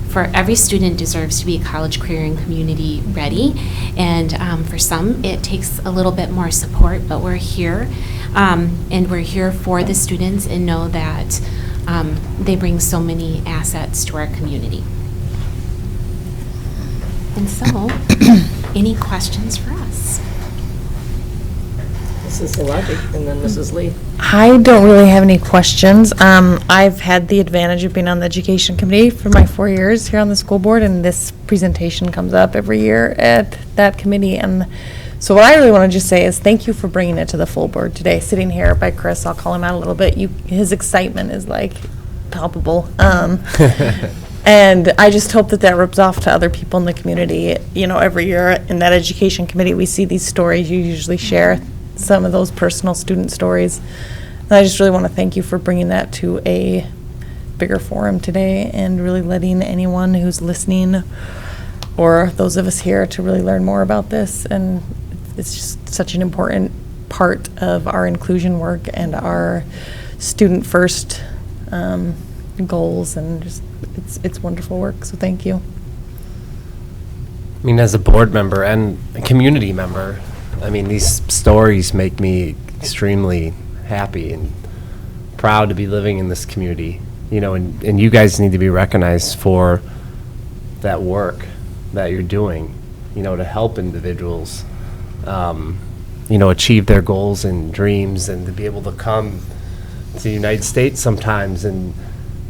Speaker 2: For every student deserves to be college, career, and community ready, and for some it takes a little bit more support, but we're here, and we're here for the students and know that they bring so many assets to our community. And so, any questions for us?
Speaker 1: Mrs. Logic, and then Mrs. Lee.
Speaker 13: I don't really have any questions. I've had the advantage of being on the education committee for my 4 years here on the school board, and this presentation comes up every year at that committee. And so what I really want to just say is thank you for bringing it to the full board today. Sitting here by Chris, I'll call him out a little bit. His excitement is like palpable. And I just hope that that rubs off to other people in the community. You know, every year in that education committee, we see these stories. You usually share some of those personal student stories. And I just really want to thank you for bringing that to a bigger forum today and really letting anyone who's listening or those of us here to really learn more about this. And it's just such an important part of our inclusion work and our student first goals, and just it's wonderful work, so thank you.
Speaker 21: I mean, as a board member and a community member, I mean, these stories make me extremely happy and proud to be living in this community, you know, and you guys need to be recognized for that work that you're doing, you know, to help individuals, you know, achieve their goals and dreams, and to be able to come to the United States sometimes and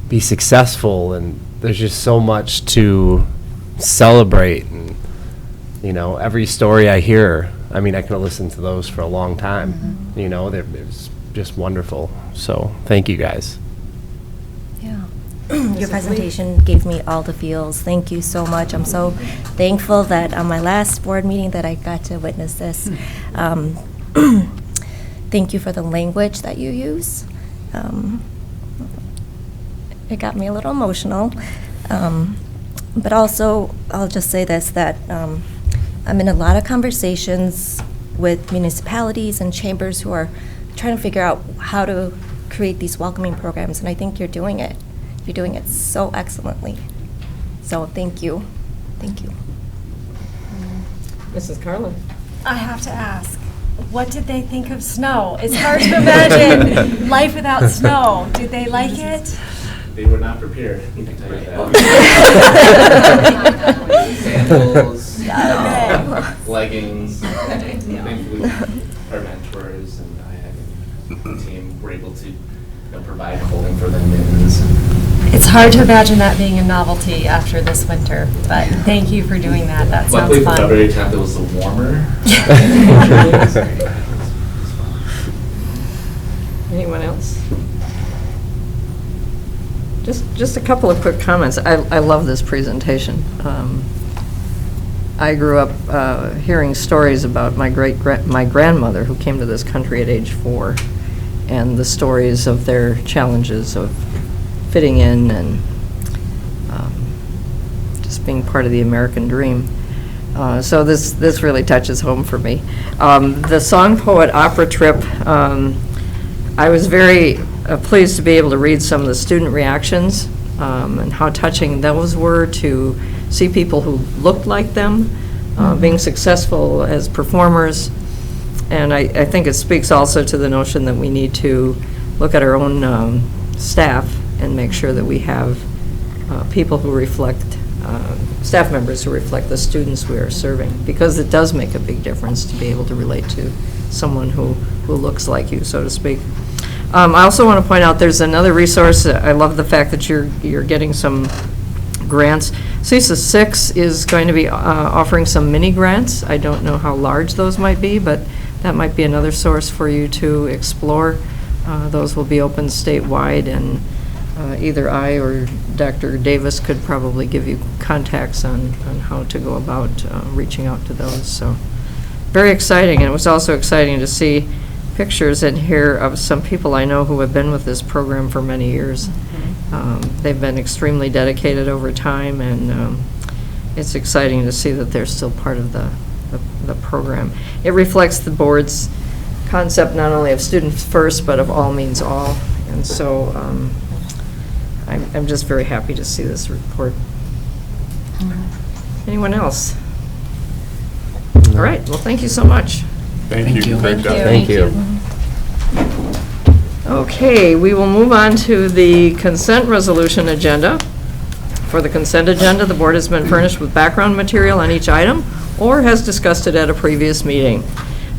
Speaker 21: be successful. And there's just so much to celebrate. And, you know, every story I hear, I mean, I could listen to those for a long time. You know, it's just wonderful. So thank you guys.
Speaker 3: Yeah. Your presentation gave me all the feels. Thank you so much. I'm so thankful that on my last board meeting that I got to witness this. Thank you for the language that you use. It got me a little emotional. But also, I'll just say this, that I'm in a lot of conversations with municipalities and chambers who are trying to figure out how to create these welcoming programs, and I think you're doing it. You're doing it so excellently. So thank you. Thank you.
Speaker 1: Mrs. Carlin.
Speaker 16: I have to ask, what did they think of snow? It's hard to imagine life without snow. Did they like it?
Speaker 10: They were not prepared, I can tell you that. Sandals, leggings. Thankfully, our mentors and I and the team were able to provide clothing for them, mittens.
Speaker 16: It's hard to imagine that being a novelty after this winter, but thank you for doing that. That sounds
Speaker 10: Luckily,
Speaker 16: fun.
Speaker 10: for February 10th, it was a warmer.
Speaker 1: Anyone else? Just a couple of quick comments. I love this presentation. I grew up hearing stories about my grandmother who came to this country at age 4, and the stories of their challenges of fitting in and just being part of the American dream. So this really touches home for me. The Song Poet Opera Trip, I was very pleased to be able to read some of the student reactions and how touching those were to see people who looked like them being successful as performers. And I think it speaks also to the notion that we need to look at our own staff and make sure that we have people who reflect, staff members who reflect the students we are serving, because it does make a big difference to be able to relate to someone who looks like you, so to speak. I also want to point out there's another resource. I love the fact that you're getting some grants. CESA 6 is going to be offering some mini grants. I don't know how large those might be, but that might be another source for you to explore. Those will be open statewide, and either I or Dr. Davis could probably give you contacts on how to go about reaching out to those. So very exciting. And it was also exciting to see pictures in here of some people I know who have been with this program for many years. They've been extremely dedicated over time, and it's exciting to see that they're still part of the program. It reflects the board's concept not only of students first, but of all means all. And so I'm just very happy to see this report. Anyone else? All right, well, thank you so much.
Speaker 7: Thank you. Great job.
Speaker 21: Thank you.
Speaker 1: Okay, we will move on to the consent resolution agenda. For the consent agenda, the board has been furnished with background material on each item or has discussed it at a previous meeting.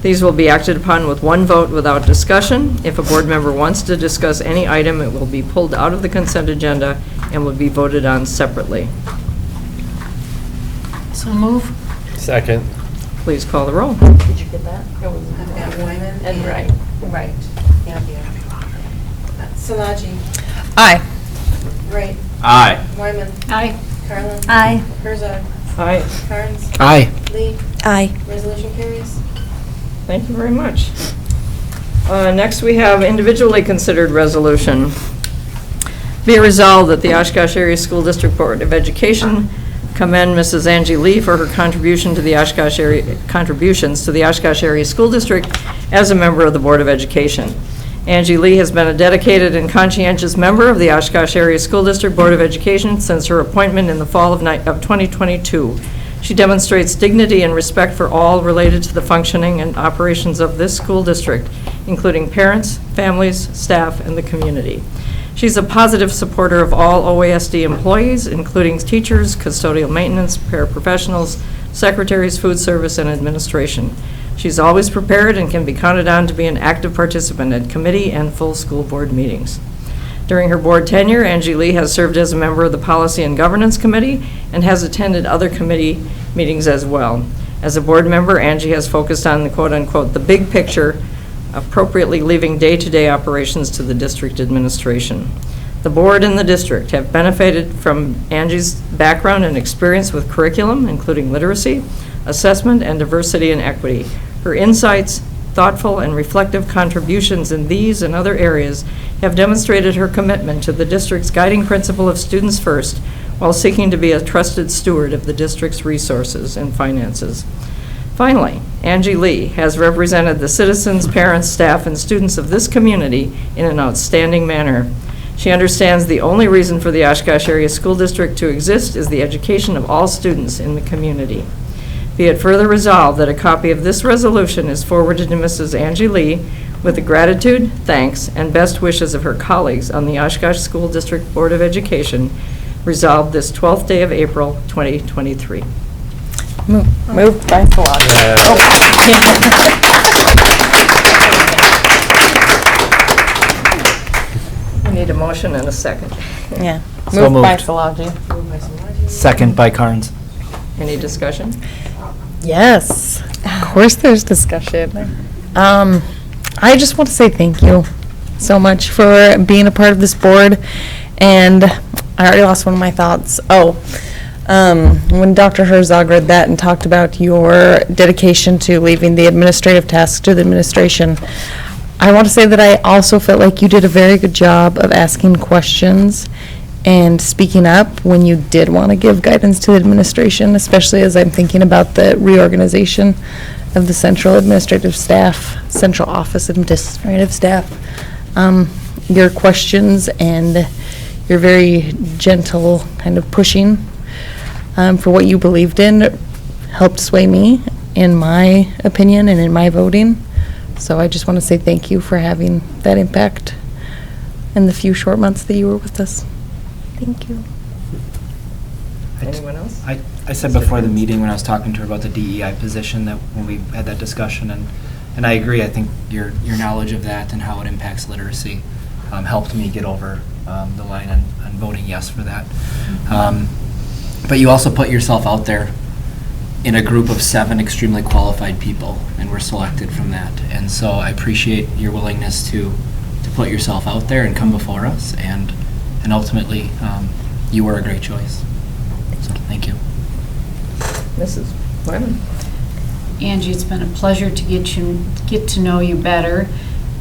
Speaker 1: These will be acted upon with one vote without discussion. If a board member wants to discuss any item, it will be pulled out of the consent agenda and will be voted on separately.
Speaker 15: So move.
Speaker 21: Second.
Speaker 1: Please call the roll.
Speaker 17: Did you get that? It was
Speaker 18: Wyman
Speaker 17: and Wright.
Speaker 18: Right. Salaji.
Speaker 13: Aye.
Speaker 18: Wright.
Speaker 21: Aye.
Speaker 18: Wyman.
Speaker 15: Aye.
Speaker 18: Carlin.
Speaker 3: Aye.
Speaker 18: Herzog.
Speaker 1: Aye.
Speaker 18: Carnes.
Speaker 11: Aye.
Speaker 18: Lee.
Speaker 3: Aye.
Speaker 18: Resolution carries.
Speaker 1: Thank you very much. Next, we have individually considered resolution. Be it resolved that the Oshkosh Area School District Board of Education commend Mrs. Angie Lee for her contributions to the Oshkosh Area School District as a member of the Board of Education. Angie Lee has been a dedicated and conscientious member of the Oshkosh Area School District Board of Education since her appointment in the fall of 2022. She demonstrates dignity and respect for all related to the functioning and operations of this school district, including parents, families, staff, and the community. She's a positive supporter of all OASD employees, including teachers, custodial maintenance, paraprofessionals, secretaries, food service, and administration. She's always prepared and can be counted on to be an active participant at committee and full school board meetings. During her board tenure, Angie Lee has served as a member of the Policy and Governance Committee and has attended other committee meetings as well. As a board member, Angie has focused on the quote-unquote the big picture, appropriately leaving day-to-day operations to the district administration. The board and the district have benefited from Angie's background and experience with curriculum, including literacy, assessment, and diversity and equity. Her insights, thoughtful and reflective contributions in these and other areas have demonstrated her commitment to the district's guiding principle of students first, while seeking to be a trusted steward of the district's resources and finances. Finally, Angie Lee has represented the citizens, parents, staff, and students of this community in an outstanding manner. She understands the only reason for the Oshkosh Area School District to exist is the education of all students in the community. Be it further resolved that a copy of this resolution is forwarded to Mrs. Angie Lee with the gratitude, thanks, and best wishes of her colleagues on the Oshkosh School District Board of Education, resolved this 12th day of April, 2023.
Speaker 13: Moved by Salaji.
Speaker 1: We need a motion and a second.
Speaker 13: Yeah.
Speaker 11: So
Speaker 13: Moved by
Speaker 11: moved.
Speaker 13: Salaji.
Speaker 11: Second by Carnes.
Speaker 1: Any discussion?
Speaker 13: Yes, of course there's discussion. I just want to say thank you so much for being a part of this board, and I already lost one of my thoughts. When Dr. Herzog read that and talked about your dedication to leaving the administrative tasks to the administration, I want to say that I also felt like you did a very good job of asking questions and speaking up when you did want to give guidance to the administration, especially as I'm thinking about the reorganization of the central administrative staff, central office administrative staff. Your questions and your very gentle kind of pushing for what you believed in helped sway me in my opinion and in my voting. So I just want to say thank you for having that impact in the few short months that you were with us. Thank you.
Speaker 1: Anyone else?
Speaker 11: I said before the meeting when I was talking to her about the DEI position that when we had that discussion, and I agree, I think your knowledge of that and how it impacts literacy helped me get over the line on voting yes for that. But you also put yourself out there in a group of 7 extremely qualified people, and were selected from that. And so I appreciate your willingness to put yourself out there and come before us, and ultimately you were a great choice. So thank you.
Speaker 1: Mrs. Wyman.
Speaker 15: Angie, it's been a pleasure to get to know you better.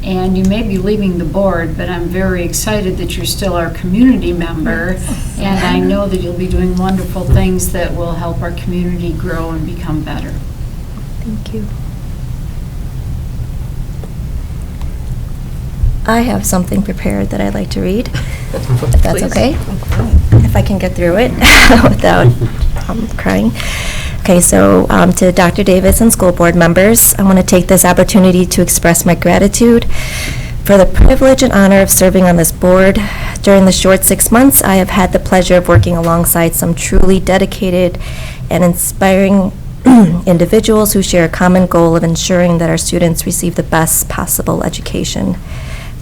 Speaker 15: And you may be leaving the board, but I'm very excited that you're still our community member. And I know that you'll be doing wonderful things that will help our community grow and become better.
Speaker 3: Thank you. I have something prepared that I'd like to read, if that's okay. If I can get through it without crying. Okay, so to Dr. Davis and school board members, I want to take this opportunity to express my gratitude for the privilege and honor of serving on this board. During the short 6 months, I have had the pleasure of working alongside some truly dedicated and inspiring individuals who share a common goal of ensuring that our students receive the best possible education.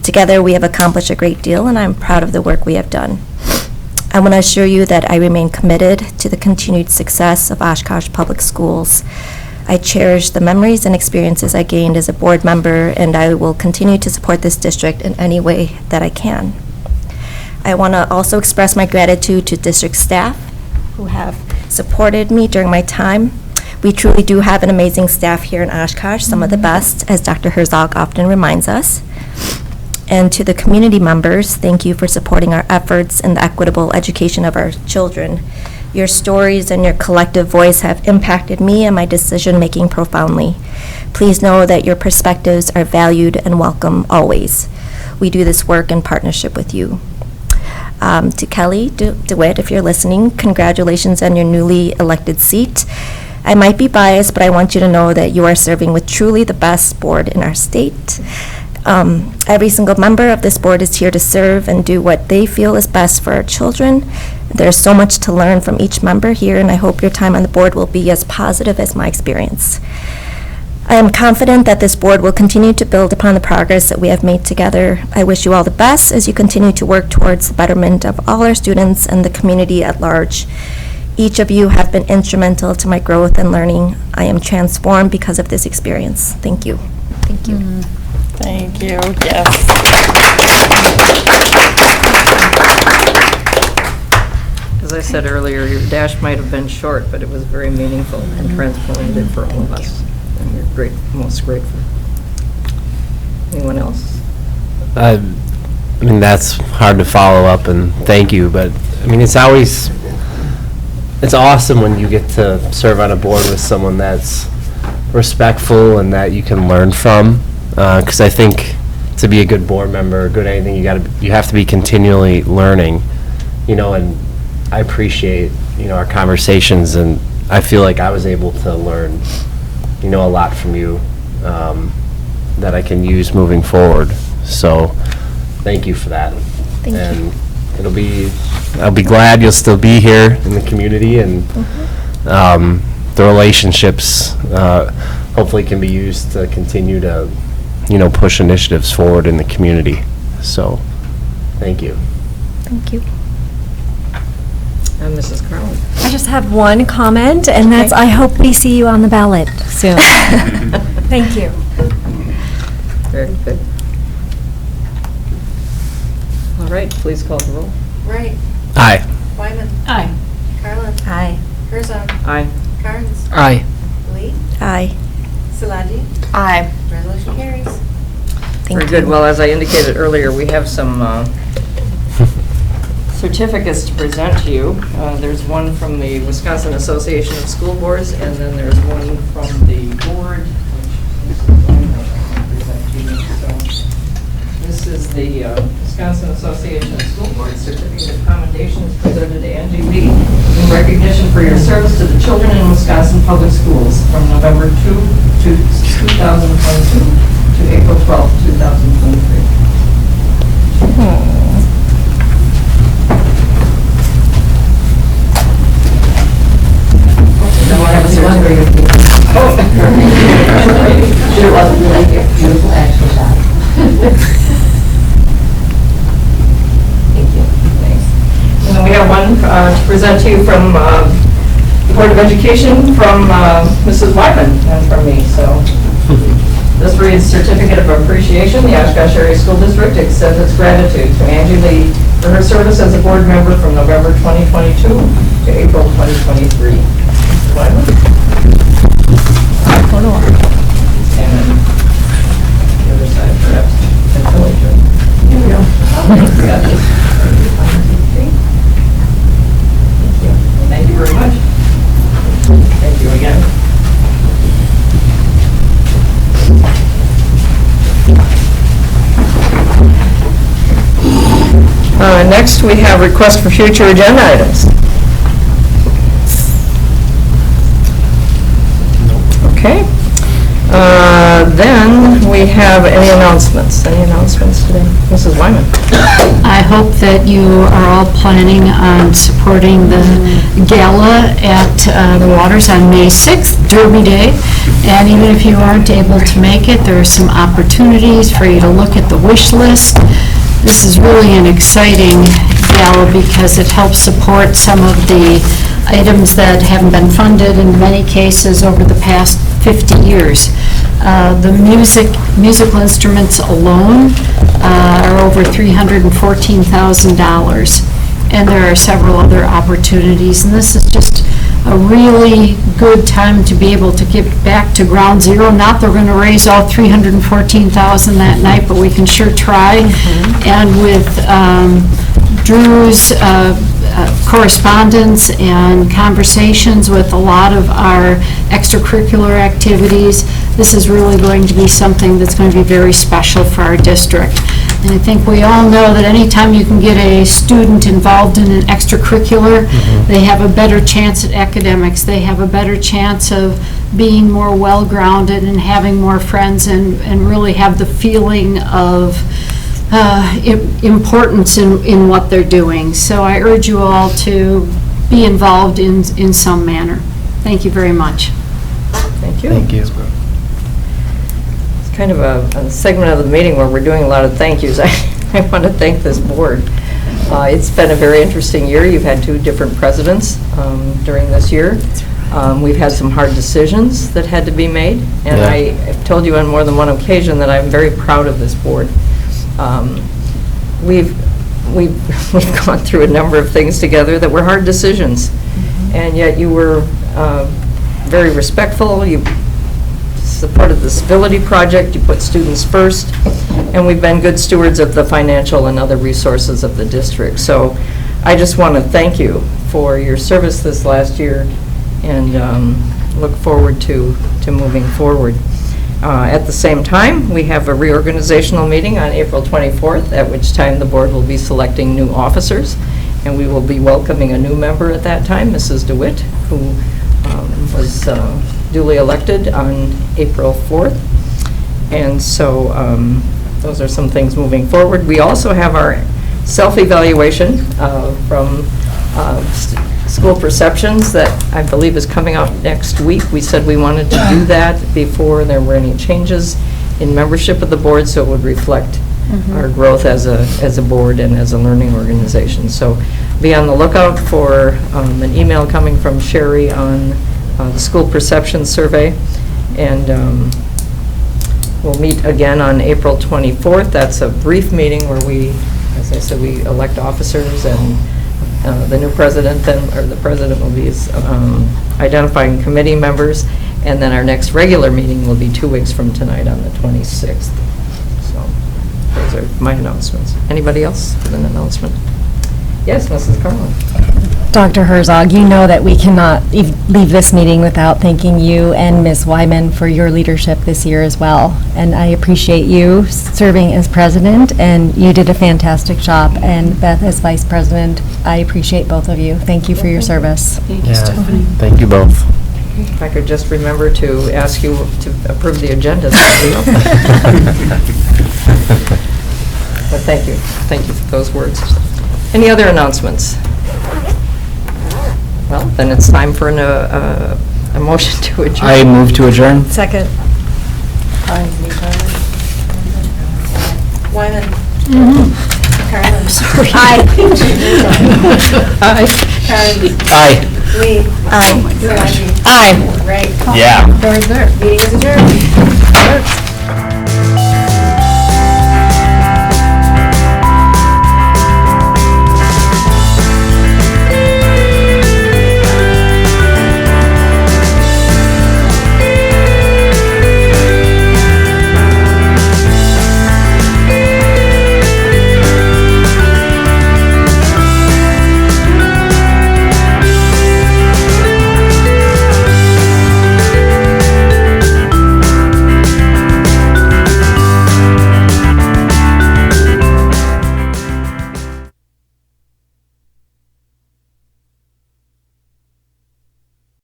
Speaker 3: Together, we have accomplished a great deal, and I'm proud of the work we have done. I want to assure you that I remain committed to the continued success of Oshkosh Public Schools. I cherish the memories and experiences I gained as a board member, and I will continue to support this district in any way that I can. I want to also express my gratitude to district staff who have supported me during my time. We truly do have an amazing staff here in Oshkosh, some of the best, as Dr. Herzog often reminds us. And to the community members, thank you for supporting our efforts in the equitable education of our children. Your stories and your collective voice have impacted me and my decision-making profoundly. Please know that your perspectives are valued and welcome always. We do this work in partnership with you. To Kelly DeWitt, if you're listening, congratulations on your newly elected seat. I might be biased, but I want you to know that you are serving with truly the best board in our state. Every single member of this board is here to serve and do what they feel is best for our children. There's so much to learn from each member here, and I hope your time on the board will be as positive as my experience. I am confident that this board will continue to build upon the progress that we have made together. I wish you all the best as you continue to work towards the betterment of all our students and the community at large. Each of you have been instrumental to my growth and learning. I am transformed because of this experience. Thank you. Thank you.
Speaker 13: Thank you, yes.
Speaker 1: As I said earlier, your dash might have been short, but it was very meaningful and transformative for all of us. And we're great, most grateful. Anyone else?
Speaker 21: I mean, that's hard to follow up, and thank you, but I mean, it's awesome when you get to serve on a board with someone that's respectful and that you can learn from, because I think to be a good board member, good anything, you have to be continually learning, and I appreciate, our conversations, and I feel like I was able to learn, a lot from you that I can use moving forward. So thank you for that.
Speaker 3: Thank you.
Speaker 21: I'll be glad you'll still be here in the community, and the relationships hopefully can be used to continue to, push initiatives forward in the community. So, thank you.
Speaker 3: Thank you.
Speaker 1: And Mrs. Carlin.
Speaker 16: I just have one comment, and that's I hope we see you on the ballot soon. Thank you.
Speaker 1: Very good. All right, please call the roll.
Speaker 5: Wright.
Speaker 21: Aye.
Speaker 5: Wyman.
Speaker 15: Aye.
Speaker 5: Carlin.
Speaker 3: Aye.
Speaker 5: Herzog.
Speaker 1: Aye.
Speaker 5: Carnes.
Speaker 21: Aye.
Speaker 5: Lee.
Speaker 3: Aye.
Speaker 5: Szilagyi.
Speaker 13: Aye.
Speaker 5: Resolution carries.
Speaker 1: Very good. Well, as I indicated earlier, we have some certificates to present to you. There's one from the Wisconsin Association of School Boards, and then there's one from the board, which is the one that I can present to you. So this is the Wisconsin Association of School Boards Certificate of Commendations presented to Angie Lee in recognition for your service to the children in Wisconsin Public Schools from November 2022 to April 12, 2023. Now I have a certificate. Oh. Should have loved like a beautiful action shot. Thank you. Thanks. And then we have one to present to you from the Board of Education from Mrs. Wyman and from me. So this reads Certificate of Appreciation. The Oshkosh Area School District extends its gratitude to Angie Lee for her service as a board member from November 2022 to April 2023. Mrs. Wyman. And then the other side, perhaps. Here we go. Got this. Thank you. Thank you very much. Thank you again. Next, we have request for future agenda items. Okay. Then we have any announcements? Any announcements today? Mrs. Wyman?
Speaker 15: I hope that you are all planning on supporting the gala at the Waters on May 6th, Derby Day. And even if you aren't able to make it, there are some opportunities for you to look at the wish list. This is really an exciting gala because it helps support some of the items that haven't been funded in many cases over the past 50 years. The musical instruments alone are over $314,000. And there are several other opportunities. And this is just a really good time to be able to get back to ground zero. Not that we're going to raise all $314,000 that night, but we can sure try. And with Drew's correspondence and conversations with a lot of our extracurricular activities, this is really going to be something that's going to be very special for our district. And I think we all know that anytime you can get a student involved in an extracurricular, they have a better chance at academics. They have a better chance of being more well-grounded and having more friends and really have the feeling of importance in what they're doing. So I urge you all to be involved in some manner. Thank you very much.
Speaker 1: Thank you.
Speaker 11: Thank you.
Speaker 1: It's kind of a segment of the meeting where we're doing a lot of thank yous. I want to thank this board. It's been a very interesting year. You've had 2 different presidents during this year. We've had some hard decisions that had to be made, and I've told you on more than one occasion that I'm very proud of this board. We've gone through a number of things together that were hard decisions, and yet you were very respectful. You supported the civility project. You put students first, and we've been good stewards of the financial and other resources of the district. So I just want to thank you for your service this last year, and look forward to moving forward. At the same time, we have a reorganizational meeting on April 24th, at which time the board will be selecting new officers, and we will be welcoming a new member at that time, Mrs. DeWitt, who was duly elected on April 4th. And so those are some things moving forward. We also have our self-evaluation from school perceptions that I believe is coming out next week. We said we wanted to do that before there were any changes in membership of the board, so it would reflect our growth as a board and as a learning organization. So be on the lookout for an email coming from Sherry on the school perception survey. And we'll meet again on April 24th. That's a brief meeting where we, as I said, we elect officers, and the new president then, or the president will be identifying committee members, and then our next regular meeting will be 2 weeks from tonight on the 26th. So those are my announcements. Anybody else with an announcement? Yes, Mrs. Carlin.
Speaker 16: Dr. Herzog, you know that we cannot leave this meeting without thanking you and Ms. Wyman for your leadership this year as well. And I appreciate you serving as president, and you did a fantastic job. And Beth as vice president, I appreciate both of you. Thank you for your service.
Speaker 15: Thank you, Stephanie.
Speaker 21: Thank you both.
Speaker 1: If I could just remember to ask you to approve the agenda. But thank you. Thank you for those words. Any other announcements? Well, then it's time for a motion to adjourn.
Speaker 11: I move to adjourn.
Speaker 18: Second. Wyman. Carlin.
Speaker 15: Sorry.
Speaker 18: Aye.
Speaker 1: Aye.
Speaker 18: Carlin.
Speaker 11: Aye.
Speaker 18: Lee.
Speaker 16: Aye.
Speaker 18: Raji.
Speaker 16: Aye.
Speaker 18: Right.
Speaker 11: Yeah.
Speaker 18: Meeting is adjourned.